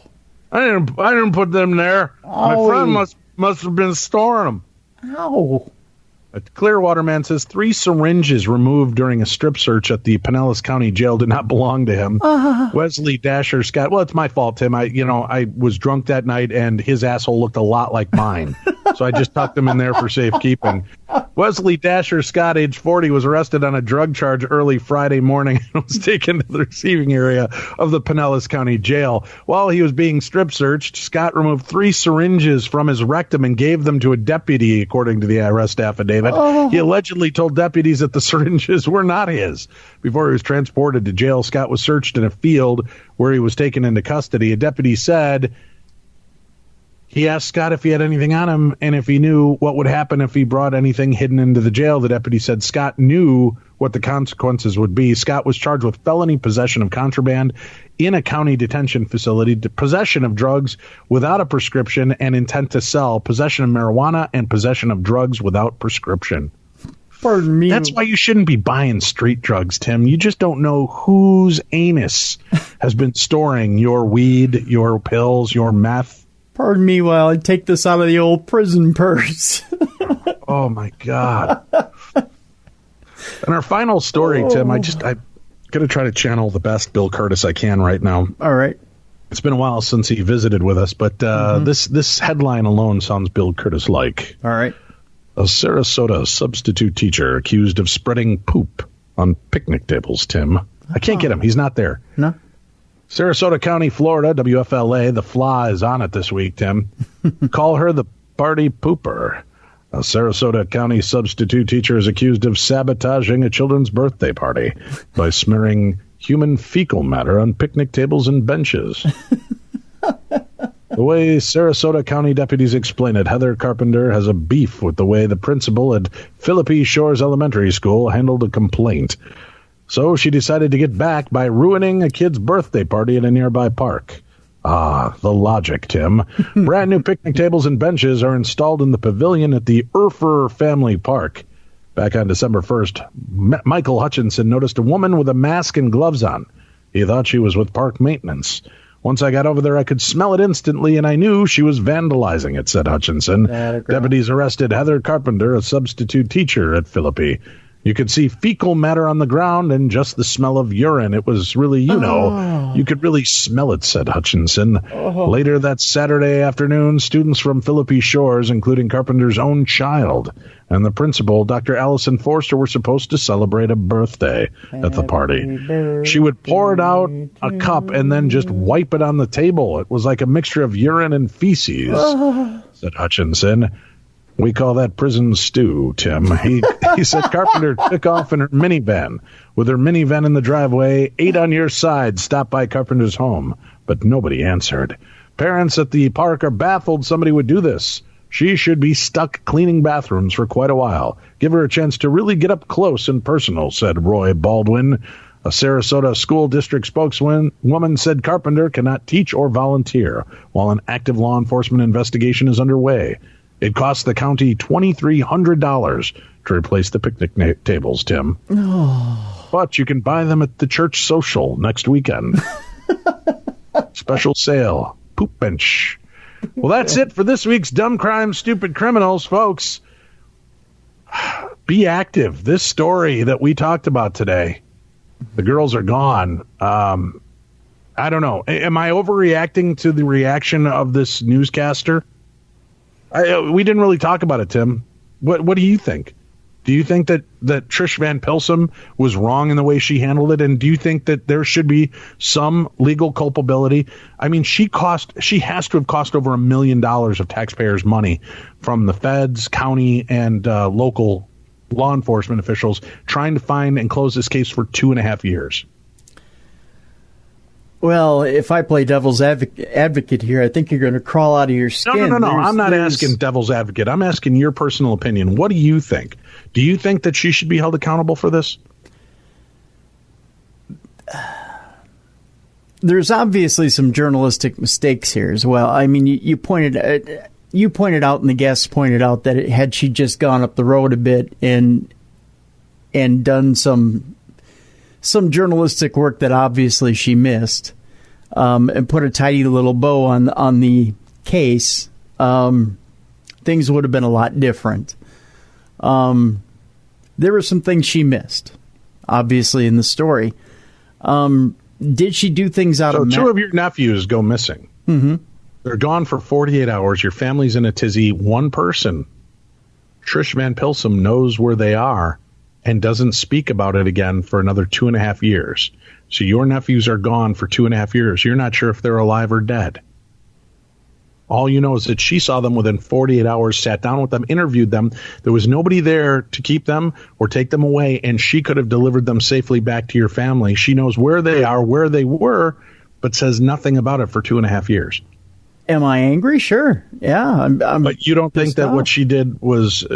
I didn't put them there. My friend must have been storing them. Ow. A Clearwater Man says 3 syringes removed during a strip search at the Pinellas County Jail did not belong to him. Wesley Dasher Scott. Well, it's my fault, Tim. I was drunk that night, and his asshole looked a lot like mine. So I just tucked him in there for safekeeping. Wesley Dasher Scott, age 40, was arrested on a drug charge early Friday morning and was taken to the receiving area of the Pinellas County Jail. While he was being strip searched, Scott removed 3 syringes from his rectum and gave them to a deputy, according to the arrest affidavit. He allegedly told deputies that the syringes were not his. Before he was transported to jail, Scott was searched in a field where he was taken into custody. A deputy said he asked Scott if he had anything on him and if he knew what would happen if he brought anything hidden into the jail. The deputy said Scott knew what the consequences would be. Scott was charged with felony possession of contraband in a county detention facility, possession of drugs without a prescription and intent to sell, possession of marijuana, and possession of drugs without prescription. Pardon me. That's why you shouldn't be buying street drugs, Tim. You just don't know whose anus has been storing your weed, your pills, your meth. Pardon me while I take this out of the old prison purse. Oh, my God. And our final story, Tim, I'm going to try to channel the best Bill Curtis I can right now. All right. It's been a while since he visited with us, but this headline alone sounds Bill Curtis-like. All right. A Sarasota substitute teacher accused of spreading poop on picnic tables, Tim. I can't get him. He's not there. No. Sarasota County, Florida, WFLA. The flaw is on it this week, Tim. Call her the party pooper. A Sarasota County substitute teacher is accused of sabotaging a children's birthday party by smearing human fecal matter on picnic tables and benches. The way Sarasota County deputies explain it, Heather Carpenter has a beef with the way the principal at Philippi Shores Elementary School handled a complaint. So she decided to get back by ruining a kid's birthday party at a nearby park. Ah, the logic, Tim. Brand new picnic tables and benches are installed in the pavilion at the Urfer Family Park. Back on December 1st, Michael Hutchinson noticed a woman with a mask and gloves on. He thought she was with park maintenance. Once I got over there, I could smell it instantly, and I knew she was vandalizing it, said Hutchinson. Deputies arrested Heather Carpenter, a substitute teacher at Philippi. You could see fecal matter on the ground and just the smell of urine. It was really, you could really smell it, said Hutchinson. Later that Saturday afternoon, students from Philippi Shores, including Carpenter's own child, and the principal, Dr. Allison Forster, were supposed to celebrate a birthday at the party. She would pour it out a cup and then just wipe it on the table. It was like a mixture of urine and feces, said Hutchinson. We call that prison stew, Tim. He said Carpenter took off in her minivan. With her minivan in the driveway, 8 on your side, stopped by Carpenter's home, but nobody answered. Parents at the park are baffled somebody would do this. She should be stuck cleaning bathrooms for quite a while. Give her a chance to really get up close and personal, said Roy Baldwin. A Sarasota school district spokeswoman said Carpenter cannot teach or volunteer while an active law enforcement investigation is underway. It cost the county $2,300 to replace the picnic tables, Tim. But you can buy them at the church social next weekend. Special sale. Poop bench. Well, that's it for this week's Dumb Crimes, Stupid Criminals, folks. Be active. This story that we talked about today, the girls are gone. I don't know. Am I overreacting to the reaction of this newscaster? We didn't really talk about it, Tim. What do you think? Do you think that Trish Van Pilsum was wrong in the way she handled it? And do you think that there should be some legal culpability? I mean, she has to have cost over $1 million of taxpayers' money from the feds, county, and local law enforcement officials trying to find and close this case for 2.5 years. Well, if I play devil's advocate here, I think you're going to crawl out of your skin. No. I'm not asking devil's advocate. I'm asking your personal opinion. What do you think? Do you think that she should be held accountable for this? There's obviously some journalistic mistakes here as well. I mean, you pointed out, and the guests pointed out that had she just gone up the road a bit and done some journalistic work that obviously she missed, and put a tidy little bow on the case, things would have been a lot different. There were some things she missed, obviously, in the story. Did she do things out of... So two of your nephews go missing. Mm-hmm. They're gone for 48 hours. Your family's in a tizzy. One person, Trish Van Pilsum, knows where they are and doesn't speak about it again for another 2.5 years. So your nephews are gone for 2.5 years. You're not sure if they're alive or dead. All you know is that she saw them within 48 hours, sat down with them, interviewed them. There was nobody there to keep them or take them away, and she could have delivered them safely back to your family. She knows where they are, where they were, but says nothing about it for 2.5 years. Am I angry? Sure. Yeah. I'm but you don't think that what she did was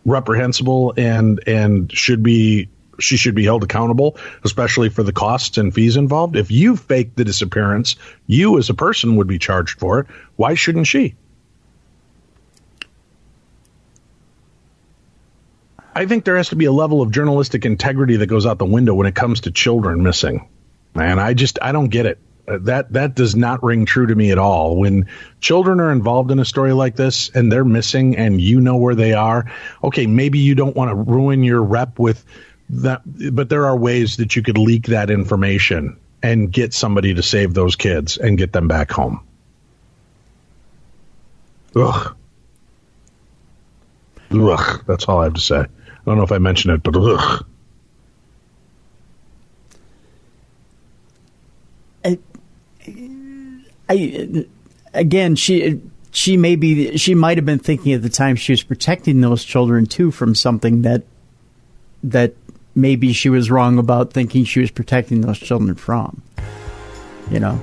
reprehensible and she should be held accountable, especially for the costs and fees involved? If you faked the disappearance, you as a person would be charged for it. Why shouldn't she? I think there has to be a level of journalistic integrity that goes out the window when it comes to children missing. Man, I don't get it. That does not ring true to me at all. When children are involved in a story like this and they're missing and you know where they are, okay, maybe you don't want to ruin your rep with that, but there are ways that you could leak that information and get somebody to save those kids and get them back home. Ugh. That's all I have to say. I don't know if I mentioned it, but ugh. Again, she might have been thinking at the time she was protecting those children too from something that maybe she was wrong about thinking she was protecting those children from. You know.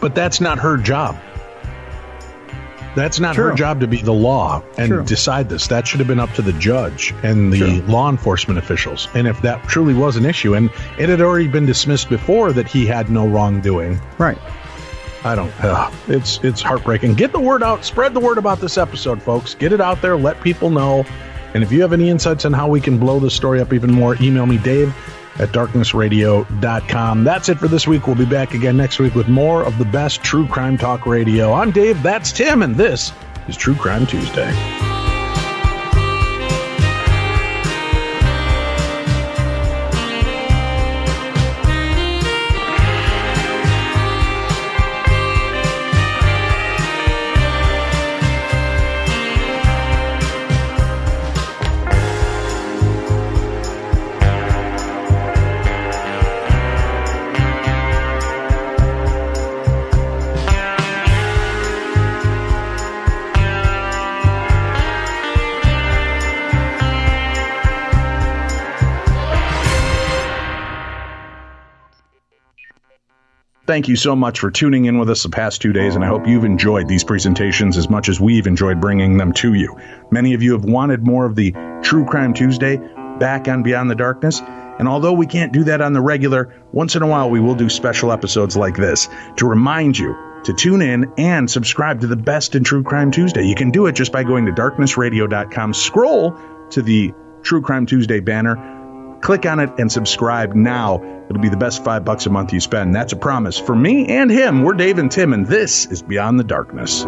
But that's not her job. That's not her job to be the law and decide this. That should have been up to the judge and the law enforcement officials. And if that truly was an issue, and it had already been dismissed before that he had no wrongdoing. Right. It's heartbreaking. Get the word out. Spread the word about this episode, folks. Get it out there. Let people know. And if you have any insights on how we can blow this story up even more, email me, Dave@darknessradio.com. That's it for this week. We'll be back again next week with more of the best true crime talk radio. I'm Dave, that's Tim, and this is True Crime Tuesday. Thank you so much for tuning in with us the past 2 days, and I hope you've enjoyed these presentations as much as we've enjoyed bringing them to you. Many of you have wanted more of the True Crime Tuesday back on Beyond the Darkness, and although we can't do that on the regular, once in a while we will do special episodes like this to remind you to tune in and subscribe to the best in True Crime Tuesday. You can do it just by going to darknessradio.com, scroll to the True Crime Tuesday banner, click on it, and subscribe now. It'll be the best $5 a month you spend. That's a promise. For me and him, we're Dave and Tim, and this is Beyond the Darkness.